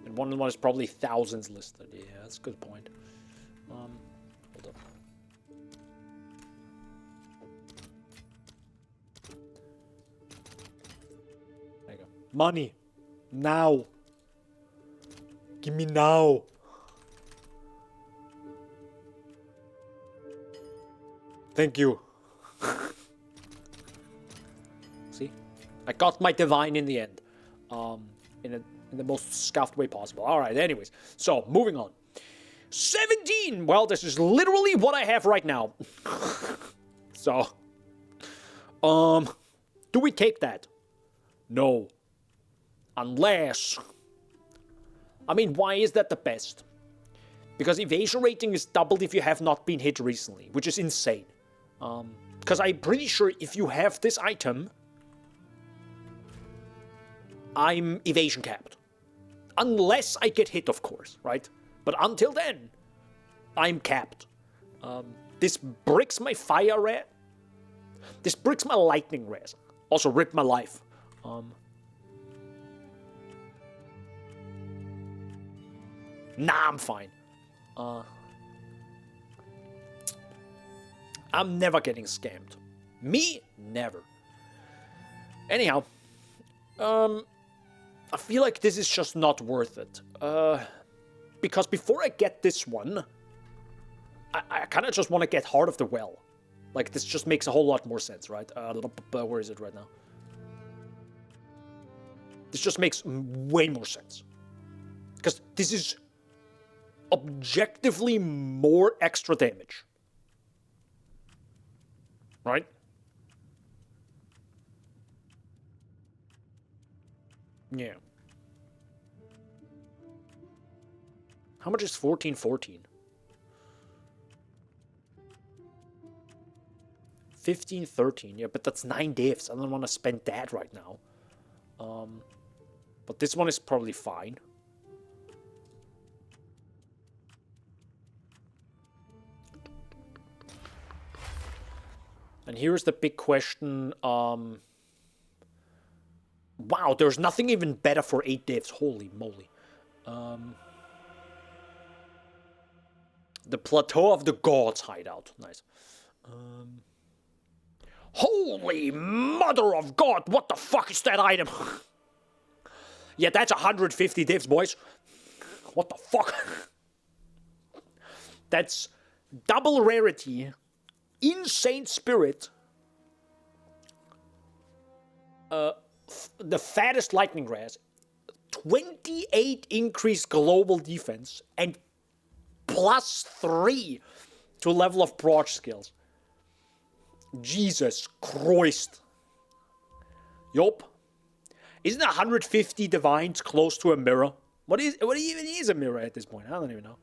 S1: And one is probably thousands listed. Yeah, that's a good point. Hold up. There you go. Money. Now. Give me now. Thank you. See? I got my divine in the end. In the most scuffed way possible. Alright, anyways. So, moving on. 17! Well, this is literally what I have right now. So. Do we take that? No. Unless... I mean, why is that the best? Because evasion rating is doubled if you have not been hit recently, which is insane. Because I'm pretty sure if you have this item, I'm evasion capped. Unless I get hit, of course, right? But until then, I'm capped. This bricks my fire res. This bricks my lightning res. Also rip my life. Nah, I'm fine. I'm never getting scammed. Me? Never. Anyhow. I feel like this is just not worth it. Because before I get this one, I kind of just want to get Heart of the Well. Like, this just makes a whole lot more sense, right? Where is it right now? This just makes way more sense. Because this is objectively more extra damage. Right? Yeah. How much is 1414? 1513, yeah, but that's 9 divs. I don't want to spend that right now. But this one is probably fine. And here's the big question. Wow, there's nothing even better for 8 divs. Holy moly. The Plateau of the Gods hideout. Nice. Holy mother of God, what the fuck is that item? Yeah, that's 150 divs, boys. What the fuck? That's double rarity, insane spirit, the fattest lightning grass, 28 increased global defense, and +3 to level of proc skills. Jesus Christ. Yup. Isn't 150 divines close to a mirror? What even is a mirror at this point? I don't even know.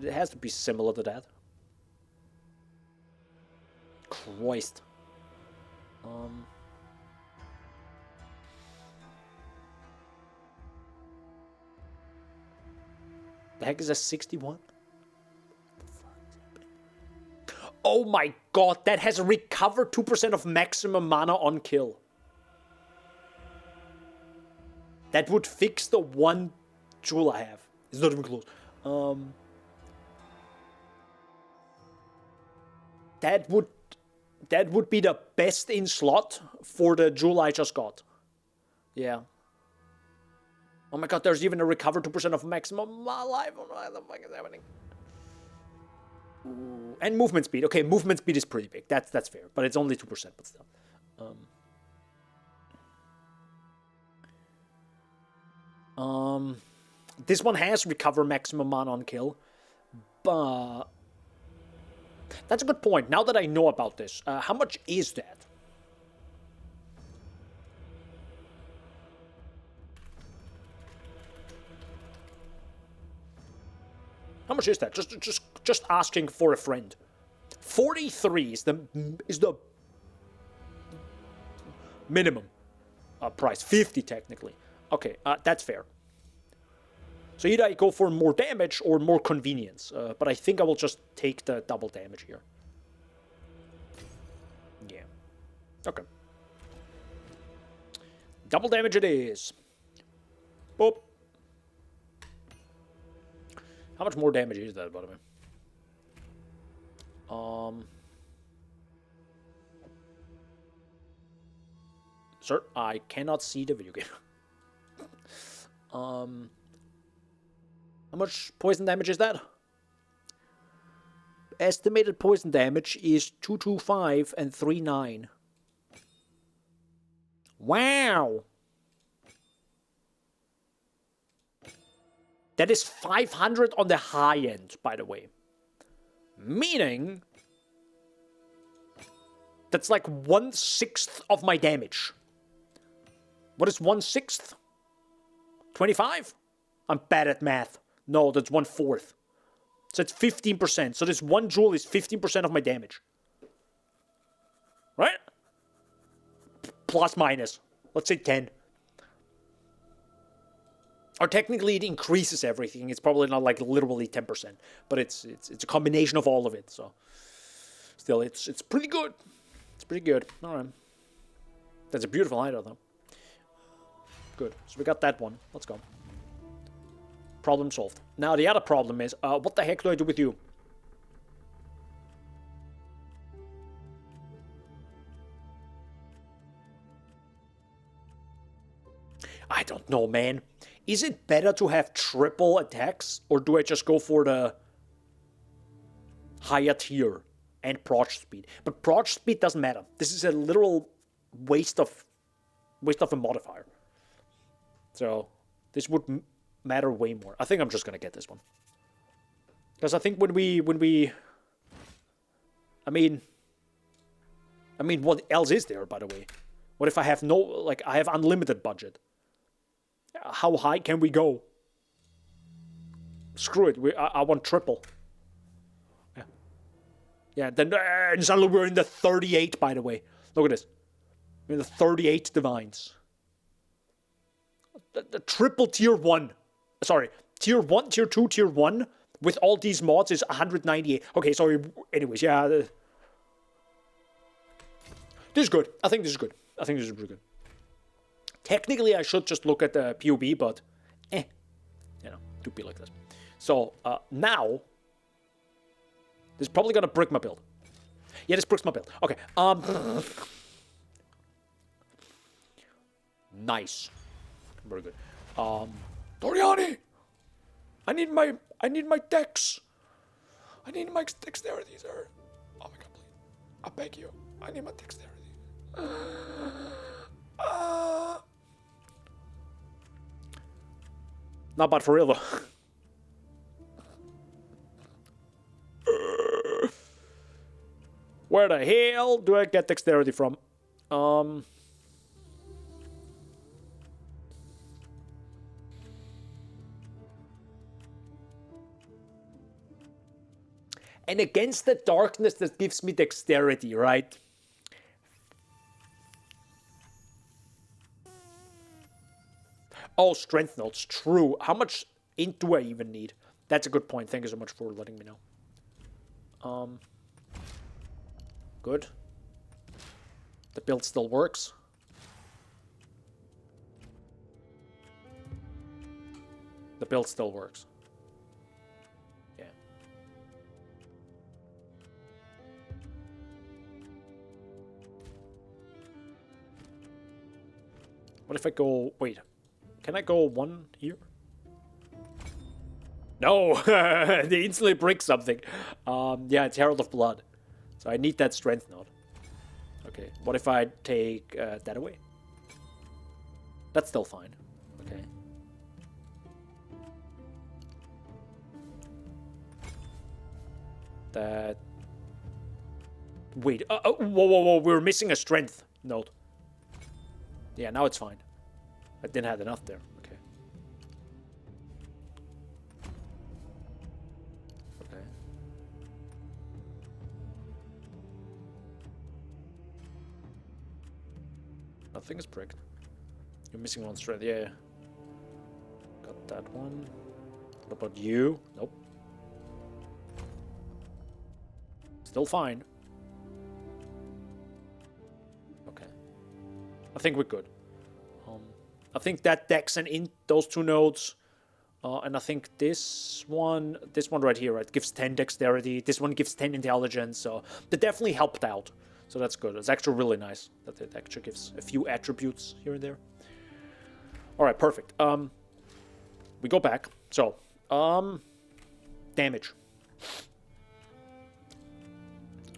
S1: It has to be similar to that. Christ. The heck is a 61? Oh my god, that has recovered 2% of maximum mana on kill. That would fix the one jewel I have. It's not even close. That would be the best in slot for the jewel I just got. Yeah. Oh my god, there's even a recover 2% of maximum life. What the fuck is happening? Ooh. And movement speed. Okay, movement speed is pretty big. That's fair, but it's only 2%, but still. This one has recover maximum mana on kill, but that's a good point. Now that I know about this, how much is that? How much is that? Just asking for a friend. 43 is the minimum price. 50 technically. Okay, that's fair. So either I go for more damage or more convenience, but I think I will just take the double damage here. Yeah. Okay. Double damage it is. Boop. How much more damage is that, by the way? Sir, I cannot see the video game. How much poison damage is that? Estimated poison damage is 225 and 39. Wow! That is 500 on the high end, by the way. Meaning, that's like 1/6 of my damage. What is 1/6? 25? I'm bad at math. No, that's 1/4. So it's 15%. So this one jewel is 15% of my damage. Right? Plus minus. Let's say 10. Or technically it increases everything. It's probably not like literally 10%. But it's a combination of all of it. So still, it's pretty good. It's pretty good. Alright. That's a beautiful item though. Good. So we got that one. Let's go. Problem solved. Now the other problem is, what the heck do I do with you? I don't know, man. Is it better to have triple attacks, or do I just go for the higher tier and proc speed? But proc speed doesn't matter. This is a literal waste of a modifier. So this would matter way more. I think I'm just gonna get this one. Because I think when we... I mean, what else is there, by the way? What if I have no... Like, I have unlimited budget? How high can we go? Screw it. I want triple. Yeah. Yeah, then suddenly we're in the 38, by the way. Look at this. We're in the 38 divines. The triple tier 1. Sorry. Tier 1, tier 2, tier 1 with all these mods is 198. Okay, sorry. Anyways, yeah. This is good. I think this is good. I think this is pretty good. Technically, I should just look at the POB, but you know, do be like this. So, now, this is probably gonna brick my build. Yeah, this bricks my build. Okay, nice. Very good. Doriani! I need my dex. I need my dexterity, sir. Oh my god, please. I beg you. I need my dexterity. Not bad for real, though. Where the hell do I get dexterity from? And against the darkness that gives me dexterity, right? Oh, strength notes. True. How much int do I even need? That's a good point. Thank you so much for letting me know. Good. The build still works. The build still works. Yeah. What if I go... Wait. Can I go one here? No! They instantly break something. Yeah, it's Herald of Blood. So I need that strength node. Okay, what if I take that away? That's still fine. Okay. That... Wait, whoa, we're missing a strength node. Yeah, now it's fine. I didn't have enough there. Okay. Okay. Nothing is bricked. You're missing one strength. Yeah. Got that one. What about you? Nope. Still fine. Okay. I think we're good. I think that dex and int, those two nodes, and I think this one right here, right, gives 10 dexterity. This one gives 10 intelligence, so they definitely helped out. So that's good. It's actually really nice that it actually gives a few attributes here and there. All right, perfect. We go back. So, damage.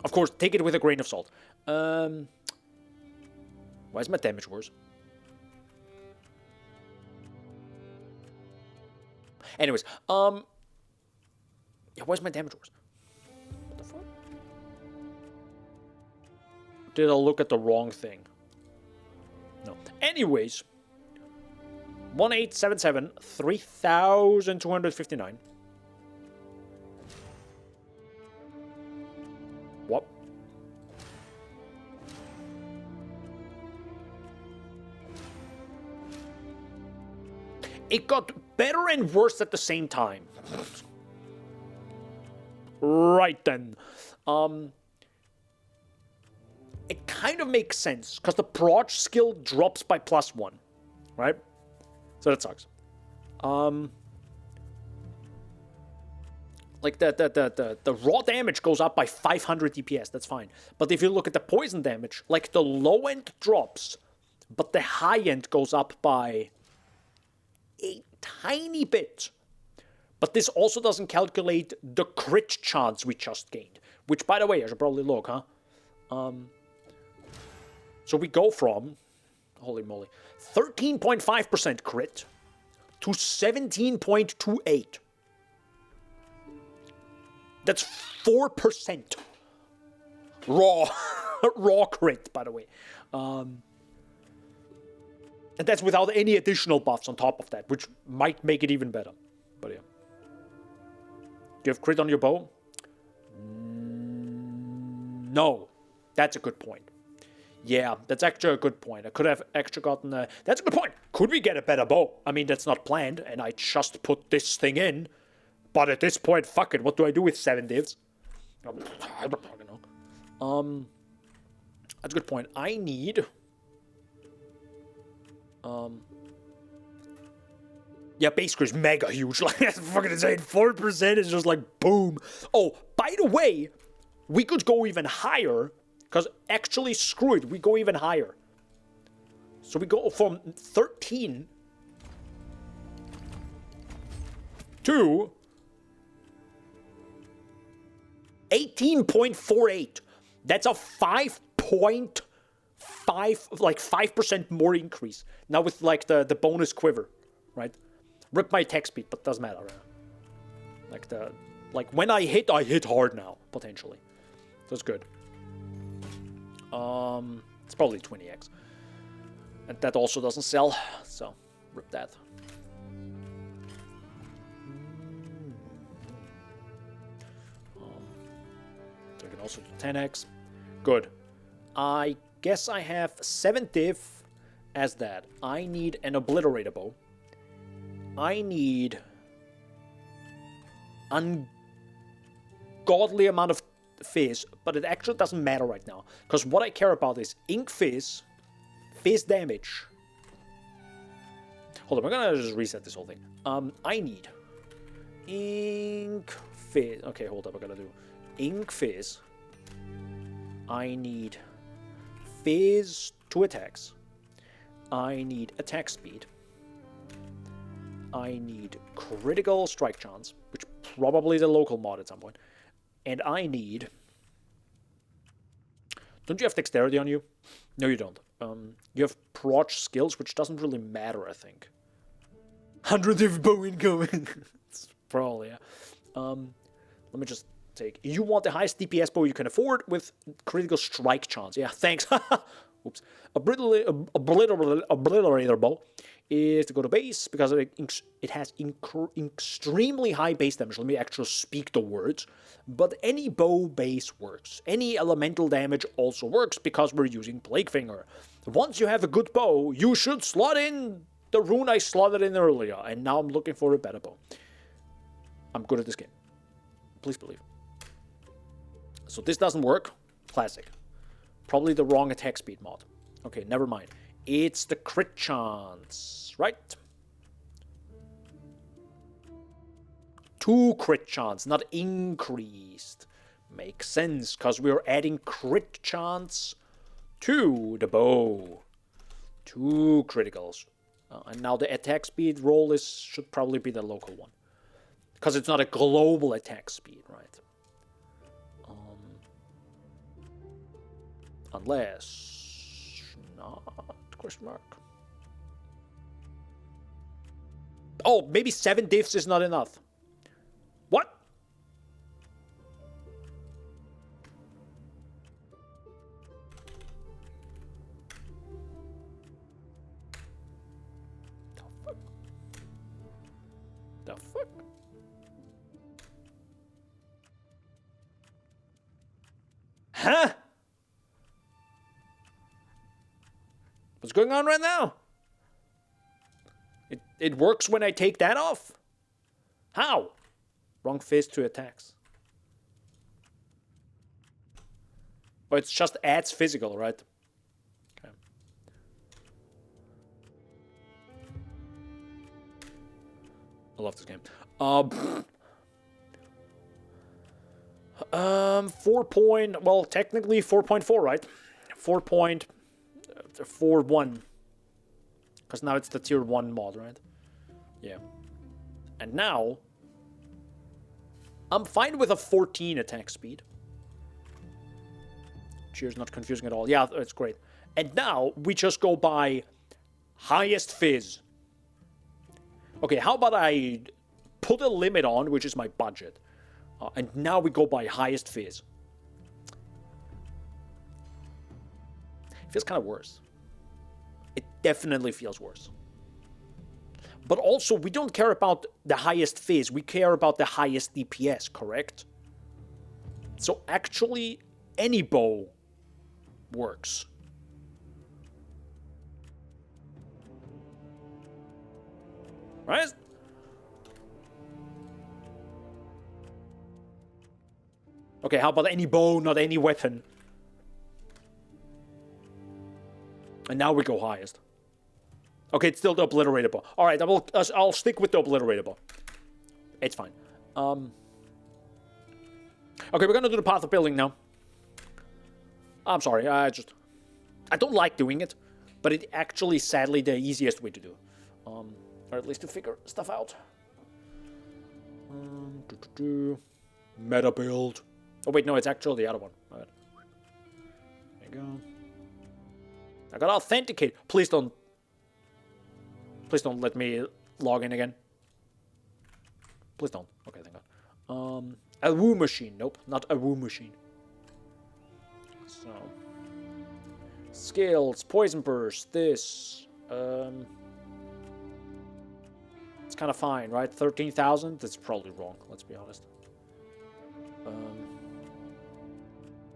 S1: Of course, take it with a grain of salt. Why is my damage worse? Anyways, yeah, why's my damage worse? What the fuck? Did I look at the wrong thing? No. Anyways, 1877, 3,259. What? It got better and worse at the same time. Right then. It kind of makes sense, because the proj skill drops by +1, right? So that sucks. Like the raw damage goes up by 500 DPS, that's fine. But if you look at the poison damage, like the low end drops, but the high end goes up by a tiny bit. But this also doesn't calculate the crit chance we just gained. Which, by the way, I should probably look, huh? So we go from, holy moly, 13.5% crit to 17.28. That's 4%. Raw. Raw crit, by the way. And that's without any additional buffs on top of that, which might make it even better. But yeah. Do you have crit on your bow? No. That's a good point. Yeah, that's actually a good point. I could have actually gotten a... That's a good point. Could we get a better bow? I mean, that's not planned, and I just put this thing in. But at this point, fuck it. What do I do with 7 divs? I don't fucking know. That's a good point. I need... Yeah, base crit is mega huge. Like, that's fucking insane. 4% is just like, boom. Oh, by the way, we could go even higher. Because actually, screw it, we go even higher. So we go from 13 to 18.48. That's a 5.5, like 5% more increase. Now with like the bonus quiver, right? Rip my attack speed, but doesn't matter. Like when I hit hard now, potentially. That's good. It's probably 20x. And that also doesn't sell, so rip that. So I can also do 10x. Good. I guess I have 7 div as that. I need an obliterator bow. I need ungodly amount of fizz, but it actually doesn't matter right now, because what I care about is ink fizz damage. Hold on, I'm gonna just reset this whole thing. I need ink fizz. Okay, hold up, I gotta do ink fizz. I need fizz 2 attacks. I need attack speed. I need critical strike chance, which probably is a local mod at some point. And I need... Don't you have dexterity on you? No, you don't. You have proc skills, which doesn't really matter, I think. 100 div bow incoming. It's probably, yeah. Let me just take... You want the highest DPS bow you can afford with critical strike chance. Yeah, thanks. Oops. Obliterator bow is to go to base because it has extremely high base damage. Let me actually speak the words. But any bow base works. Any elemental damage also works because we're using Plague Finger. Once you have a good bow, you should slot in the rune I slotted in earlier. And now I'm looking for a better bow. I'm good at this game. Please believe. So this doesn't work. Classic. Probably the wrong attack speed mod. Okay, never mind. It's the crit chance, right? 2 crit chance, not increased. Makes sense, because we're adding crit chance to the bow. 2 criticals. And now the attack speed roll should probably be the local one. Because it's not a global attack speed, right? Unless... not... question mark. Oh, maybe 7 diffs is not enough. What? The fuck? Huh? What's going on right now? It works when I take that off? How? Wrong phase to attacks. Oh, it's just adds physical, right? Okay. I love this game. 4 well, technically 4.4, right? 4.41. Because now it's the tier 1 mod, right? Yeah. And now, I'm fine with a 14 attack speed. Cheers, not confusing at all. Yeah, it's great. And now, we just go by highest fizz. Okay, how about I put a limit on, which is my budget. And now we go by highest fizz. It feels kind of worse. It definitely feels worse. But also, we don't care about the highest fizz. We care about the highest DPS, correct? So actually, any bow works. Right? Okay, how about any bow, not any weapon? And now we go highest. Okay, it's still the obliterator bow. Alright, I'll stick with the obliterator bow. It's fine. Okay, we're gonna do the path of building now. I'm sorry, I don't like doing it, but it actually, sadly, the easiest way to do. Or at least to figure stuff out. Meta build. Oh wait, no, it's actually the other one. Alright. There you go. I gotta authenticate. Please don't let me log in again. Please don't. Okay, thank God. A woo machine. Nope, not a woo machine. So. Skills, poison burst, this. It's kind of fine, right? 13,000? That's probably wrong, let's be honest.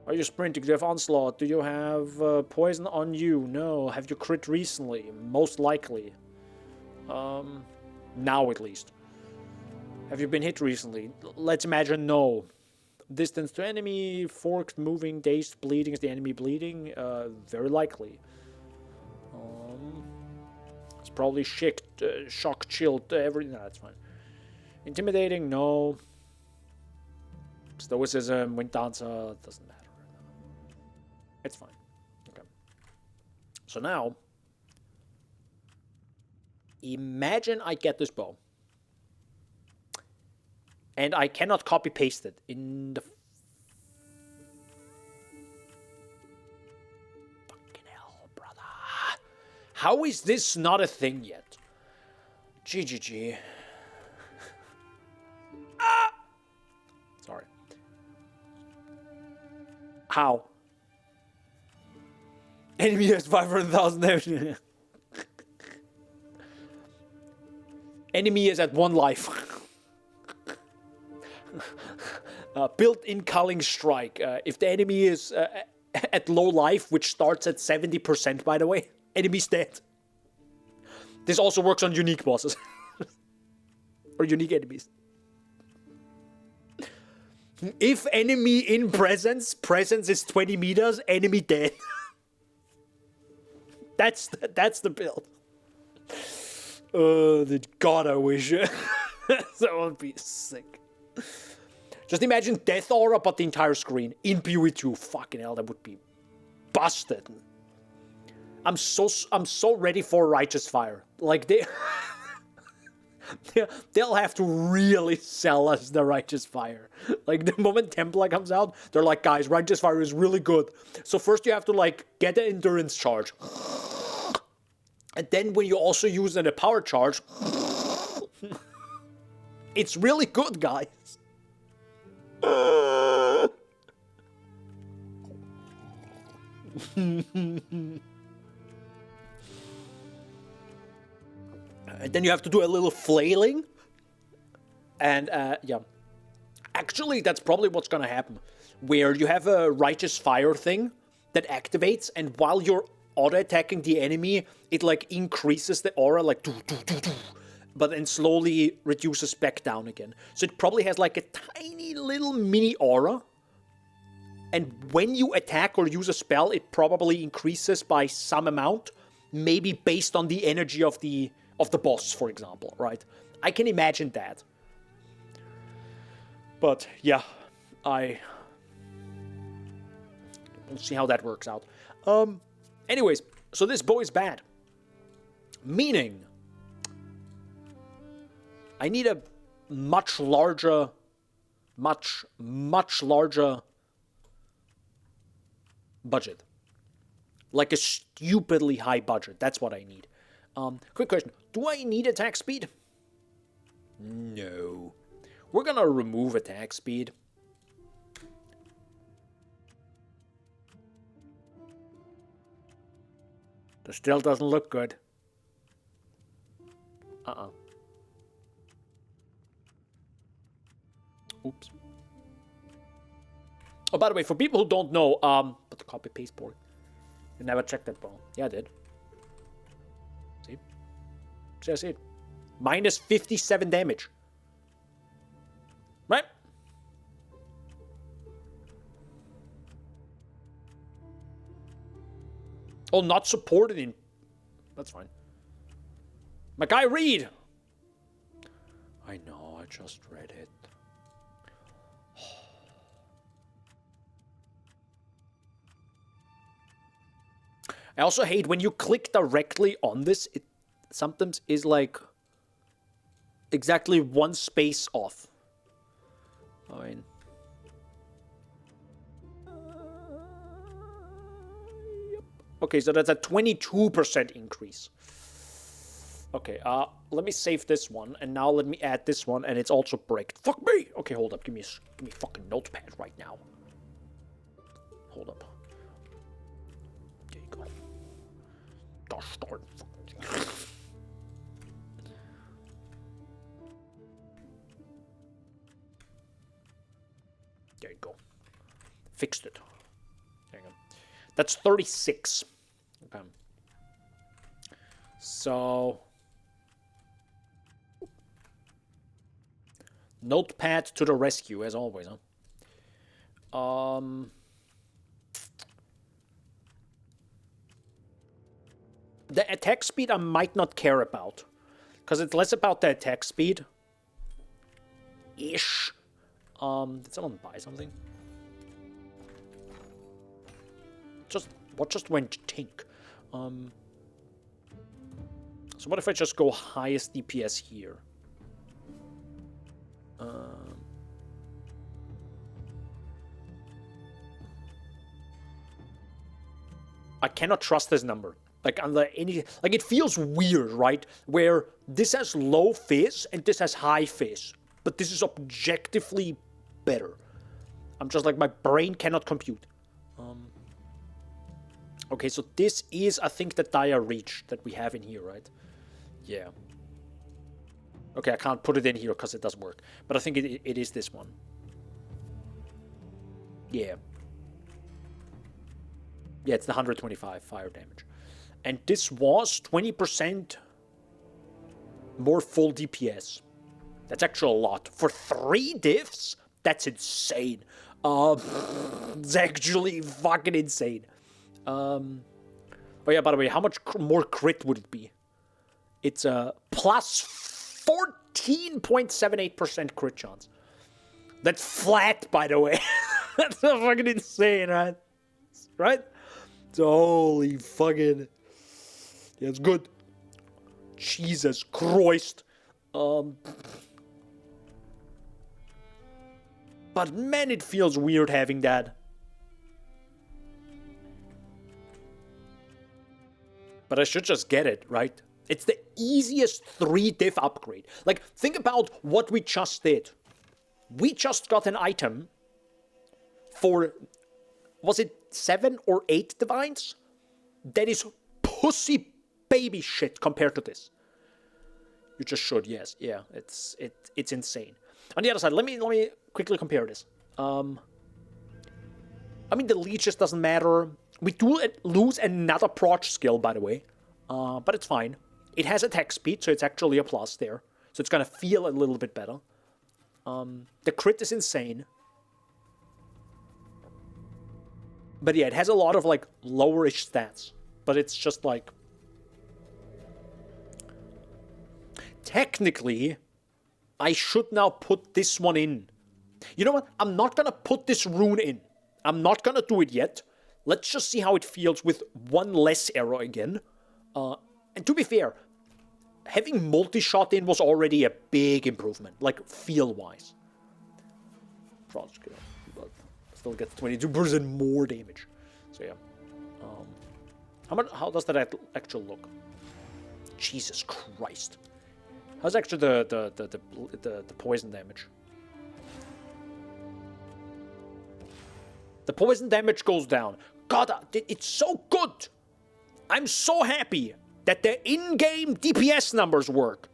S1: Are you sprinting? Do you have onslaught? Do you have poison on you? No. Have you crit recently? Most likely. Now at least. Have you been hit recently? Let's imagine no. Distance to enemy, forked, moving, dazed, bleeding. Is the enemy bleeding? Very likely. It's probably shock, chilled, everything. No, that's fine. Intimidating? No. Stoicism, wind dancer, doesn't matter. It's fine. Okay. So now, imagine I get this bow. And I cannot copy paste it in the fucking hell, brother. How is this not a thing yet? GGG. Ah! Sorry. How? Enemy has 500,000 damage. Enemy is at 1 life. Built-in culling strike. If the enemy is at low life, which starts at 70%, by the way, enemy's dead. This also works on unique bosses. Or unique enemies. If enemy in presence is 20 meters, enemy dead. That's the build. God, I wish. That would be sick. Just imagine Death Aura, but the entire screen. In PoE2. Fucking hell, that would be busted. I'm so ready for Righteous Fire. Like, they'll have to really sell us the Righteous Fire. Like, the moment Templar comes out, they're like, guys, Righteous Fire is really good. So first you have to, like, get the Endurance charge. And then when you also use a power charge, it's really good, guys. And then you have to do a little flailing. And, yeah. Actually, that's probably what's gonna happen. Where you have a Righteous Fire thing that activates, and while you're auto-attacking the enemy, it, like, increases the aura, like, but then slowly reduces back down again. So it probably has, like, a tiny little mini aura. And when you attack or use a spell, it probably increases by some amount. Maybe based on the energy of the boss, for example, right? I can imagine that. But, yeah, we'll see how that works out. Anyways, so this bow is bad. Meaning, I need a much larger budget. Like a stupidly high budget. That's what I need. Quick question. Do I need attack speed? No. We're gonna remove attack speed. This still doesn't look good. Oops. Oh, by the way, for people who don't know, but the copy paste board. You never checked that bone. Yeah, I did. See? See, I see it. Minus 57 damage. Right? Oh, not supported in... That's fine. My guy Reed! I know, I just read it. I also hate when you click directly on this, it sometimes is like exactly one space off. I mean... Yep. Okay, so that's a 22% increase. Okay, let me save this one, and now let me add this one, and it's also bricked. Fuck me! Okay, hold up, give me a fucking notepad right now. Hold up. There you go. Gosh darn. There you go. Fixed it. There you go. That's 36. Okay. So... Notepad to the rescue, as always, huh? The attack speed I might not care about. Because it's less about the attack speed. Ish. Did someone buy something? What just went tink? So what if I just go highest DPS here? I cannot trust this number. Like, under any... Like, it feels weird, right? Where this has low fizz and this has high fizz. But this is objectively better. I'm just like, my brain cannot compute. Okay, so this is, I think, the dire reach that we have in here, right? Yeah. Okay, I can't put it in here because it doesn't work. But I think it is this one. Yeah. Yeah, it's the 125 fire damage. And this was 20% more full DPS. That's actually a lot. For 3 diffs, that's insane. It's actually fucking insane. Oh yeah, by the way, how much more crit would it be? It's a plus 14.78% crit chance. That's flat, by the way. That's so fucking insane, right? Right? Holy fucking... Yeah, it's good. Jesus Christ. But man, it feels weird having that. But I should just get it, right? It's the easiest 3 diff upgrade. Like, think about what we just did. We just got an item for, was it 7 or 8 divines? That is pussy baby shit compared to this. You just should, yes. Yeah, it's insane. On the other side, let me quickly compare this. I mean, the leech just doesn't matter. We do lose another proc skill, by the way. But it's fine. It has attack speed, so it's actually a plus there. So it's gonna feel a little bit better. The crit is insane. But yeah, it has a lot of, like, lower-ish stats. But it's just, like... Technically, I should now put this one in. You know what? I'm not gonna put this rune in. I'm not gonna do it yet. Let's just see how it feels with one less arrow again. And to be fair, having multi-shot in was already a big improvement, like, feel-wise. But still gets 22% more damage. So yeah. How does that actually look? Jesus Christ. How's actually the poison damage? The poison damage goes down. God, it's so good. I'm so happy that the in-game DPS numbers work.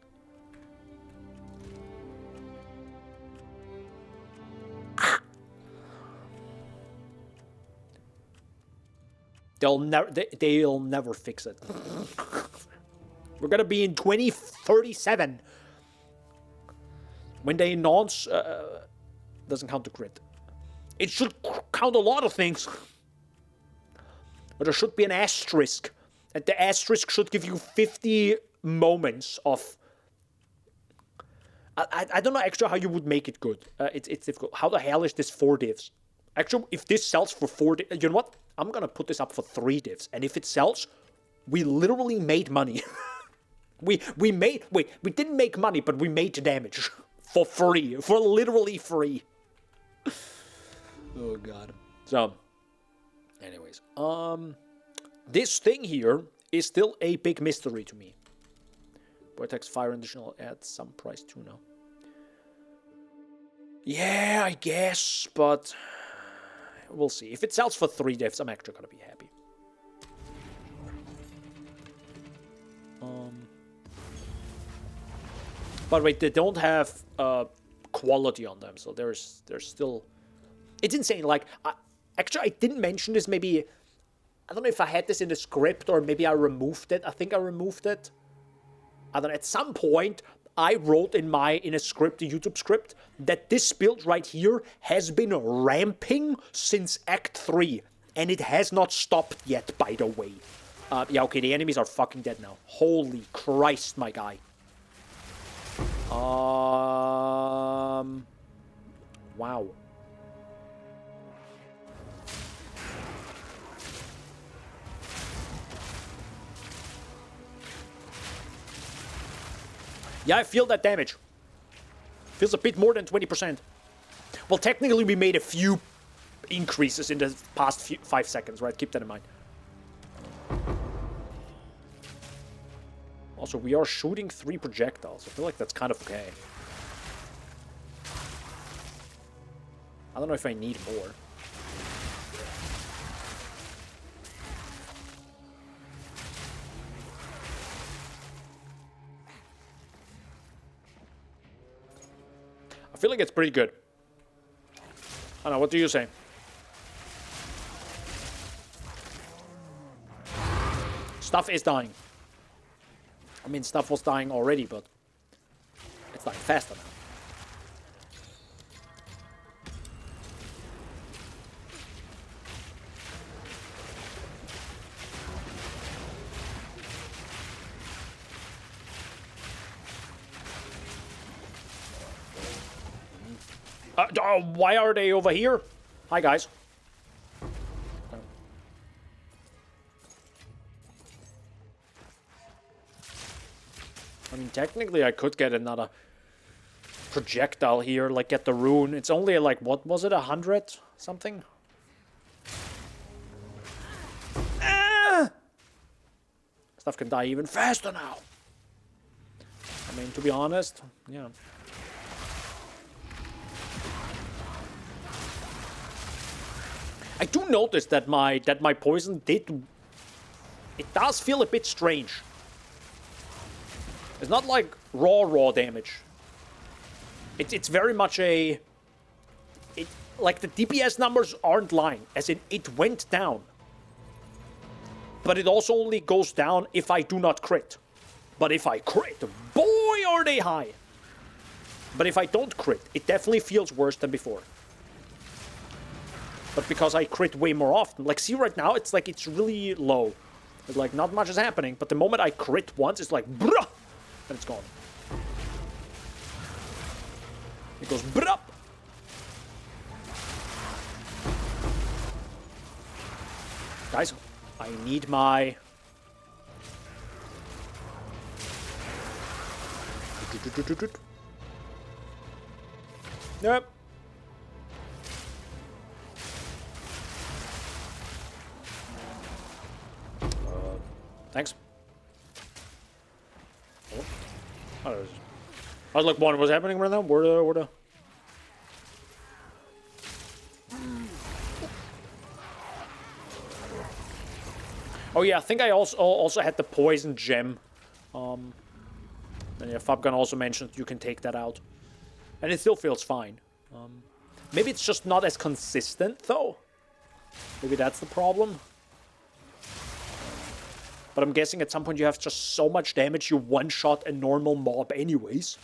S1: They'll never fix it. We're gonna be in 2037 when they announce doesn't count the crit. It should count a lot of things, but there should be an asterisk, and the asterisk should give you 50 moments of. I don't know actually how you would make it good. It's difficult. How the hell is this 4 divs? Actually, if this sells for 4 divs, you know what? I'm gonna put this up for 3 divs, and if it sells, we literally made money. we didn't make money, but we made damage for free, for literally free. Oh god. So, anyways, this thing here is still a big mystery to me. Vortex Fire additional adds some price too now. Yeah, I guess, but we'll see. If it sells for 3 divs, I'm actually gonna be happy. But wait, they don't have quality on them, so there's still. It's insane. Like, actually, I didn't mention this. Maybe I don't know if I had this in the script or maybe I removed it. I think I removed it. I don't know. At some point, I wrote in a script, a YouTube script, that this build right here has been ramping since Act 3, and it has not stopped yet. By the way, yeah, okay, the enemies are fucking dead now. Holy Christ, my guy. Wow. Yeah, I feel that damage. Feels a bit more than 20%. Well, technically, we made a few increases in the past 5 seconds, right? Keep that in mind. Also, we are shooting 3 projectiles. I feel like that's kind of okay. I don't know if I need more. I feel like it's pretty good. I don't know, what do you say? Stuff is dying. I mean, stuff was dying already, but it's dying faster now. Why are they over here? Hi, guys. I mean, technically, I could get another projectile here, like get the rune. It's only like, what was it, 100 something? Ah! Stuff can die even faster now. I mean, to be honest, yeah. I do notice that my poison it does feel a bit strange. It's not like raw damage. It's very much like the DPS numbers aren't lying, as in it went down. But it also only goes down if I do not crit. But if I crit, boy are they high. But if I don't crit, it definitely feels worse than before. But because I crit way more often. Like, see right now, it's like, it's really low. It's like, not much is happening. But the moment I crit once, it's like, bruh! And it's gone. It goes, bruh! Guys, I need my... Yep. Thanks. Oh, I was like, what was happening right now? Where the... Oh yeah, I think I also had the poison gem. And yeah, Fabgun also mentioned you can take that out. And it still feels fine. Maybe it's just not as consistent, though. Maybe that's the problem. But I'm guessing at some point you have just so much damage you one-shot a normal mob anyways.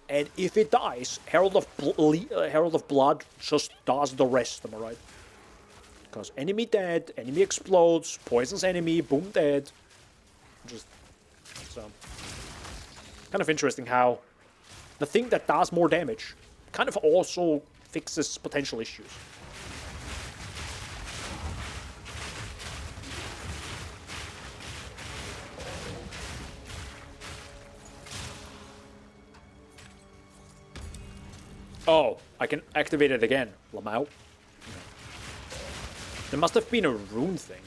S1: And if it dies, Herald of Blood just does the rest, am I right? Because enemy dead, enemy explodes, poisons enemy, boom, dead. Just... so... kind of interesting how the thing that does more damage kind of also fixes potential issues. Oh, I can activate it again. Lamau. There must have been a rune thing.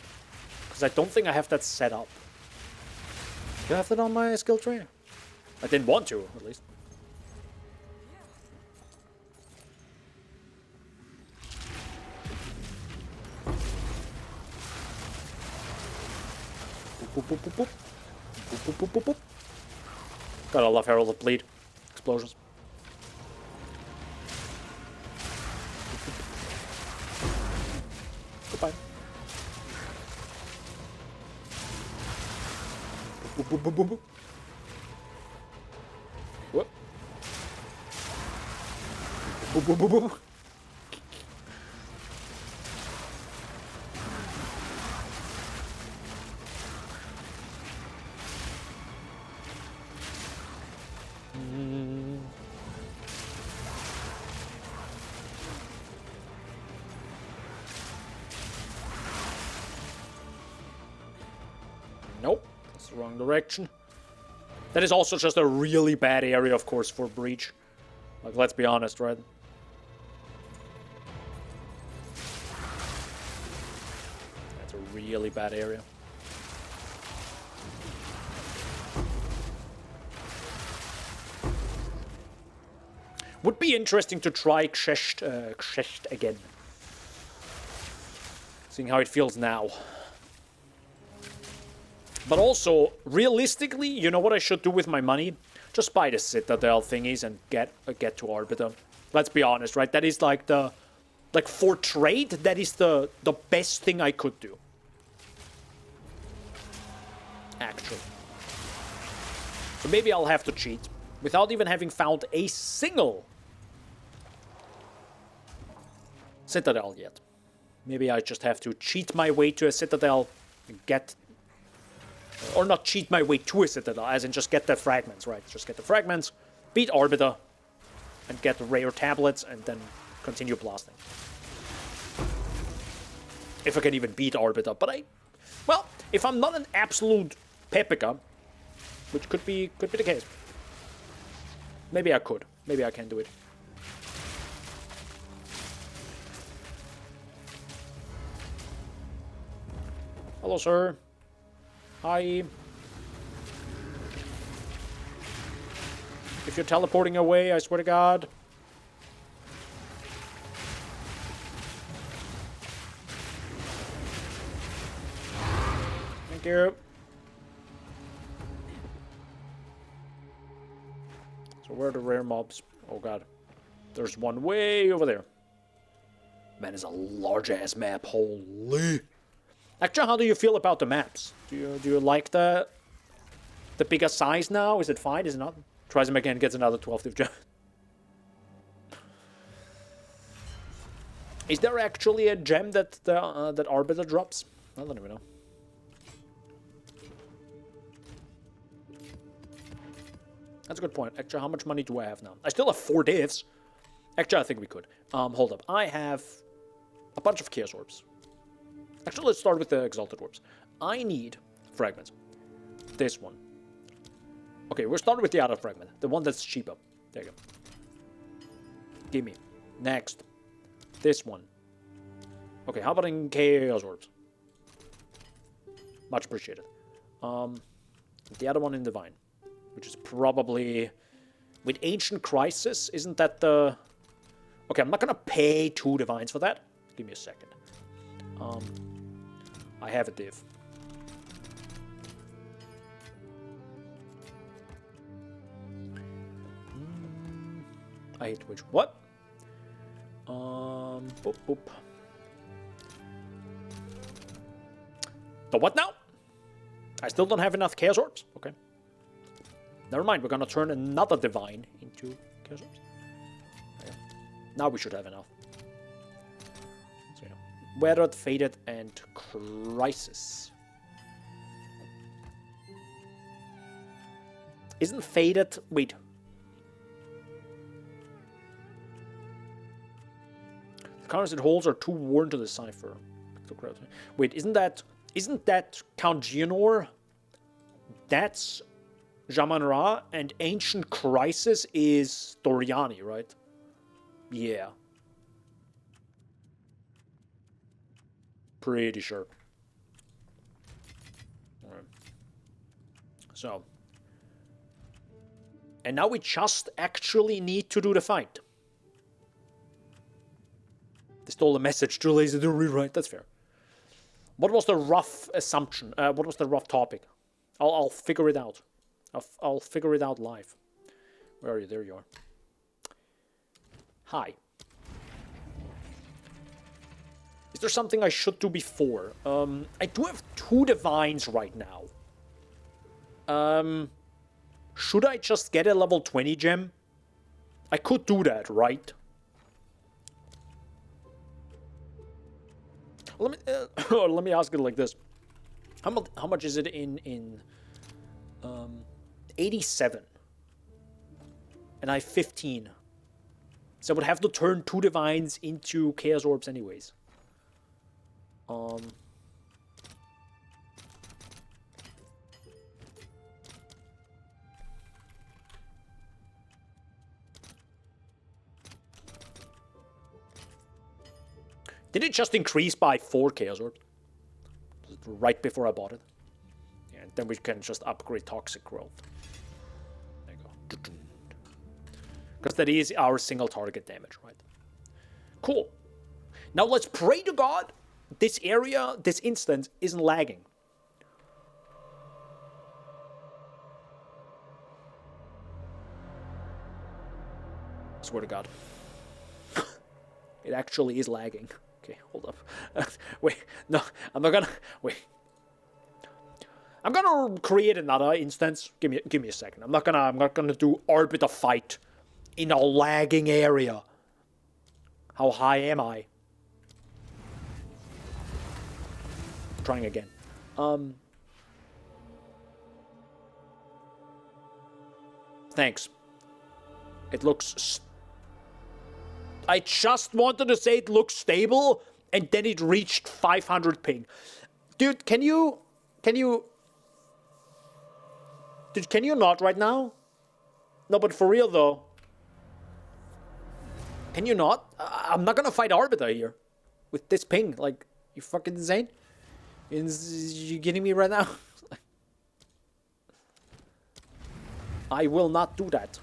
S1: Because I don't think I have that set up. Do you have that on my skill tree? I didn't want to, at least. Boop, boop, boop, boop. Boop, boop, boop, boop, boop. Gotta love Herald of Bleed. Explosions. Goodbye. Boop, boop, boop, boop, boop. Whoop. Boop, boop, boop, boop. Nope, that's the wrong direction. That is also just a really bad area, of course, for Breach. Like, let's be honest, right? That's a really bad area. Would be interesting to try Kshecht again. Seeing how it feels now. But also, realistically, you know what I should do with my money? Just buy the Citadel thingies and get to Arbiter. Let's be honest, right? That is like the... like, for trade, that is the best thing I could do. Actually. So maybe I'll have to cheat. Without even having found a single Citadel yet. Maybe I just have to cheat my way to a Citadel and get... or not cheat my way to a Citadel, as in just get the fragments, right? Just get the fragments, beat Arbiter, and get the rare tablets, and then continue blasting. If I can even beat Arbiter, but well, if I'm not an absolute Pepica, which could be the case. Maybe I could. Maybe I can do it. Hello, sir. Hi. If you're teleporting away, I swear to God. Thank you. So where are the rare mobs? Oh God. There's one way over there. Man, it's a large-ass map. Holy. Actually, how do you feel about the maps? Do you like the bigger size now? Is it fine? Is it not? Tries him again, gets another 12th gem. Is there actually a gem that that Arbiter drops? I don't even know. That's a good point. Actually, how much money do I have now? I still have 4 divs. Actually, I think we could. Hold up. I have a bunch of Chaos Orbs. Actually, let's start with the Exalted Orbs. I need fragments. This one. Okay, we're starting with the other fragment. The one that's cheaper. There you go. Gimme. Next. This one. Okay, how about in Chaos Orbs? Much appreciated. The other one in Divine. Which is probably With Ancient Crisis, isn't that the... Okay, I'm not gonna pay 2 divines for that. Give me a second. I have a div. I hate which... What? Boop, boop. The what now? I still don't have enough Chaos Orbs? Okay. Never mind, we're gonna turn another divine into Chaos Orbs. Okay. Now we should have enough. So, yeah. Weathered, Faded, and Crisis. Isn't Faded... Wait. The counters it holds are too worn to decipher. Wait, isn't that Count Geonor? That's Jaman-Ra, and Ancient Crisis is Doriani, right? Yeah. Pretty sure. Alright. So. And now we just actually need to do the fight. They stole a message, too lazy to rewrite. That's fair. What was the rough assumption? What was the rough topic? I'll figure it out. I'll figure it out live. Where are you? There you are. Hi. Is there something I should do before? I do have 2 divines right now. Should I just get a level 20 gem? I could do that, right? Let me ask it like this: How much is it in 87? And I have 15, so I would have to turn 2 divines into Chaos Orbs anyways. Did it just increase by 4 Chaos Orbs? Right before I bought it. Yeah, and then we can just upgrade Toxic Growth. There you go. Because that is our single target damage, right? Cool. Now let's pray to God this area, this instance, isn't lagging. Swear to God. It actually is lagging. Okay, hold up. Wait, no, I'm not gonna... Wait. I'm gonna create another instance. Give me a second. I'm not gonna do Arbiter fight in a lagging area. How high am I? Trying again. Thanks. It looks... I just wanted to say it looks stable, and then it reached 500 ping. Dude, can you not right now? No, but for real though. Can you not? I'm not gonna fight Arbiter here. With this ping. Like, you fucking insane? You kidding me right now? I will not do that.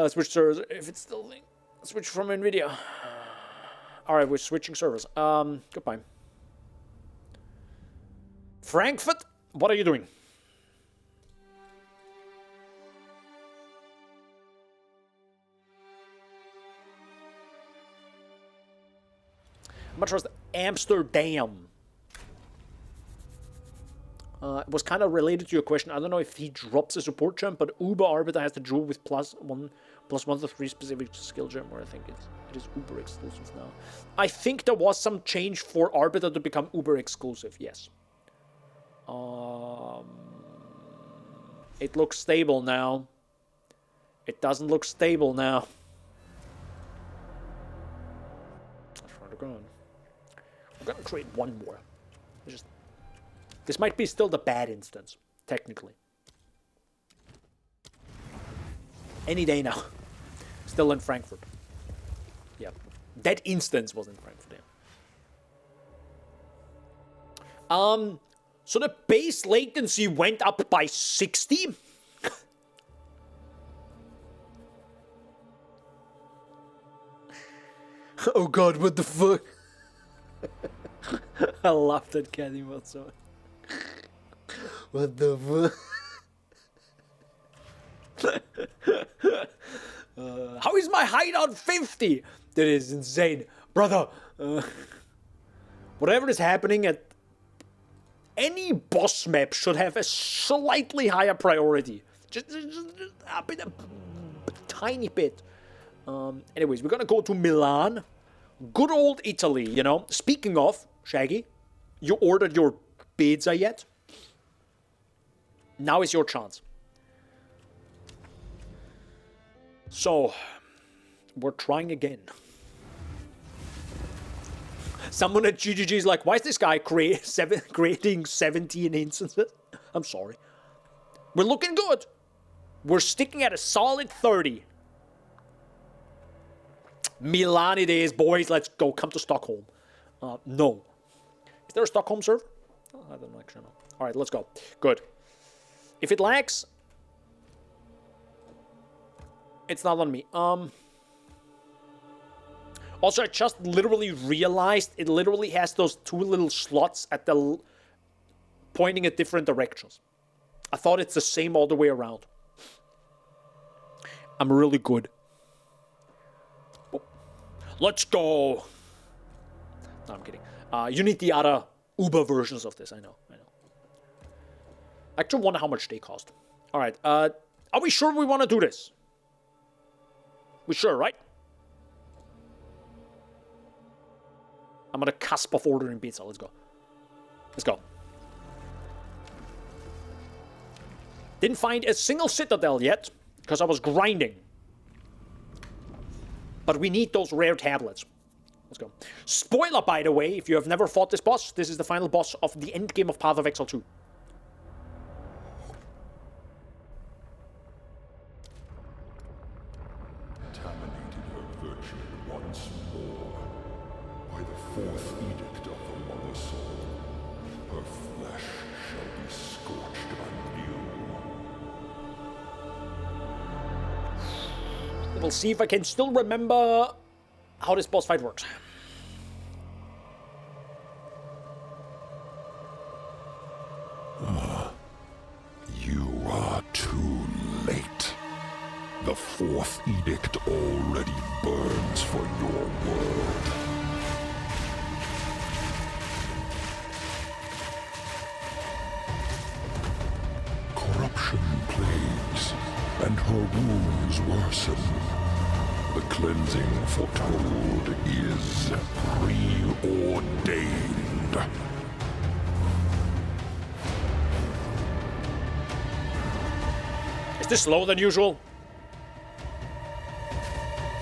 S1: Switch servers, if it's still thing. Switch from NVIDIA. Alright, we're switching servers. Goodbye. Frankfurt, what are you doing? How much was the Amsterdam? It was kind of related to your question. I don't know if he drops a support gem, but Uber Arbiter has the Druid with +1 to 3 specific skill gem, where I think it is Uber exclusive now. I think there was some change for Arbiter to become Uber exclusive, yes. It looks stable now. It doesn't look stable now. We're gonna create one more. This might be still the bad instance, technically. Any day now. Still in Frankfurt. Yeah. That instance was in Frankfurt, yeah. So the base latency went up by 60? Oh god, what the fuck? I love that cat emote so much. What the fuck? How is my height on 50? That is insane. Brother, whatever is happening at any boss map should have a slightly higher priority. Just a bit, a tiny bit. Anyways, we're gonna go to Milan. Good old Italy, you know. Speaking of, Shaggy, you ordered your pizza yet? Now is your chance. So, we're trying again. Someone at GGG is like, why is this guy creating 17 instances? I'm sorry. We're looking good. We're sticking at a solid 30. Milan it is, boys. Let's go. Come to Stockholm. No. Is there a Stockholm server? Oh, I don't actually know. All right, let's go. Good. If it lags, it's not on me. Also, I just literally realized it literally has those two little slots at the pointing at different directions. I thought it's the same all the way around. I'm really good. Let's go. No, I'm kidding. You need the other Uber versions of this. I know. I actually wonder how much they cost. All right. Are we sure we want to do this? We sure, right? I'm on the cusp of ordering pizza. Let's go. Let's go. Didn't find a single citadel yet because I was grinding. But we need those rare tablets. Let's go. Spoiler, by the way, if you have never fought this boss, this is the final boss of the end game of Path of Exile 2.
S6: Contaminated her virtue once more by the fourth edict of the Mother Soul. Her flesh shall be scorched anew.
S1: We'll see if I can still remember how this boss fight works.
S6: You are too late. The fourth edict already burns for your world. Corruption plagues, and her wounds worsen. The cleansing foretold is preordained.
S1: Is this slower than usual?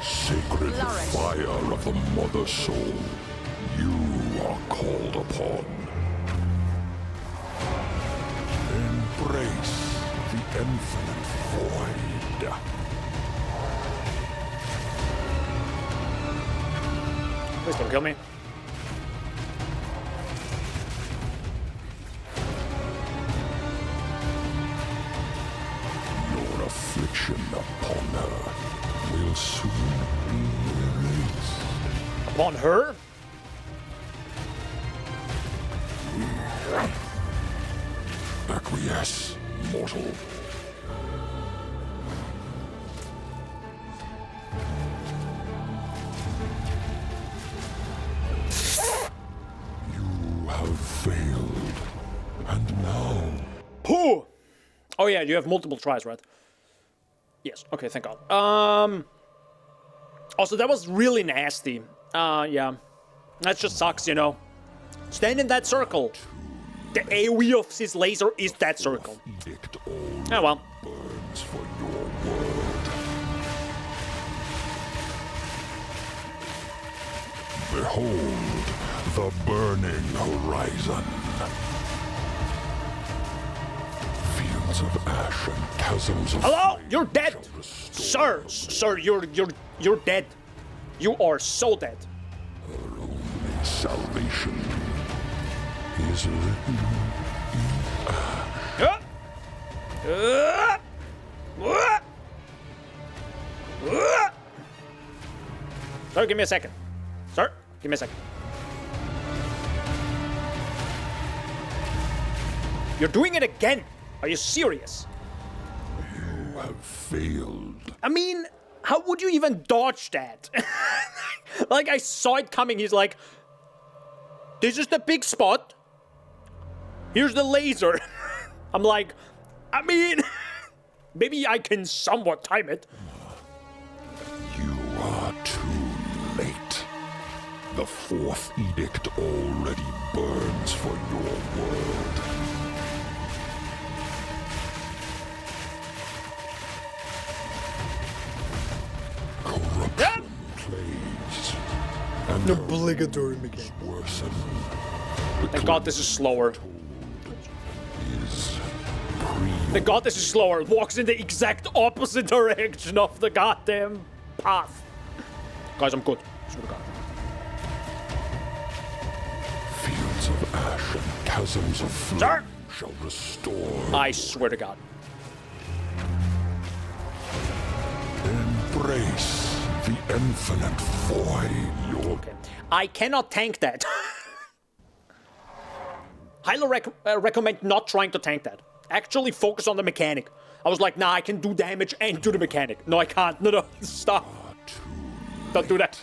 S6: Sacred fire of the Mother Soul, you are called upon. Embrace the infinite void.
S1: Please don't kill me.
S6: Your affliction upon her will soon be erased.
S1: Upon her?
S6: Acquiesce, mortal. You have failed, and now...
S1: Who? Oh yeah, you have multiple tries, right? Yes. Okay, thank God. Also, that was really nasty. Yeah. That just sucks, you know. Stand in that circle. The AoE of his laser is that circle.
S6: Edict
S1: Oh well.
S6: burns for your world. Behold the burning horizon. Fields of ash and chasms of
S1: Hello?
S6: flame
S1: You're dead.
S6: shall restore
S1: Sir, you're dead. You are so dead.
S6: her only salvation is written
S1: Sorry, give me a second. Give me a second. You're doing it again. Are you serious?
S6: You have failed.
S1: I mean, how would you even dodge that? Like, I saw it coming. He's like, this is the big spot. Here's the laser. I'm like, I mean, maybe I can somewhat time it.
S6: You are too late. The fourth edict already burns for your world. Corruption plays. And
S1: Obligatory mechanic.
S6: worsen.
S1: Thank God this is slower.
S6: Is
S1: Thank God this is slower. It walks in the exact opposite direction of the goddamn path. Guys, I'm good. Swear to God.
S6: fields of ash and chasms of flame
S1: Sir!
S6: shall restore.
S1: I swear to God.
S6: Embrace the infinite void.
S1: Okay. I cannot tank that. Highly recommend not trying to tank that. Actually focus on the mechanic. I was like, nah, I can do damage and do the mechanic. No, I can't. No, stop. Don't do that.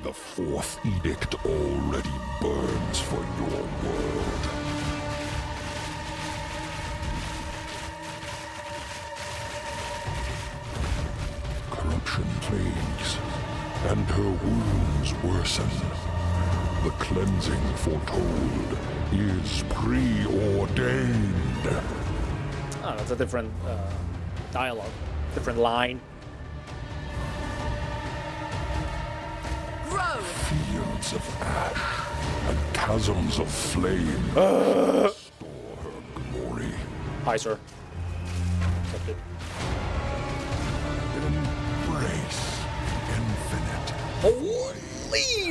S6: The fourth edict already burns for your world. Corruption plagues, and her wounds worsen. The cleansing foretold is preordained.
S1: Oh, that's a different dialogue. Different line.
S3: Grow!
S6: Fields of ash and chasms of flame restore her glory.
S1: Hi, sir. Accepted.
S6: Embrace infinite.
S1: Holy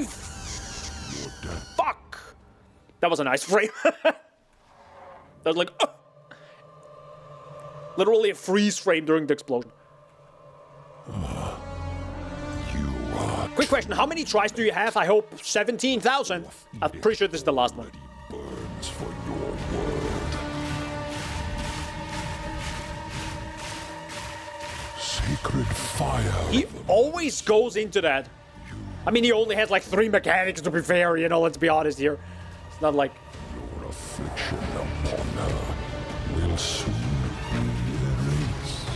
S6: Your death
S1: fuck! That was a nice frame. That was like... literally a freeze frame during the explosion.
S6: you are
S1: Quick question, how many tries do you have? I hope 17,000. I'm pretty sure this is the last one.
S6: already burns for your world. Sacred fire.
S1: He always goes into that. I mean, he only has like 3 mechanics to be fair, you know, let's be honest here. It's not like...
S6: Your affliction upon her will soon be erased.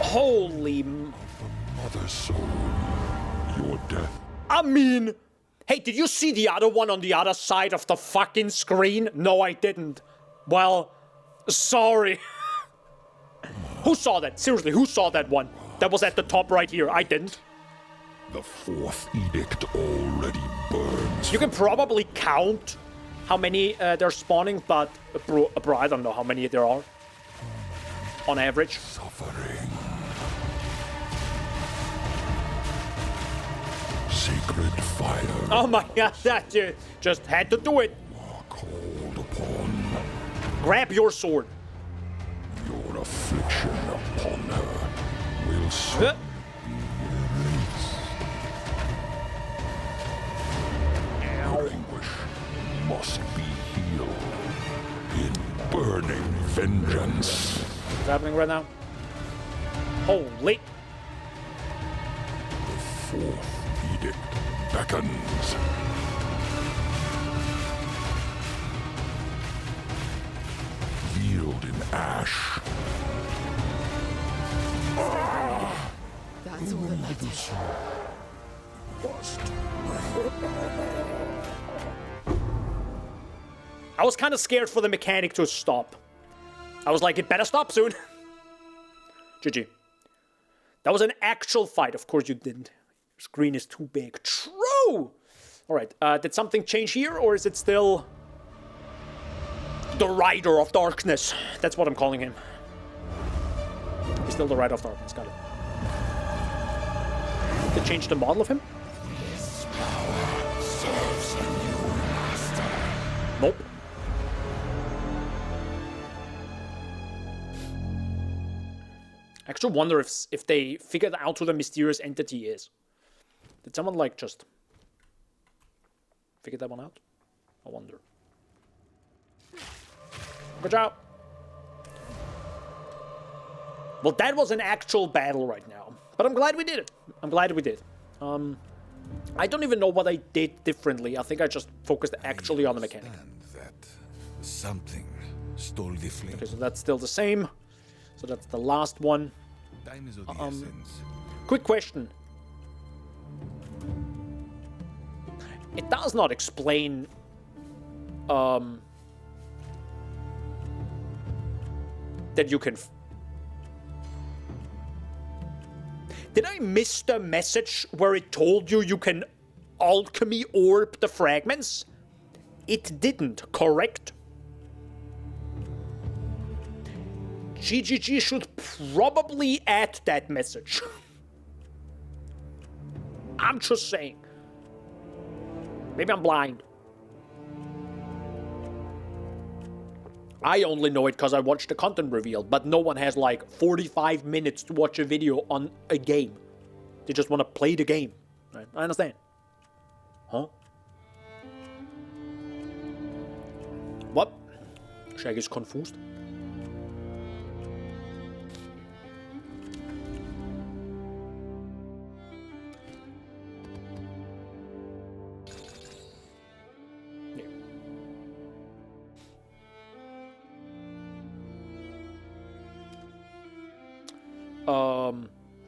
S1: Holy...
S6: Mother soul, your death
S1: I mean... Hey, did you see the other one on the other side of the fucking screen? No, I didn't. Well, sorry. Who saw that? Seriously, who saw that one? That was at the top right here. I didn't.
S6: The fourth edict already burns.
S1: You can probably count how many they're spawning, but bro, I don't know how many there are. On average.
S6: Suffering. Sacred fire.
S1: Oh my god, that just had to do it.
S6: Called upon.
S1: Grab your sword.
S6: Your affliction upon her will soon
S1: Huh?
S6: be erased. Her anguish must be healed in burning vengeance.
S1: What's happening right now? Holy.
S6: The fourth edict beckons. Yield in ash.
S3: That's all that matters.
S1: I was kind of scared for the mechanic to stop. I was like, it better stop soon. GG. That was an actual fight. Of course you didn't. Your screen is too big. True! Alright, did something change here, or is it still... the Rider of Darkness? That's what I'm calling him. He's still the Rider of Darkness, got it. Did they change the model of him? Nope. to wonder if they figured out who the mysterious entity is. Did someone, like, just figure that one out? I wonder. Good job. Well, that was an actual battle right now. But I'm glad we did it. I'm glad we did. I don't even know what I did differently. I think I just focused actually on the mechanic.
S7: That something stole the flame.
S1: Okay, so that's still the same. So that's the last one.
S7: Time is of the essence.
S1: Quick question. It does not explain that you can... Did I miss the message where it told you you can alchemy orb the fragments? It didn't, correct? GGG should probably add that message. I'm just saying. Maybe I'm blind. I only know it because I watched the content reveal, but no one has like 45 minutes to watch a video on a game. They just want to play the game. Right? I understand. Huh? What? Shag is confused.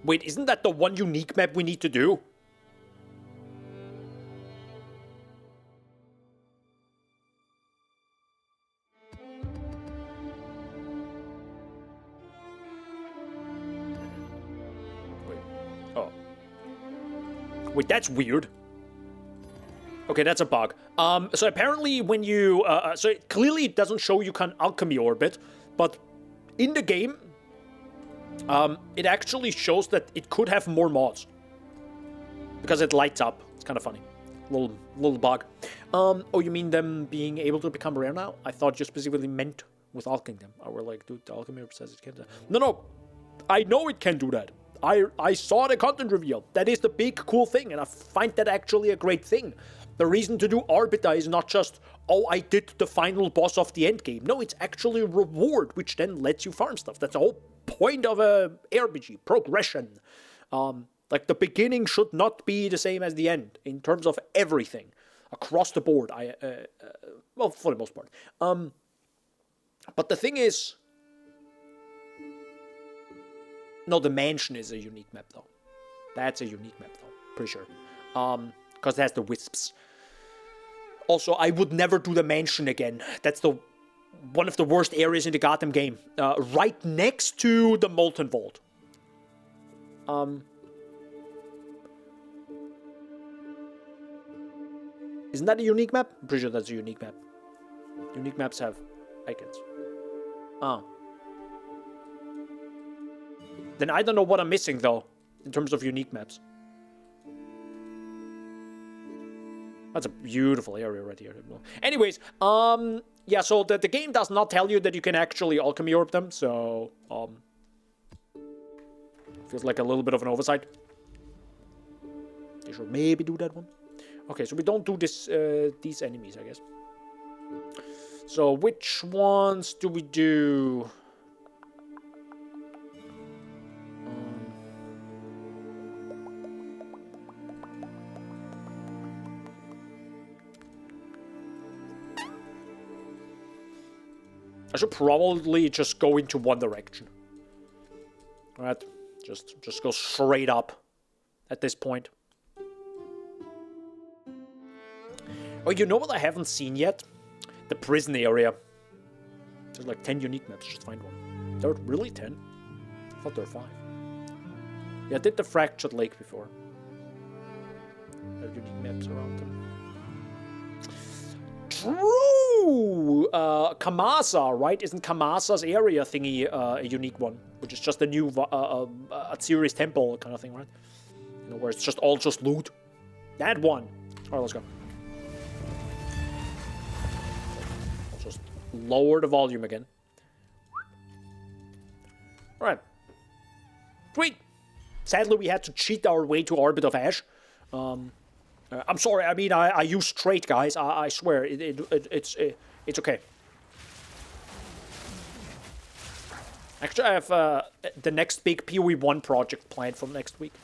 S1: Wait, isn't that the one unique map we need to do? Wait. Oh. Wait, that's weird. Okay, that's a bug. So apparently when you... so it clearly doesn't show you can alchemy orbit, but in the game... it actually shows that it could have more mods. Because it lights up. It's kind of funny. Little bug. Oh, you mean them being able to become rare now? I thought you specifically meant with alcheming them. I were like, dude, the alchemy says it can't do that. No. I know it can do that. I saw the content reveal. That is the big cool thing, and I find that actually a great thing. The reason to do Arbiter is not just, oh, I did the final boss of the end game. No, it's actually a reward, which then lets you farm stuff. That's the whole point of a RPG, progression. Like, the beginning should not be the same as the end, in terms of everything. Across the board, well, for the most part. But the thing is... No, the mansion is a unique map, though. That's a unique map, though. Pretty sure. Because it has the wisps. Also, I would never do the mansion again. That's one of the worst areas in the goddamn game. Right next to the Molten Vault. Isn't that a unique map? I'm pretty sure that's a unique map. Unique maps have icons. Then I don't know what I'm missing, though, in terms of unique maps. That's a beautiful area right here. Anyways, yeah, so the game does not tell you that you can actually alchemy orb them, so, feels like a little bit of an oversight. They should maybe do that one. Okay, so we don't do this, these enemies, I guess. So, which ones do we do? I should probably just go into one direction. Alright, just go straight up at this point. Oh, you know what I haven't seen yet? The prison area. There's like 10 unique maps, just find one. There were really 10? I thought there were 5. Yeah, I did the Fractured Lake before. There are unique maps around them. True! Kamasa, right? Isn't Kamasa's area thingy a unique one? Which is just a new Atsiri's temple kind of thing, right? You know, where it's just all just loot. That one. Alright, let's go. I'll just lower the volume again. Alright. Great. Sadly, we had to cheat our way to Arbiter of Ash. I'm sorry. I mean, I use straight, guys. I swear, it's okay. Actually, I have the next big PoE1 project planned for next week.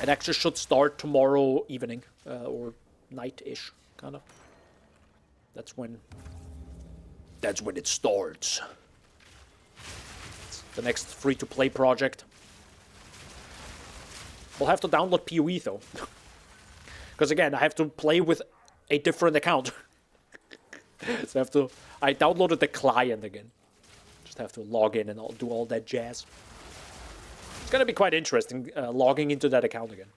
S1: It actually should start tomorrow evening or night-ish, kind of. That's when it starts. It's the next free-to-play project. We'll have to download PoE though, because again, I have to play with a different account. So I downloaded the client again. Just have to log in and I'll do all that jazz. It's gonna be quite interesting logging into that account again.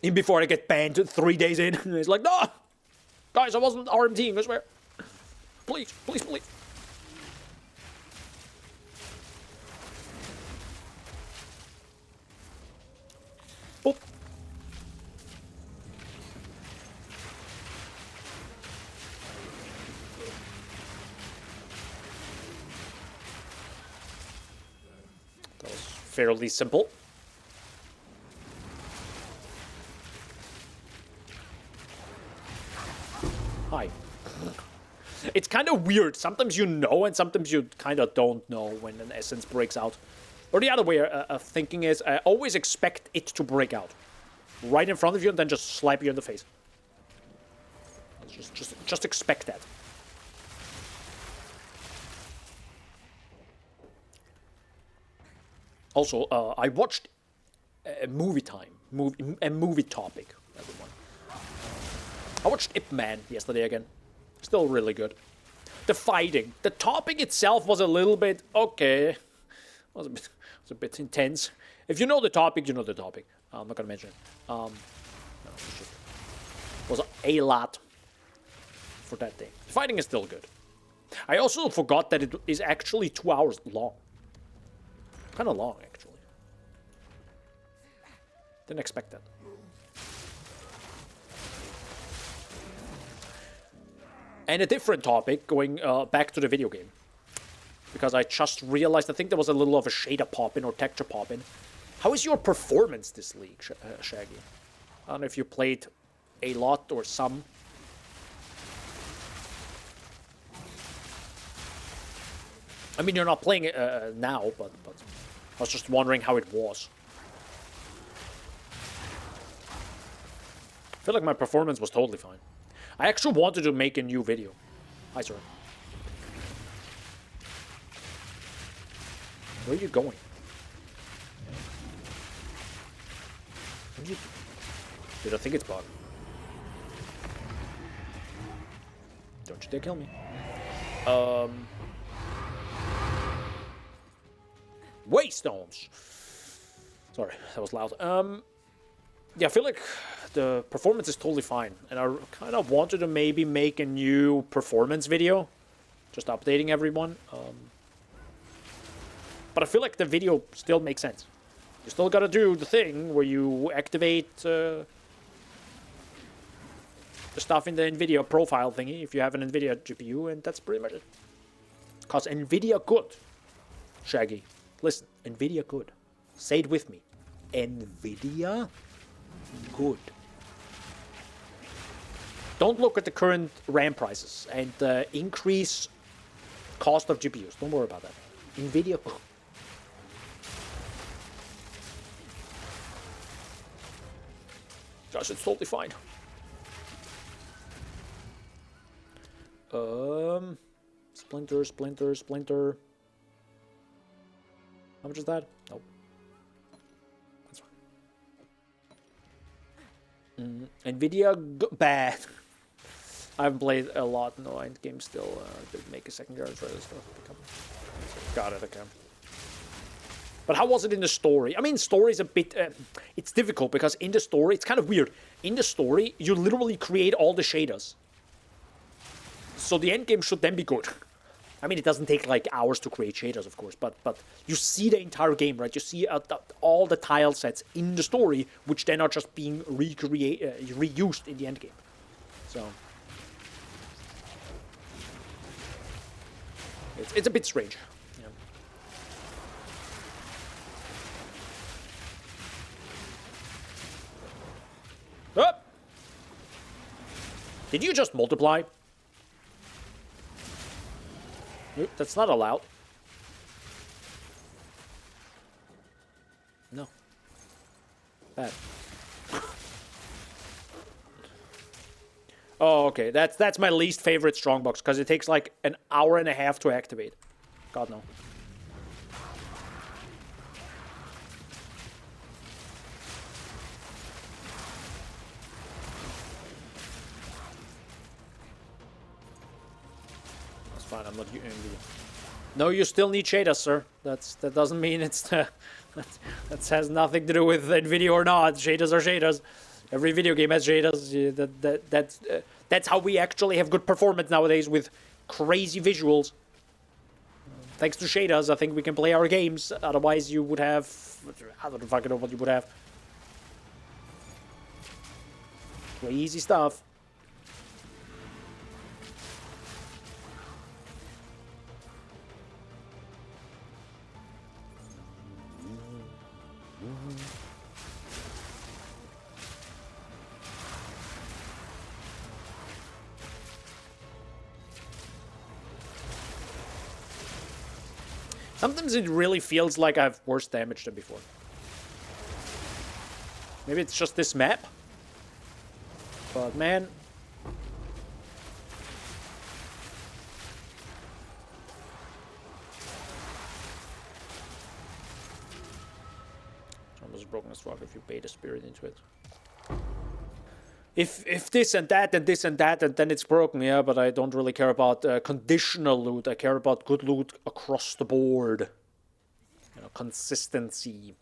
S1: Even before I get banned 3 days in, it's like, no, guys, I wasn't RMTing, I swear. Please, please, please. Boop. That was fairly simple. Hi. It's kind of weird. Sometimes you know and sometimes you kind of don't know when an essence breaks out. Or the other way of thinking is, I always expect it to break out. Right in front of you and then just slap you in the face. Just expect that. Also, I watched a movie topic, everyone. I watched Ip Man yesterday again. Still really good. The fighting. The topic itself was a little bit okay. Was a bit intense. If you know the topic, you know the topic. I'm not gonna mention it. No, it was a lot for that day. The fighting is still good. I also forgot that it is actually 2 hours long. Kind of long, actually. Didn't expect that. And a different topic, going back to the video game. Because I just realized, I think there was a little of a shader pop-in or texture pop-in. How is your performance this league, Shaggy? I don't know if you played a lot or some. I mean, you're not playing it now, but I was just wondering how it was. I feel like my performance was totally fine. I actually wanted to make a new video. Hi, sir. Where are you going? Dude, I think it's bug. Don't you dare kill me. Waystones. Sorry, that was loud. Yeah, I feel like the performance is totally fine. And I kind of wanted to maybe make a new performance video. Just updating everyone. But I feel like the video still makes sense. You still gotta do the thing where you activate the stuff in the NVIDIA profile thingy if you have an NVIDIA GPU, and that's pretty much it. Because NVIDIA good. Shaggy. Listen, NVIDIA good. Say it with me. NVIDIA good. Don't look at the current RAM prices and increase cost of GPUs. Don't worry about that. NVIDIA good. Gosh, it's totally fine. Splinter. How much is that? Nope. That's fine. NVIDIA bad. I haven't played a lot. No, endgame still. Did make a secondary for this stuff. Got it. Okay. But how was it in the story? I mean, story is a bit... it's difficult because in the story, it's kind of weird. In the story, you literally create all the shaders. So the endgame should then be good. I mean, it doesn't take like hours to create shaders, of course, but you see the entire game, right? You see all the tile sets in the story, which then are just being reused in the endgame. So... It's a bit strange. Yeah. Oh! Did you just multiply? Nope, that's not allowed. No. Bad. Oh, okay. That's my least favorite strongbox, because it takes like an hour and a half to activate. God, no. That's fine, I'm not using you. No, you still need shaders, sir. That doesn't mean it's that has nothing to do with NVIDIA or not. Shaders are shaders. Every video game has shaders. That's how we actually have good performance nowadays, with crazy visuals. Thanks to shaders, I think we can play our games. Otherwise, you would have... I don't fucking know what you would have. Crazy stuff. Sometimes it really feels like I have worse damage than before. Maybe it's just this map. But man... It's almost broken as fuck if you bait a spirit into it. If this and that and this and that, and then it's broken, yeah, but I don't really care about conditional loot. I care about good loot across the board. You know, consistency.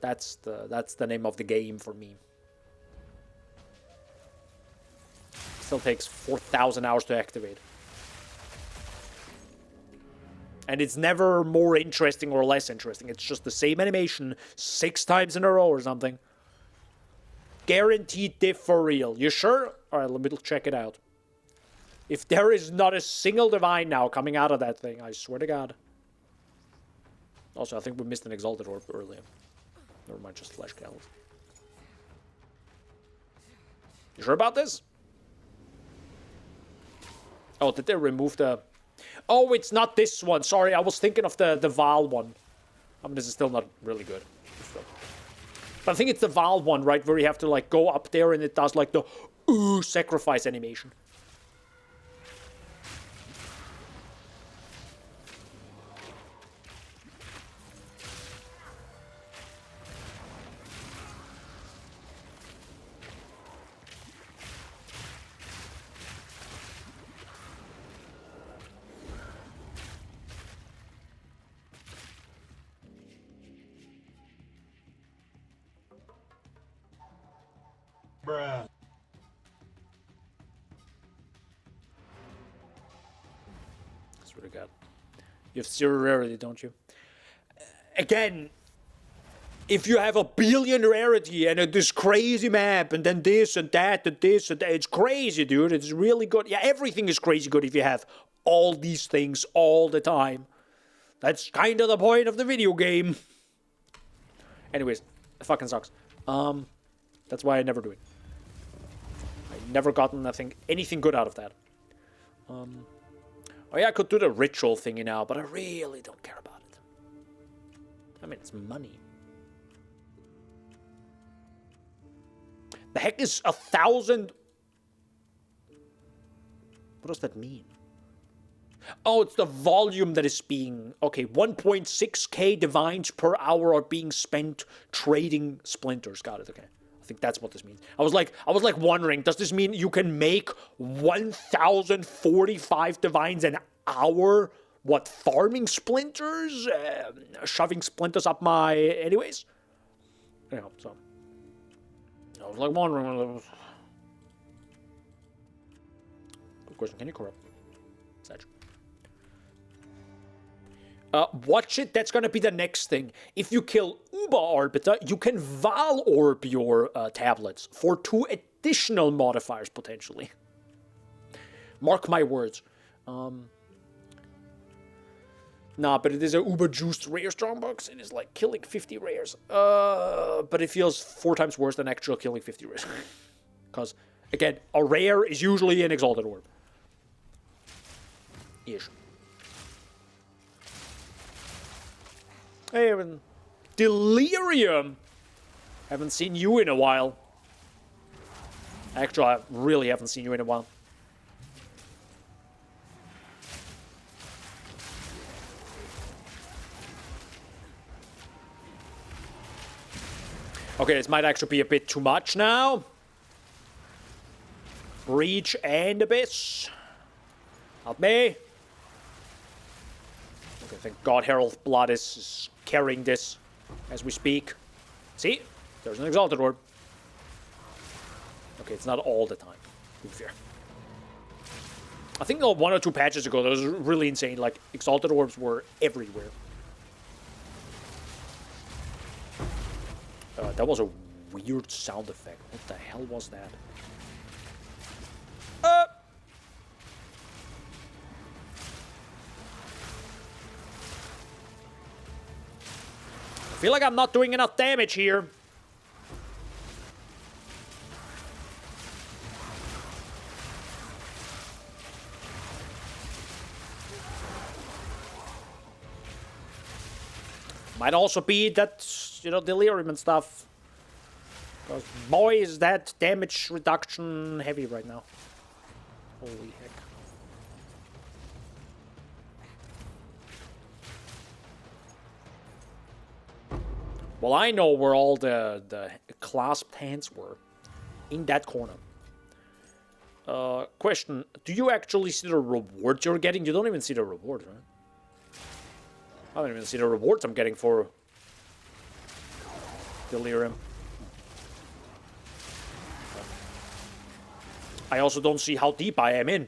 S1: That's the name of the game for me. Still takes 4,000 hours to activate. And it's never more interesting or less interesting. It's just the same animation 6 times in a row or something. Guaranteed diff for real. You sure? Alright, let me check it out. If there is not a single divine now coming out of that thing, I swear to God. Also, I think we missed an Exalted Orb earlier. Never mind, just Flesh Cows. You sure about this? Oh, did they remove the... Oh, it's not this one. Sorry, I was thinking of the Val one. I mean, this is still not really good. But I think it's the Val one, right? Where you have to, like, go up there and it does, like, the sacrifice animation.
S2: Bruh.
S1: I swear to God. You have 0 rarity, don't you? Again, if you have a billion rarity and this crazy map and then this and that and this and that, it's crazy, dude. It's really good. Yeah, everything is crazy good if you have all these things all the time. That's kind of the point of the video game. Anyways, it fucking sucks. That's why I never do it. I never gotten anything good out of that. Oh yeah, I could do the ritual thingy now, but I really don't care about it. I mean, it's money. The heck is 1,000? What does that mean? Oh, it's the volume that is being... Okay, 1.6k divines per hour are being spent trading splinters. Got it, okay. I think that's what this means. I was like wondering, does this mean you can make 1,045 divines an hour? What, farming splinters? Shoving splinters up my... Anyways? Yeah, so... I was like wondering... Good question, can you corrupt? Such. Watch it, that's gonna be the next thing. If you kill Uber Arbiter, you can Val Orb your tablets for 2 additional modifiers, potentially. Mark my words. Nah, but it is a uber juiced rare strongbox. It is like killing 50 rares. But it feels 4 times worse than actual killing 50 rares. Because, again, a rare is usually an Exalted Orb. Ish. Hey, Delirium! Haven't seen you in a while. Actually, I really haven't seen you in a while. Okay, this might actually be a bit too much now. Breach and Abyss. Help me. Okay, thank God Herald Blood is carrying this as we speak. See? There's an Exalted Orb. Okay, it's not all the time, to be fair. I think 1 or 2 patches ago, that was really insane. Like, Exalted Orbs were everywhere. That was a weird sound effect. What the hell was that? I feel like I'm not doing enough damage here. Might also be that, you know, delirium and stuff. Because, boy, is that damage reduction heavy right now. Holy heck. Well, I know where all the clasped hands were. In that corner. Question. Do you actually see the reward you're getting? You don't even see the reward, right? I don't even see the rewards I'm getting for Delirium. I also don't see how deep I am in.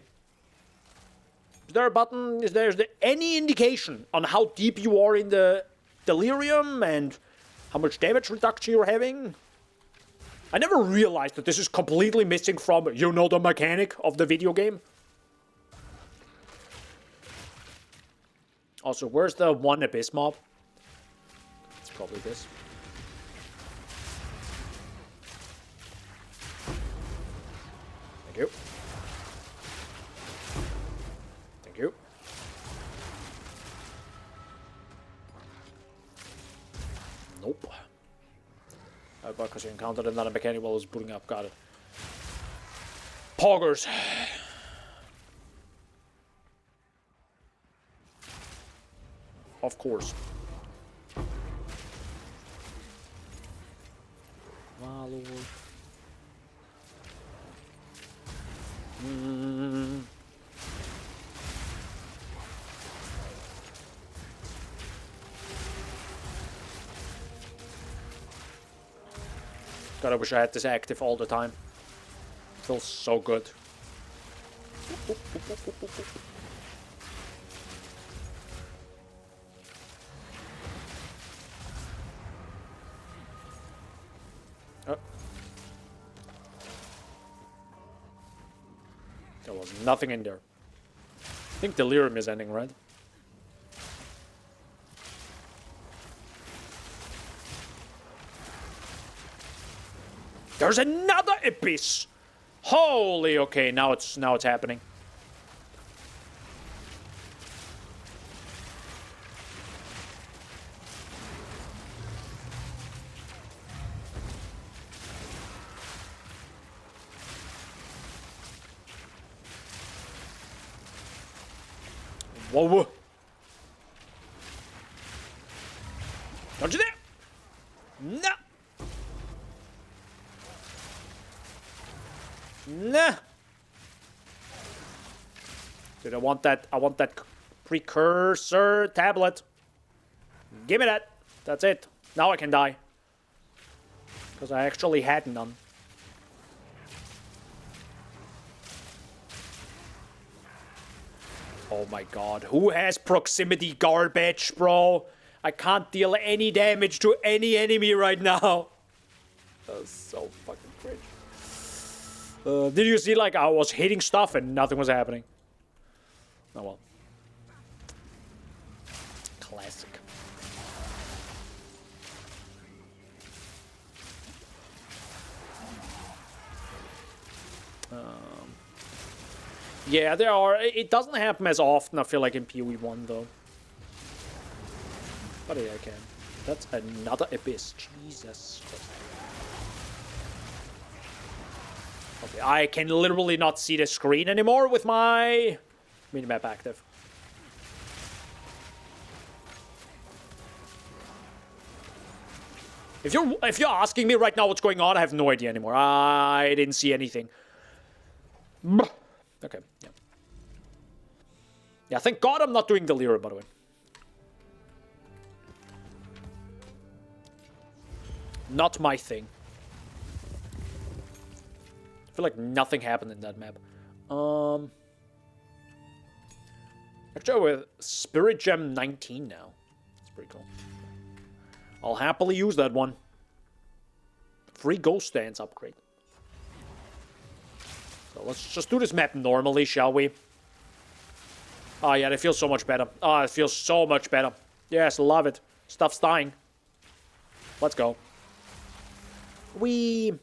S1: Is there a button? Is there any indication on how deep you are in the Delirium and how much damage reduction you're having? I never realized that this is completely missing from, you know, the mechanic of the video game. Also, where's the one Abyss mob? It's probably this. Thank you. Thank you. Nope. Because you encountered another mechanic while I was booting up. Got it. Poggers. Of course. My lord. God, I wish I had this active all the time. Feels so good. Oh. There was nothing in there. I think Delirium is ending, right? There's another Abyss! Holy, okay, now it's happening. Whoa, whoa. Don't you dare! No! Nah. Dude, I want that precursor tablet. Give me that. That's it. Now I can die. Because I actually had none. Oh my god. Who has proximity garbage, bro? I can't deal any damage to any enemy right now. That's so fucking cringe. Did you see, like, I was hitting stuff and nothing was happening? Oh well. Yeah, there are. It doesn't happen as often, I feel like, in PoE1, though. But yeah, I can. That's another abyss. Jesus. Okay, I can literally not see the screen anymore with my minimap active. If you're asking me right now what's going on, I have no idea anymore. I didn't see anything. Okay, yeah. Yeah, thank God I'm not doing Delirium, by the way. Not my thing. I feel like nothing happened in that map. Actually, with Spirit Gem 19 now. That's pretty cool. I'll happily use that one. Free Ghost Dance upgrade. So let's just do this map normally, shall we? Oh yeah, it feels so much better. Oh, it feels so much better. Yes, love it. Stuff's dying. Let's go. We.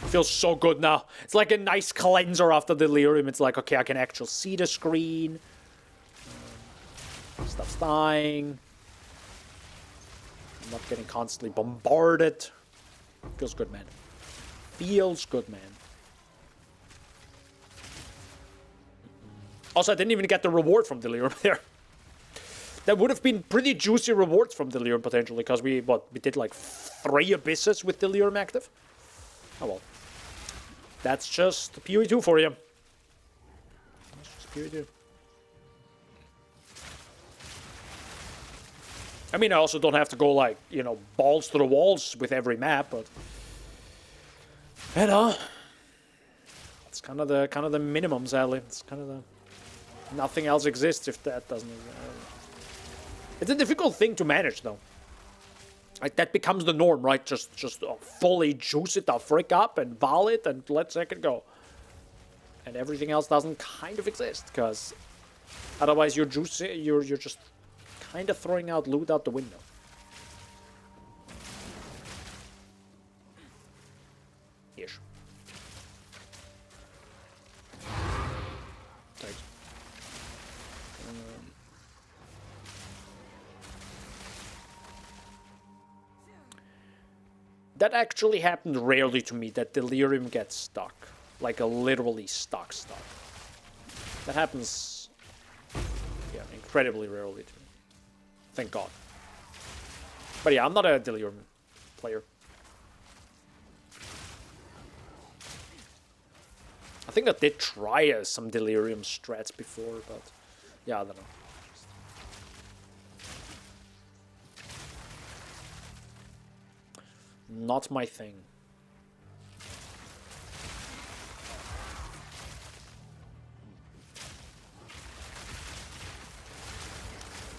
S1: Feels so good now. It's like a nice cleanser after Delirium. It's like, okay, I can actually see the screen. Stuff's dying. I'm not getting constantly bombarded. Feels good, man. Feels good, man. Also, I didn't even get the reward from Delirium there. That would have been pretty juicy rewards from Delirium, potentially, because we did like 3 abysses with Delirium active. Oh well. That's just PoE2 for you. That's just PoE2. I mean, I also don't have to go like, you know, balls to the walls with every map, but you know, it's kind of the minimum, sadly. It's kind of the nothing else exists if that doesn't. It's a difficult thing to manage, though. Like, that becomes the norm, right? Just fully juice it the frick up and ball it and let second go. And everything else doesn't kind of exist, because otherwise you're just kind of throwing out loot out the window. Ish. Thanks. That actually happened rarely to me, that Delirium gets stuck. Like, a literally stuck. That happens, yeah, incredibly rarely to me. Thank God. But yeah, I'm not a Delirium player. I think I did try some Delirium strats before, but yeah, I don't know. Not my thing.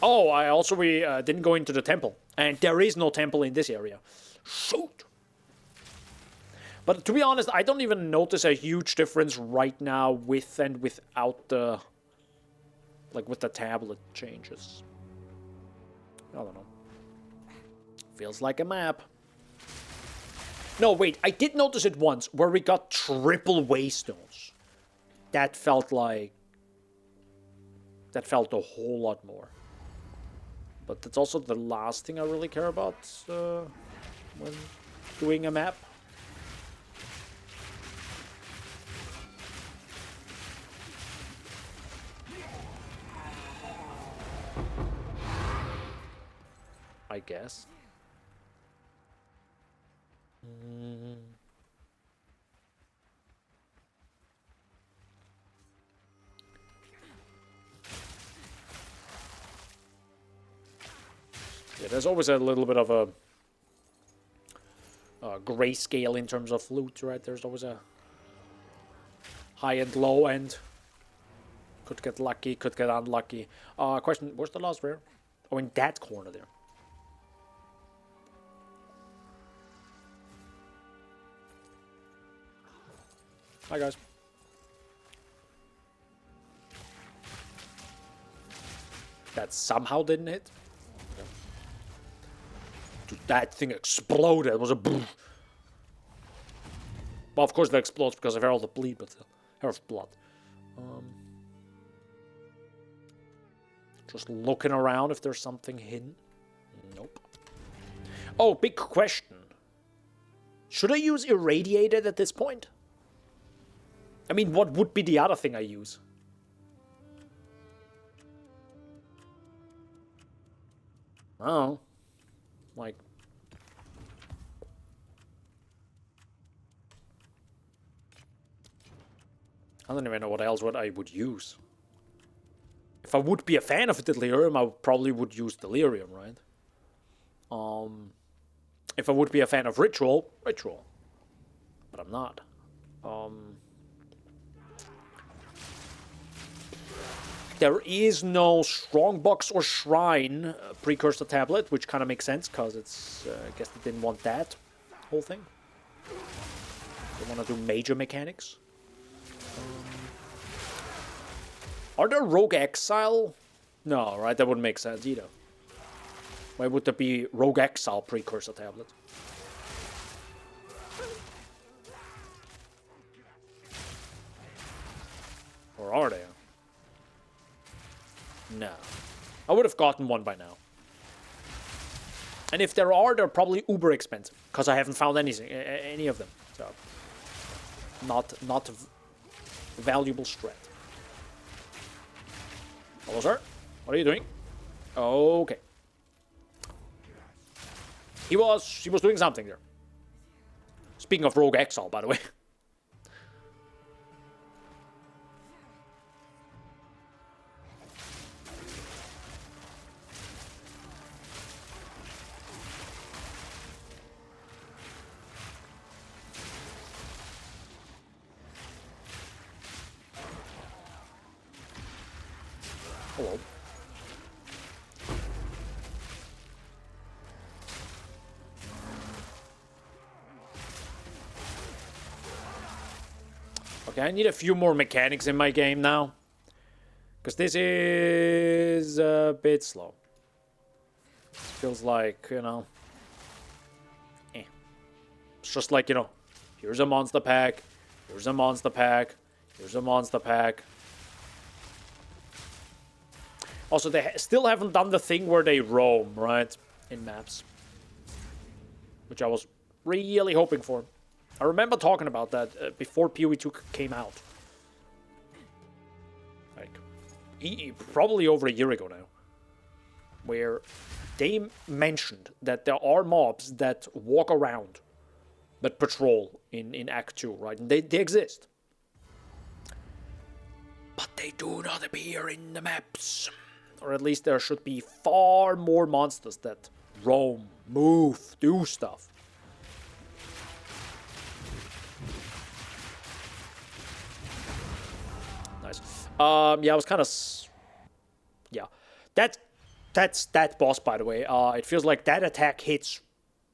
S1: Oh, we didn't go into the temple. And there is no temple in this area. Shoot! But to be honest, I don't even notice a huge difference right now with and without the... like, with the tablet changes. I don't know. Feels like a map. No, wait, I did notice it once, where we got triple waystones. That felt like... that felt a whole lot more. But that's also the last thing I really care about when doing a map. I guess. Yeah, there's always a little bit of a grayscale in terms of loot, right? There's always a high and low end. Could get lucky, could get unlucky. Question, where's the last rare? Oh, in that corner there. Hi, guys. That somehow didn't hit. Okay. Dude, that thing exploded. It was a boom. Well, of course it explodes because of Herald of Bleed, but Herald of Blood. Just looking around if there's something hidden. Nope. Oh, big question. Should I use Irradiated at this point? I mean, what would be the other thing I use? Oh. Like... I don't even know what else I would use. If I would be a fan of Delirium, I probably would use Delirium, right? If I would be a fan of Ritual. But I'm not. There is no Strongbox or Shrine Precursor Tablet, which kind of makes sense, because it's... I guess they didn't want that whole thing. They want to do major mechanics. Are there Rogue Exile? No, right? That wouldn't make sense either. Why would there be Rogue Exile Precursor Tablet? Or are there? No. I would have gotten one by now. And if there are, they're probably uber expensive. Because I haven't found any of them. So, not valuable strat. Hello, sir. What are you doing? Okay. He was doing something there. Speaking of Rogue Exile, by the way. Hello. Okay, I need a few more mechanics in my game now. Because this is a bit slow. Feels like, you know... It's just like, you know, here's a monster pack, here's a monster pack, here's a monster pack. Also, they still haven't done the thing where they roam, right? In maps. Which I was really hoping for. I remember talking about that before PoE2 came out. Like, probably over a year ago now. Where they mentioned that there are mobs that walk around, but patrol in Act 2, right? And they exist. But they do not appear in the maps. Or at least there should be far more monsters that roam, move, do stuff. Nice. Yeah, I was kind of... Yeah. That's that boss, by the way. It feels like that attack hits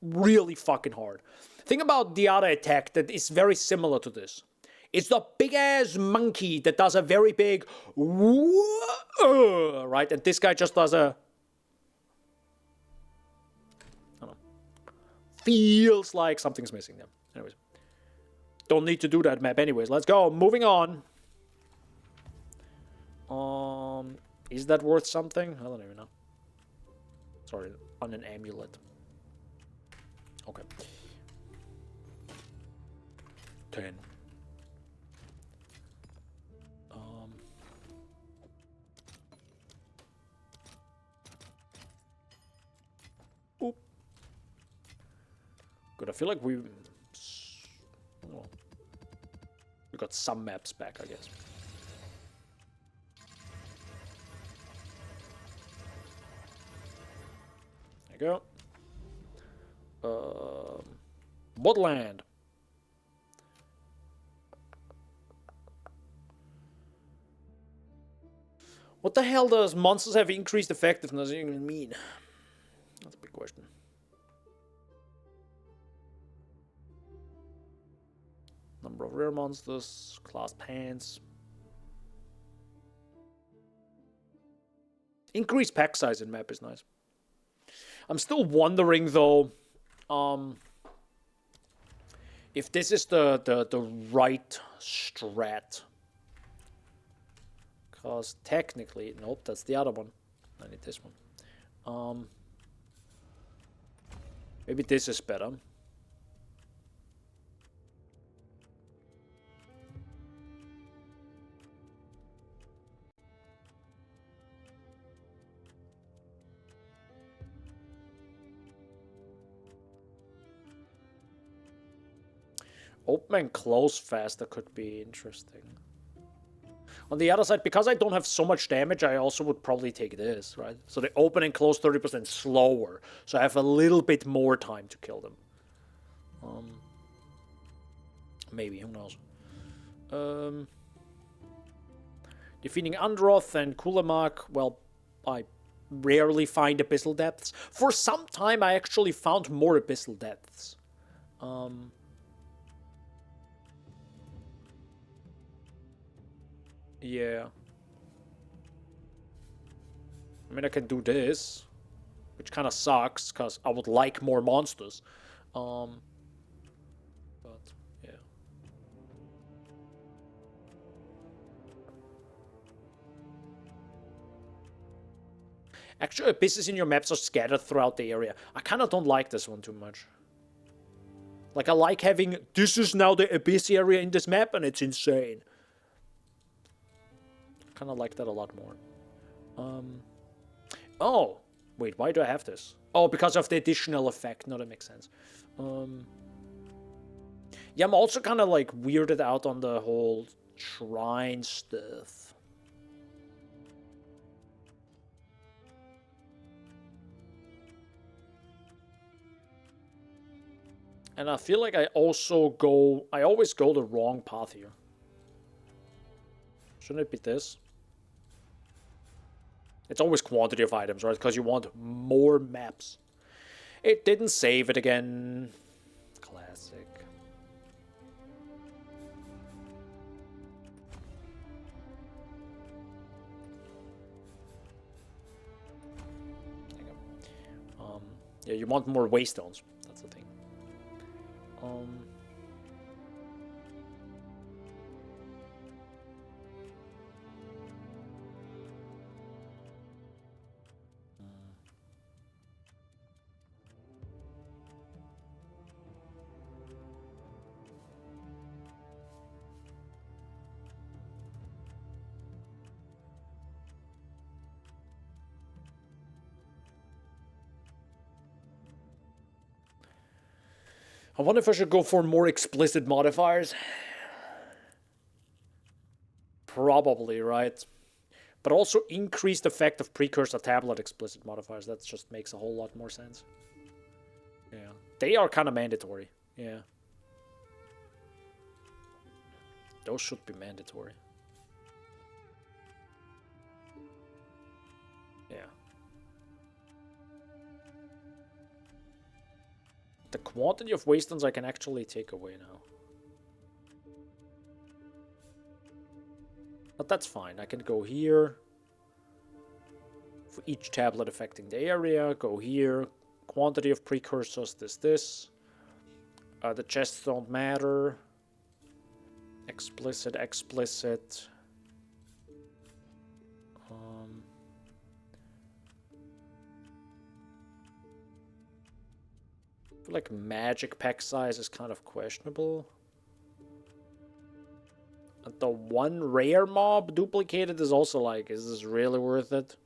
S1: really fucking hard. Think about the other attack that is very similar to this. It's the big-ass monkey that does a very big... right? And this guy just does a... I don't know. Feels like something's missing there. Anyways. Don't need to do that map anyways. Let's go. Moving on. Is that worth something? I don't even know. Sorry, on an amulet. Okay. 10. Oop. Good. I feel like we got some maps back, I guess. There you go. Woodland. What the hell does monsters have increased effectiveness even mean? That's a big question. Number of rare monsters, class pants. Increased pack size in map is nice. I'm still wondering though, if this is the right strat. Because technically, nope, that's the other one. I need this one. Maybe this is better. Open and close faster could be interesting. On the other side, because I don't have so much damage, I also would probably take this, right? So they open and close 30% slower. So I have a little bit more time to kill them. Maybe, who knows? Defeating Androth and Kulamak, well, I rarely find Abyssal Depths. For some time, I actually found more Abyssal Depths. Yeah. I mean, I can do this, which kind of sucks, because I would like more monsters. But, yeah. Actually, abysses in your maps are scattered throughout the area. I kind of don't like this one too much. Like, I like having, this is now the abyss area in this map, and it's insane. Kind of like that a lot more. Oh, wait, why do I have this? Oh, because of the additional effect. No, that makes sense. Yeah, I'm also kind of like weirded out on the whole shrine stuff. And I feel like I always go the wrong path here. Shouldn't it be this? It's always quantity of items, right? Because you want more maps. It didn't save it again. Classic. There you go. Yeah, you want more waystones. That's the thing. I wonder if I should go for more explicit modifiers. Probably, right? But also increased effect of precursor tablet explicit modifiers. That just makes a whole lot more sense. Yeah. They are kind of mandatory. Yeah. Those should be mandatory. Yeah. The quantity of waystones I can actually take away now. But that's fine. I can go here. For each tablet affecting the area, go here. Quantity of precursors, this. The chests don't matter. Explicit. I feel like magic pack size is kind of questionable. And the one rare mob duplicated is also like, is this really worth it?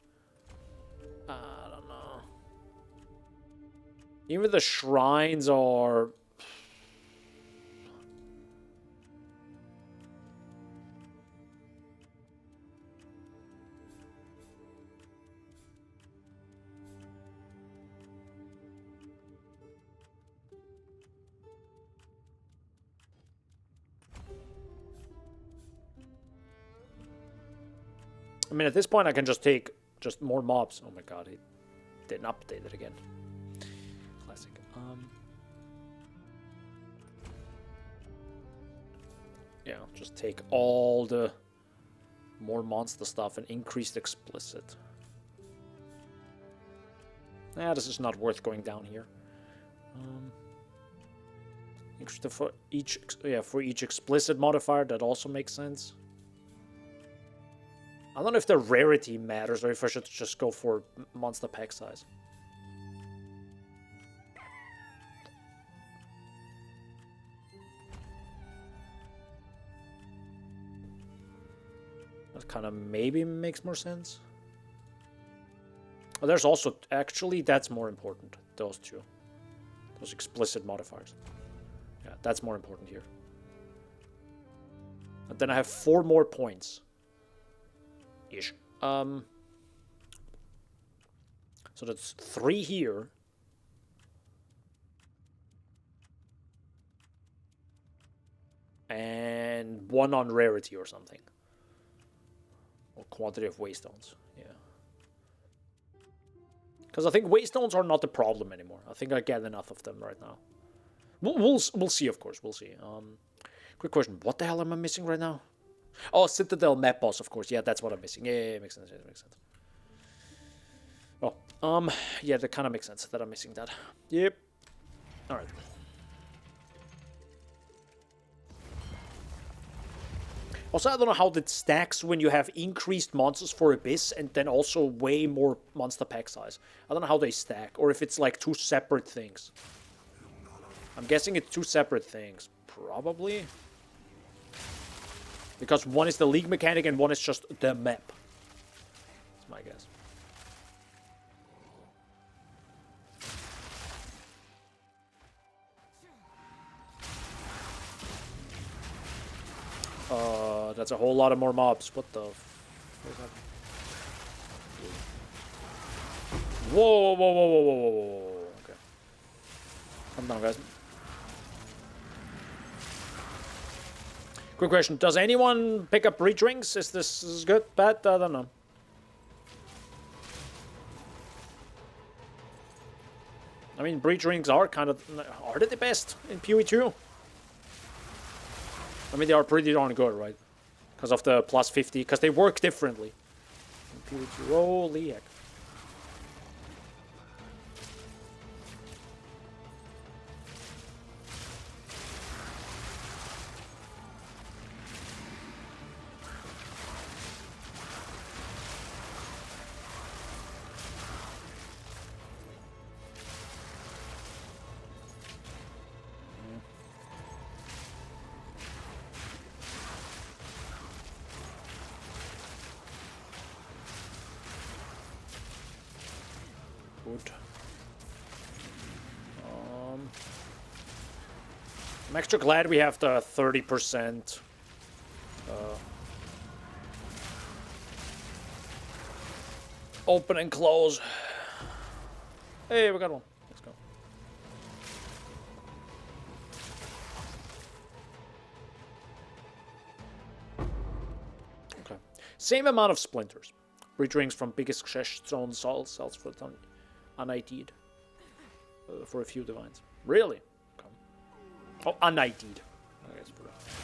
S1: I don't know. Even the shrines are... I mean, at this point, I can just take just more mobs. Oh my god, it didn't update it again. Classic. Yeah, just take all the more monster stuff and increased explicit. Nah, this is not worth going down here. For each explicit modifier, that also makes sense. I don't know if the rarity matters or if I should just go for monster pack size. That kind of maybe makes more sense. Oh, there's also, actually, that's more important. Those two. Those explicit modifiers. Yeah, that's more important here. And then I have 4 more points. Ish. So that's 3 here. And 1 on rarity or something. Or quantity of waystones. Yeah. Because I think waystones are not the problem anymore. I think I get enough of them right now. We'll see, of course. We'll see. Quick question. What the hell am I missing right now? Oh, Citadel map boss, of course. Yeah, that's what I'm missing. Yeah, makes sense. Yeah, makes sense. Oh, yeah, that kind of makes sense that I'm missing that. Yep. All right. Also, I don't know how that stacks when you have increased monsters for Abyss and then also way more monster pack size. I don't know how they stack, or if it's like 2 separate things. I'm guessing it's 2 separate things. Probably. Because one is the league mechanic and one is just the map. That's my guess. That's a whole lot of more mobs. What the f... What is that? Whoa, whoa, whoa, whoa, whoa, whoa, whoa. Okay. Calm down, guys. Quick question. Does anyone pick up breach rings? Is this good? Bad? I don't know. I mean, breach rings are kind of... Are they the best in PoE2? I mean, they are pretty darn good, right? Because of the plus 50. Because they work differently. In PoE2. Holy heck. I'm extra glad we have the 30% open and close. Hey, we got one. Let's go. Okay. Same amount of splinters. Breach rings from biggest stone sells for un-ID'd. For a few divines. Really? Okay. Oh, un-ID'd.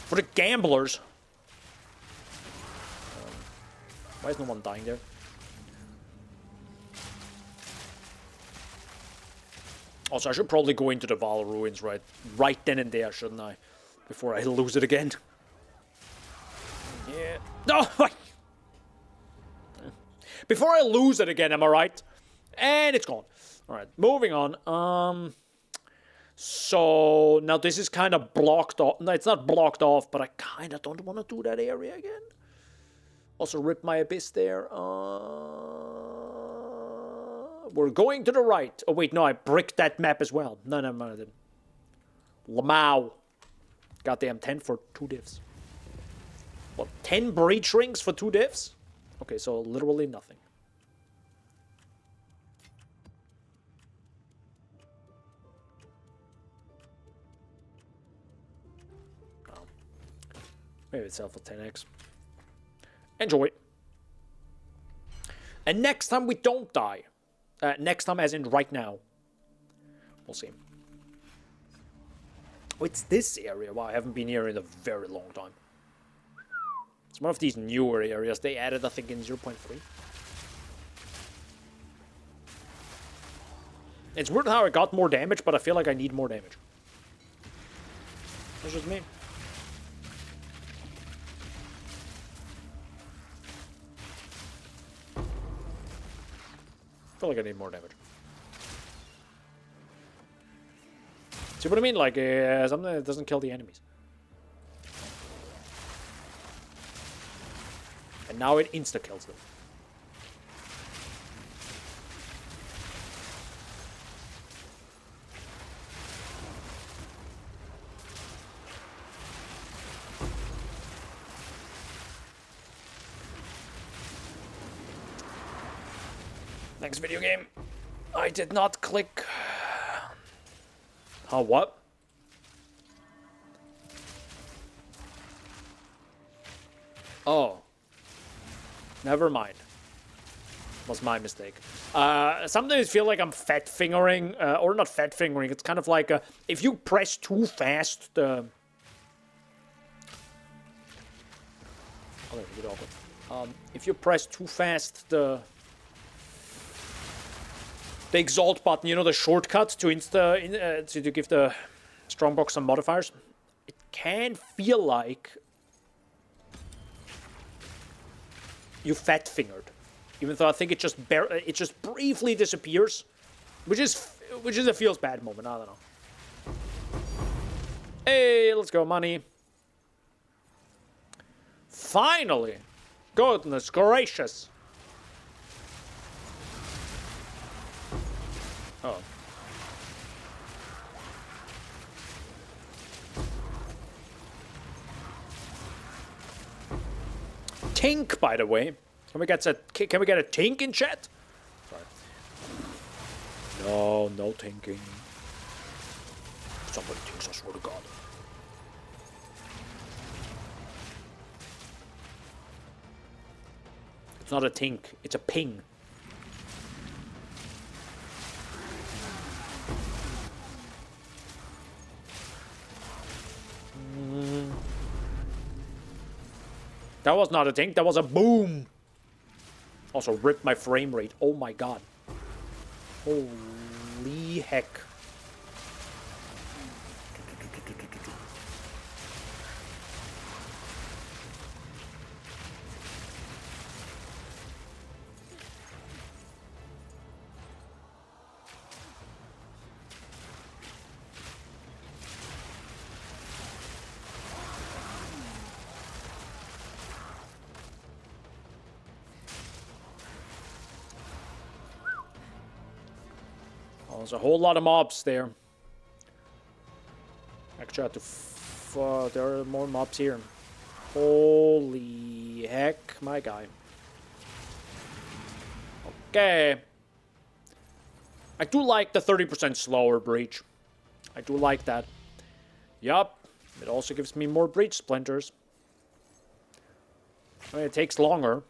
S1: For the gamblers. Why is no one dying there? Also, I should probably go into the Val Ruins right then and there, shouldn't I? Before I lose it again. Yeah. No! Before I lose it again, am I right? And it's gone. Alright, moving on. So, now this is kind of blocked off. No, it's not blocked off, but I kind of don't want to do that area again. Also, rip my abyss there. We're going to the right. Oh, wait, no, I bricked that map as well. No, I didn't. Lamau. Goddamn, 10 for 2 divs. What, 10 breach rings for 2 divs? Okay, so literally nothing. Oh. Maybe it's sell for 10x. Enjoy. And next time we don't die. Next time as in right now. We'll see. Oh, it's this area. Wow, I haven't been here in a very long time. It's one of these newer areas. They added, I think, in 0.3. It's weird how I got more damage, but I feel like I need more damage. That's just me. I feel like I need more damage. See what I mean? Like, something that doesn't kill the enemies. And now it insta-kills them. Thanks, video game. I did not click. Oh, what? Oh. Never mind. Was my mistake. Sometimes I feel like I'm fat fingering, or not fat fingering. It's kind of like if you press too fast, the. Oh, a bit awkward. If you press too fast, the exalt button, you know, the shortcut to to give the strongbox some modifiers, it can feel like you fat fingered, even though I think it just briefly disappears, which is a feels bad moment. I don't know. Hey, let's go, money. Finally, goodness gracious. Oh. Tink, by the way. Can we get a tink in chat? Sorry. No tinking. Somebody tinks, I swear to God. It's not a tink, it's a ping. That was not a tink, that was a boom. Also ripped my frame rate. Oh my God. Holy heck. There's a whole lot of mobs there. Actually, I have to there are more mobs here. Holy heck, my guy. Okay. I do like the 30% slower breach. I do like that. Yup. It also gives me more breach splinters. I mean, it takes longer.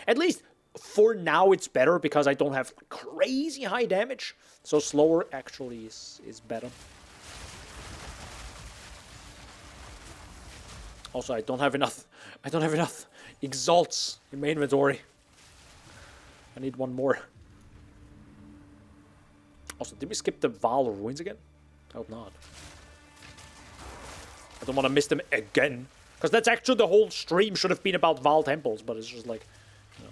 S1: At least for now it's better because I don't have crazy high damage. So slower actually is better. Also, I don't have enough exalts in my inventory. I need one more. Also, did we skip the Vaal Ruins again? I hope not. I don't want to miss them again. Because that's actually the whole stream should have been about Vaal Temples, but it's just like, you know.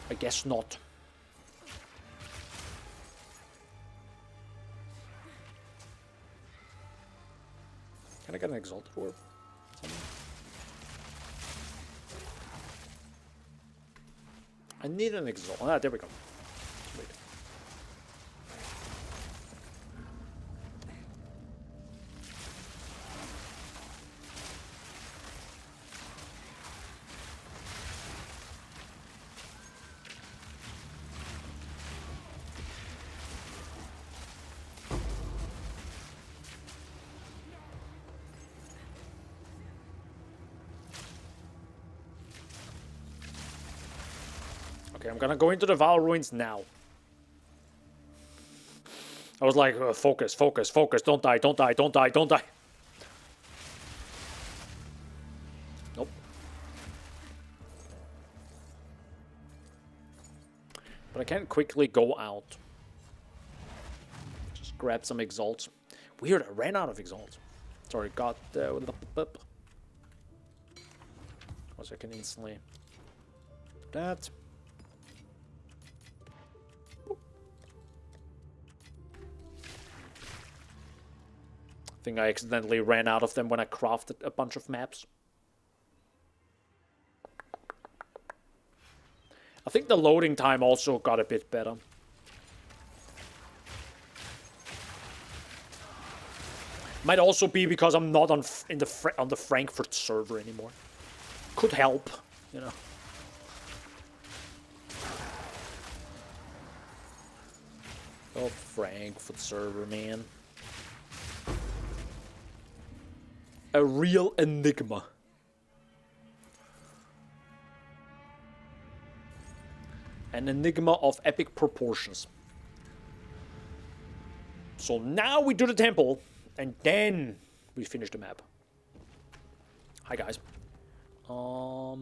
S1: I guess not. Can I get an Exalted Orb? I need an Exalt. Ah, there we go. Wait. Okay, I'm gonna go into the Vaal Ruins now. I was like, focus, focus, focus, don't die, don't die, don't die, don't die. But I can quickly go out. Just grab some exalts. Weird, I ran out of exalts. Sorry, got up. Also, I can instantly that. I think I accidentally ran out of them when I crafted a bunch of maps. I think the loading time also got a bit better. Might also be because I'm not on the Frankfurt server anymore. Could help, you know. Oh, Frankfurt server, man. A real enigma. An enigma of epic proportions. So now we do the temple, and then we finish the map. Hi guys. What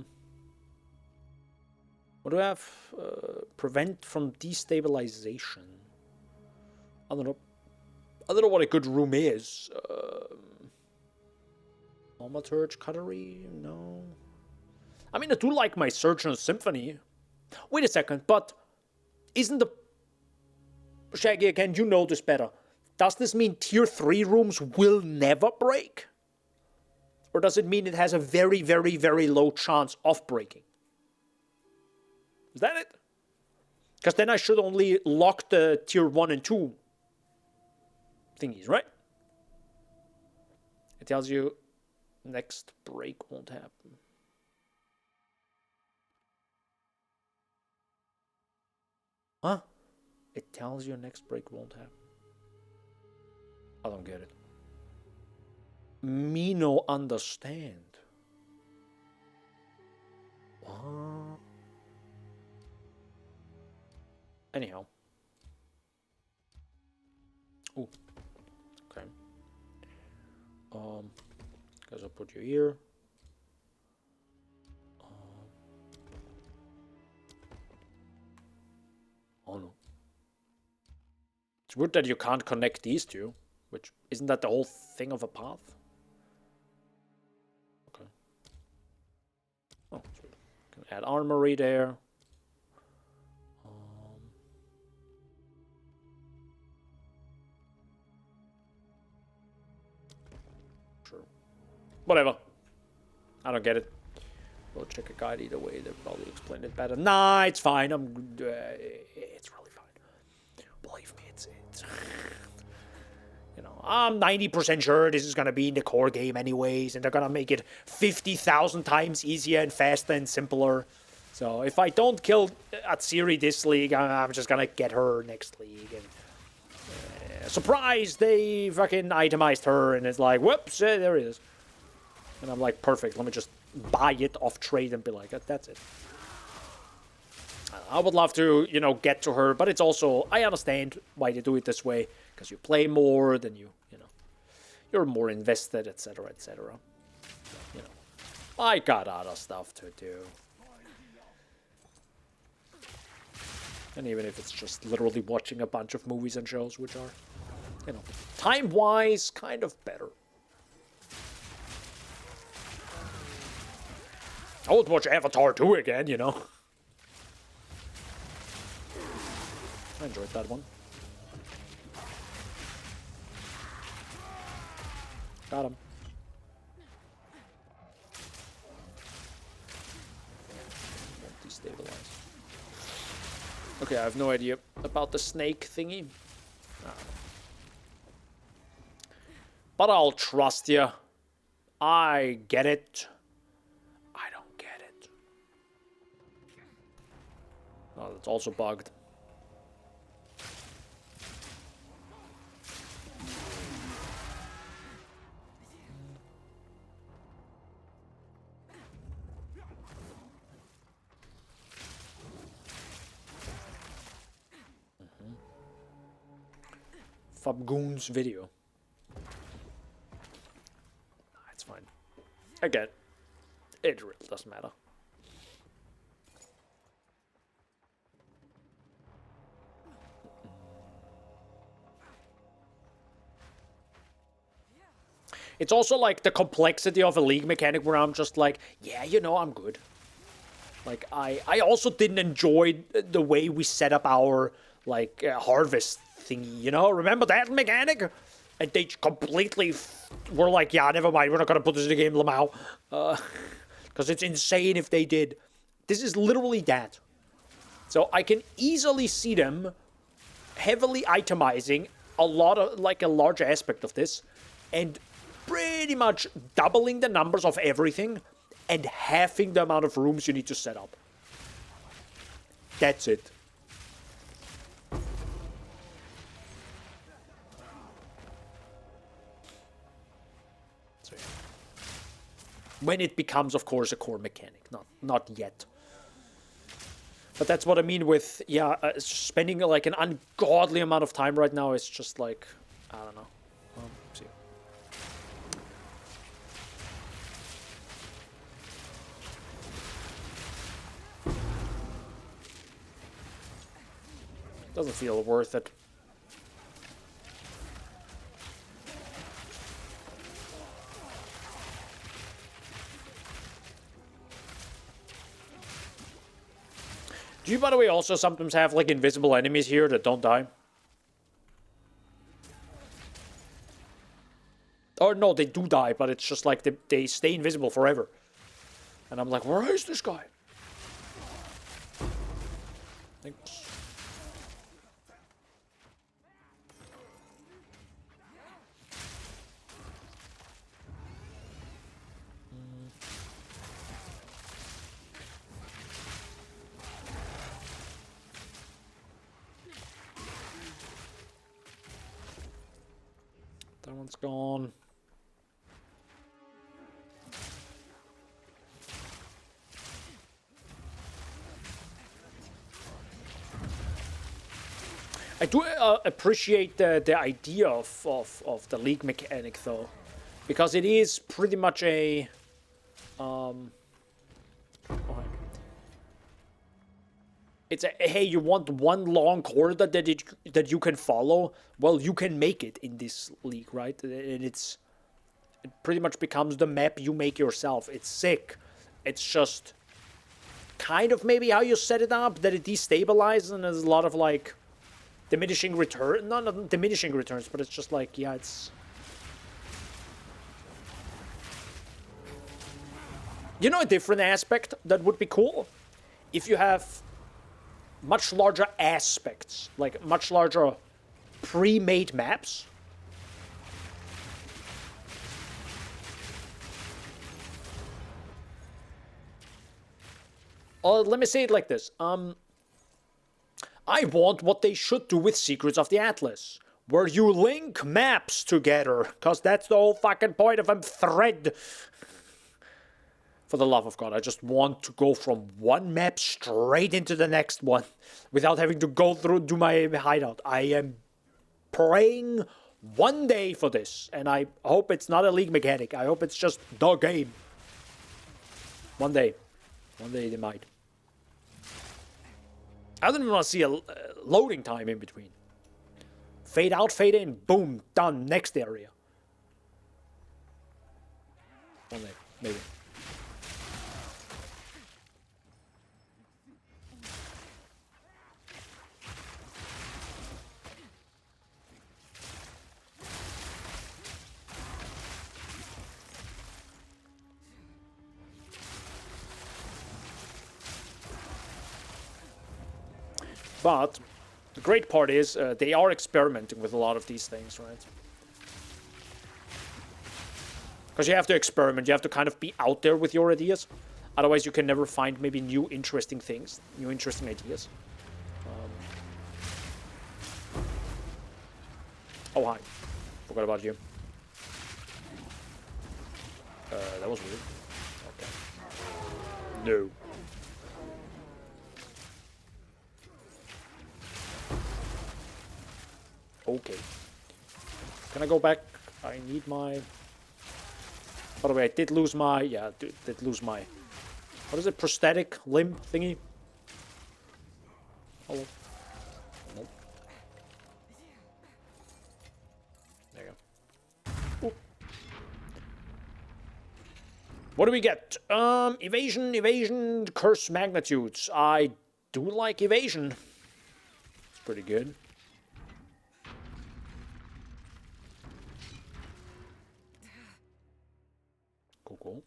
S1: do I have? Prevent from destabilization. I don't know. I don't know what a good room is. Thaumaturge Cutlery? No. I mean, I do like my Surgeon's Symphony. Wait a second, but isn't the... Shaggy, again, you know this better. Does this mean tier 3 rooms will never break? Or does it mean it has a very, very, very low chance of breaking? Is that it? Because then I should only lock the tier 1 and 2 thingies, right? It tells you next break won't happen. Huh? It tells you next break won't happen. I don't get it. Me no understand. What? Anyhow. Ooh. Okay. Guess I'll put you here. Oh no. It's weird that you can't connect these two. Which, isn't that the whole thing of a path? Okay. Oh, sweet. Can add armory there. Sure. Whatever. I don't get it. We'll check a guide either way. They'll probably explain it better. Nah, it's fine. It's really fine. Believe me, it's you know, I'm 90% sure this is gonna be in the core game anyways, and they're gonna make it 50,000 times easier and faster and simpler. So if I don't kill Atsiri this league, I'm just gonna get her next league. And surprise, they fucking itemized her, and it's like, whoops, there it is. And I'm like, perfect. Let me just buy it off trade and be like, that's it. I would love to, you know, get to her, but it's also, I understand why they do it this way, because you play more, then you know, you're more invested, etc., etc. You know, I got other stuff to do. And even if it's just literally watching a bunch of movies and shows, which are, you know, time-wise, kind of better. I would watch Avatar 2 again, you know. I enjoyed that one. Got him. Won't destabilize. Okay, I have no idea about the snake thingy. But I'll trust you. I get it. I don't get it. Oh, that's also bugged. Fabgoon's video. It's fine. Again, it really doesn't matter. It's also like the complexity of a league mechanic where I'm just like, yeah, you know, I'm good. Like, I also didn't enjoy the way we set up our, like, harvest thingy, you know? Remember that mechanic? And they completely were like, yeah, never mind, we're not gonna put this in the game, Lamau. Because it's insane if they did. This is literally that. So I can easily see them heavily itemizing a lot of, like, a large aspect of this, and pretty much doubling the numbers of everything, and halving the amount of rooms you need to set up. That's it. So, yeah. When it becomes, of course, a core mechanic. Not yet. But that's what I mean with, yeah, spending like an ungodly amount of time right now is just like, I don't know. See. Doesn't feel worth it. Do you, by the way, also sometimes have, like, invisible enemies here that don't die? Or no, they do die, but it's just like they stay invisible forever. And I'm like, where is this guy? Thanks. That one's gone. I do appreciate the idea of the league mechanic, though, because it is pretty much a it's a, hey, you want one long corridor that you can follow? Well, you can make it in this league, right? And it pretty much becomes the map you make yourself. It's sick. It's just kind of maybe how you set it up, that it destabilizes, and there's a lot of, like, diminishing return. Not diminishing returns, but it's just like, yeah, it's... You know, a different aspect that would be cool? If you have much larger aspects, like much larger pre-made maps. Let me say it like this. I want what they should do with Secrets of the Atlas, where you link maps together, because that's the whole fucking point of a thread. For the love of God, I just want to go from one map straight into the next one without having to go through, do my hideout. I am praying one day for this, and I hope it's not a league mechanic. I hope it's just the game. One day. One day they might. I don't even want to see a loading time in between. Fade out, fade in, boom, done, next area. One day, maybe. But the great part is they are experimenting with a lot of these things, right? Because you have to experiment, you have to kind of be out there with your ideas. Otherwise you can never find maybe new interesting things, new interesting ideas. Oh, hi. Forgot about you. That was weird. Okay. No. Okay. Can I go back? I need my... By the way, I did lose my... Yeah, I did lose my... What is it? Prosthetic limb thingy? Hello. Nope. There you go. Ooh. What do we get? Evasion, curse magnitudes. I do like evasion. It's pretty good. Cool.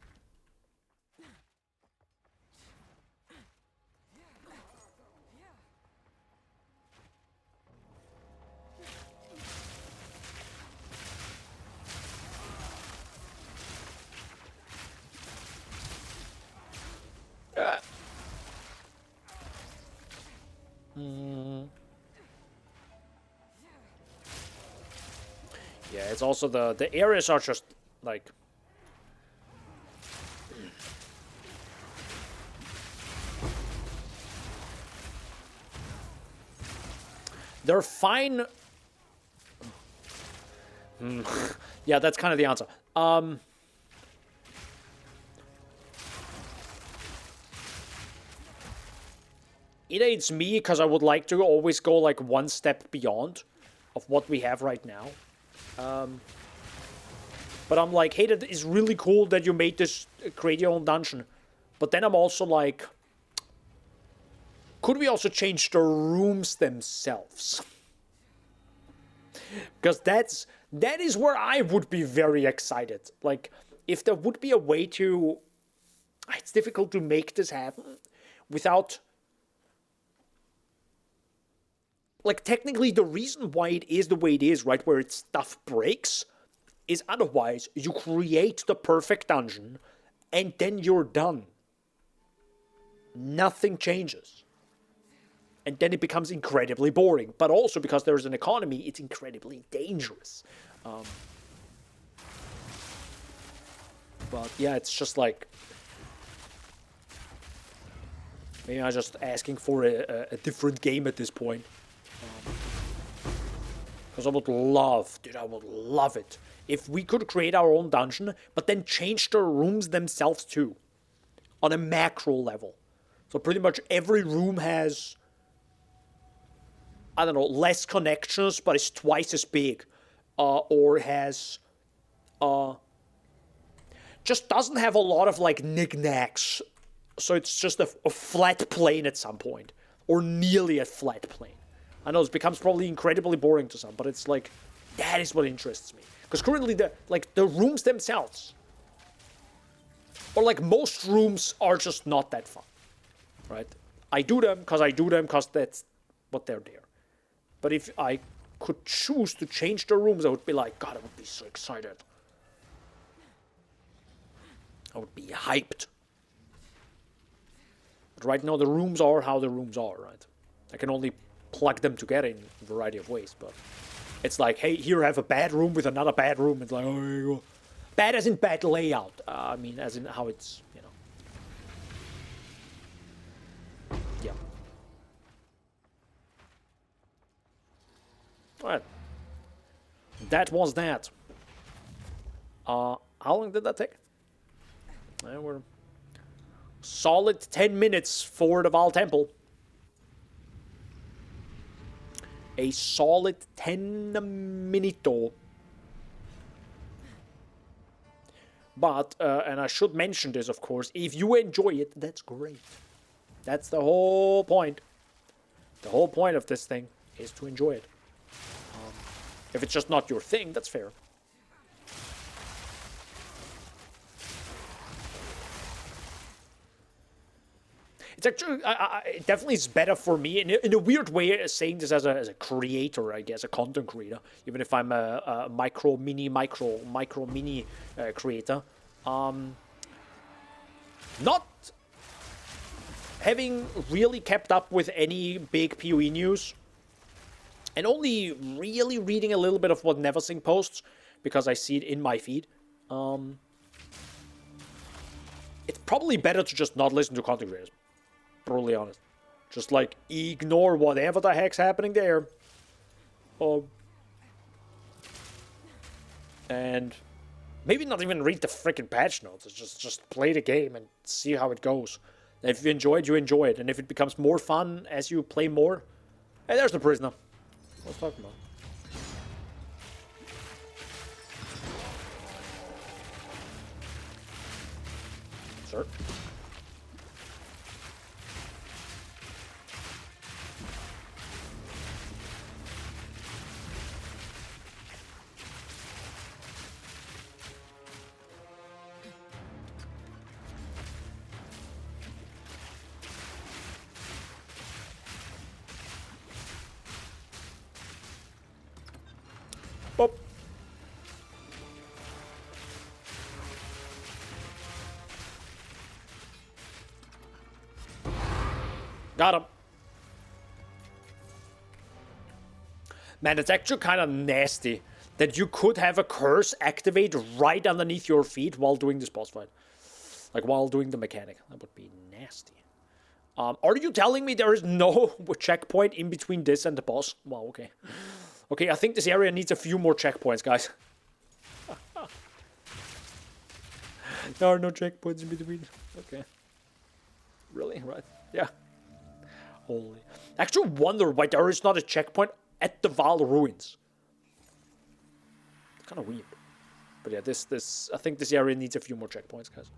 S1: Yeah, it's also the areas are just like they're fine. Yeah, that's kind of the answer. It aids me because I would like to always go like one step beyond of what we have right now. But I'm like, hey, that is really cool that you made this create your own dungeon. But then I'm also like, could we also change the rooms themselves? Because that is where I would be very excited. Like, if there would be a way to... It's difficult to make this happen without... Like, technically, the reason why it is the way it is, right, where its stuff breaks, is otherwise you create the perfect dungeon, and then you're done. Nothing changes. And then it becomes incredibly boring. But also, because there's an economy, it's incredibly dangerous. But, yeah, it's just like... Maybe I'm just asking for a different game at this point. Because I would love, dude, I would love it if we could create our own dungeon, but then change the rooms themselves too, on a macro level. So pretty much every room has, I don't know, less connections, but it's twice as big, or has, just doesn't have a lot of like knickknacks. So it's just a flat plane at some point, or nearly a flat plane. I know it becomes probably incredibly boring to some, but it's like, that is what interests me. Because currently, the rooms themselves, or like most rooms, are just not that fun, right? I do them because that's what they're there. But if I could choose to change the rooms, I would be like, God, I would be so excited. I would be hyped. But right now, the rooms are how the rooms are, right? I can only plug them together in a variety of ways, but it's like, hey, here I have a bad room with another bad room. It's like, oh, here you go. Bad as in bad layout. I mean, as in how it's, you know. Yeah. Alright. That was that. How long did that take? We're solid 10 minutes for the Val Temple. A solid 10 minito. But, and I should mention this, of course, if you enjoy it, that's great. That's the whole point. The whole point of this thing is to enjoy it. If it's just not your thing, that's fair. It's actually, it definitely is better for me in a weird way, saying this as a creator, I guess, a content creator, even if I'm a micro mini creator. Not having really kept up with any big PoE news, and only really reading a little bit of what Neversing posts, because I see it in my feed. It's probably better to just not listen to content creators. Brutally honest. Just like ignore whatever the heck's happening there. And maybe not even read the freaking patch notes. It's just play the game and see how it goes. And if you enjoy it, you enjoy it. And if it becomes more fun as you play more, hey, there's the prisoner. Let's talk about. sir. Boop. Got him. Man, it's actually kind of nasty that you could have a curse activate right underneath your feet while doing this boss fight. Like, while doing the mechanic. That would be nasty. Are you telling me there is no checkpoint in between this and the boss? Wow, okay. Okay, I think this area needs a few more checkpoints, guys. There are no checkpoints in between. Okay. Really? Right. Yeah. Holy. I actually wonder why there is not a checkpoint at the Val ruins. It's kind of weird. But yeah, I think this area needs a few more checkpoints, guys.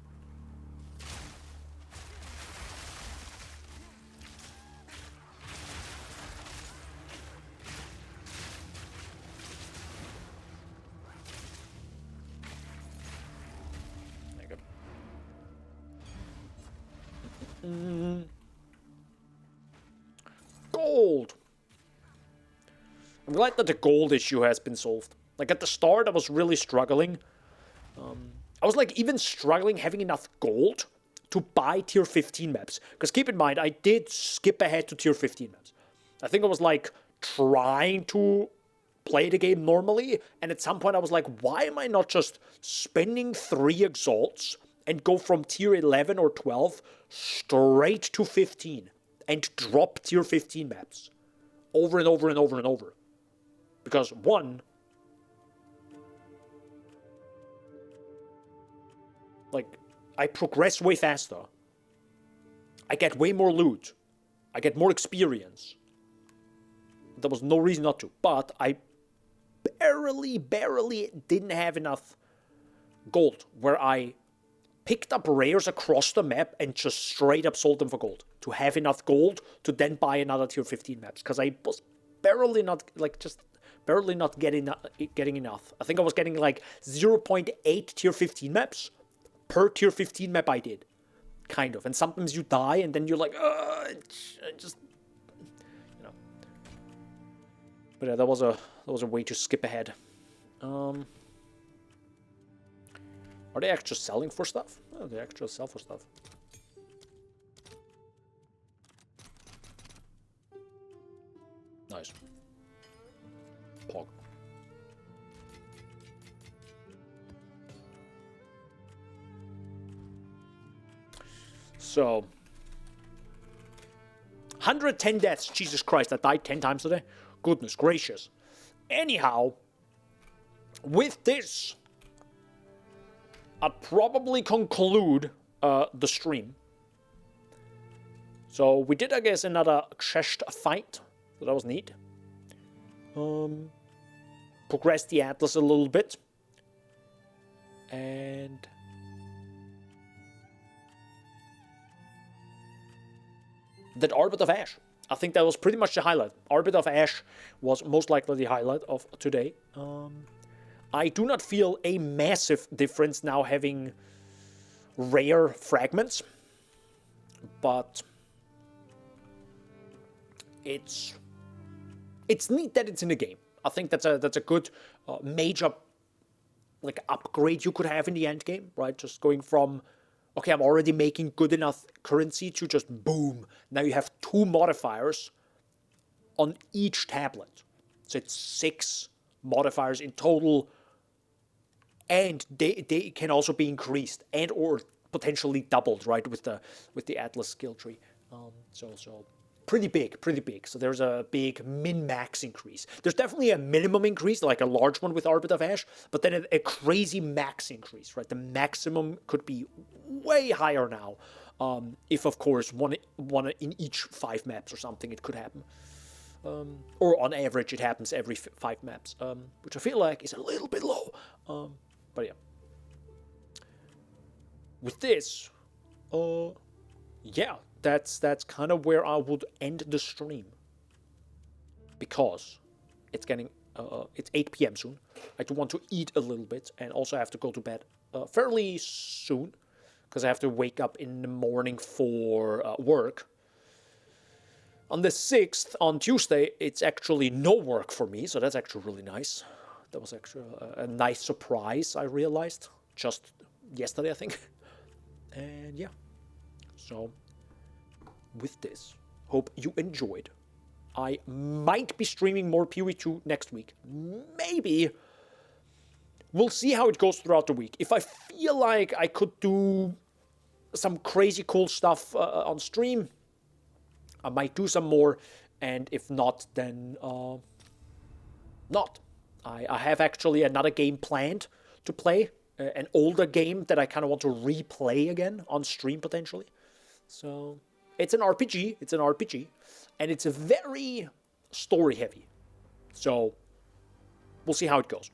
S1: Gold. I'm glad that the gold issue has been solved. Like at the start, I was really struggling. I was like even struggling having enough gold to buy tier 15 maps. Because keep in mind, I did skip ahead to tier 15 maps. I think I was like trying to play the game normally. And at some point I was like, why am I not just spending 3 exalts and go from tier 11 or 12 straight to 15 and drop tier 15 maps over and over and over and over. Because one, like, I progress way faster. I get way more loot. I get more experience. There was no reason not to. But I barely didn't have enough gold where I picked up rares across the map and just straight up sold them for gold. To have enough gold to then buy another tier 15 maps. Because I was barely not, like, just barely not getting enough. I think I was getting like 0.8 tier 15 maps per tier 15 map I did. Kind of. And sometimes you die and then you're like, I just, you know. But yeah, that was a way to skip ahead. Are they actually selling for stuff? Oh, they actually sell for stuff. Nice. Pog. So, 110 deaths. Jesus Christ, I died 10 times today. Goodness gracious. Anyhow, with this, I'll probably conclude the stream. So we did, I guess, another chest fight. So that was neat. Progressed the Atlas a little bit. And that Arbiter of Ash. I think that was pretty much the highlight. Arbiter of Ash was most likely the highlight of today. I do not feel a massive difference now having rare fragments, but it's neat that it's in the game. I think that's a good major like upgrade you could have in the end game, right? Just going from okay, I'm already making good enough currency to just boom. Now you have 2 modifiers on each tablet, so it's 6 modifiers in total. And they can also be increased and or potentially doubled, right, with the Atlas skill tree. So pretty big. So there's a big min-max increase. There's definitely a minimum increase, like a large one with Arbiter of Ash, but then a crazy max increase, right? The maximum could be way higher now. If of course one in each 5 maps or something, it could happen. Or on average, it happens every 5 maps, which I feel like is a little bit low. But yeah. With this, yeah, that's kind of where I would end the stream. Because it's getting, it's 8 p.m. soon. I do want to eat a little bit, and also I have to go to bed fairly soon, because I have to wake up in the morning for work. On the 6th, on Tuesday, it's actually no work for me, so that's actually really nice. That was actually a nice surprise, I realized, just yesterday, I think. And yeah, so with this, hope you enjoyed. I might be streaming more PoE2 next week. Maybe. We'll see how it goes throughout the week. If I feel like I could do some crazy cool stuff on stream, I might do some more, and if not, then not. I have actually another game planned to play, an older game that I kind of want to replay again on stream potentially. So it's an RPG, and it's a very story heavy. So we'll see how it goes.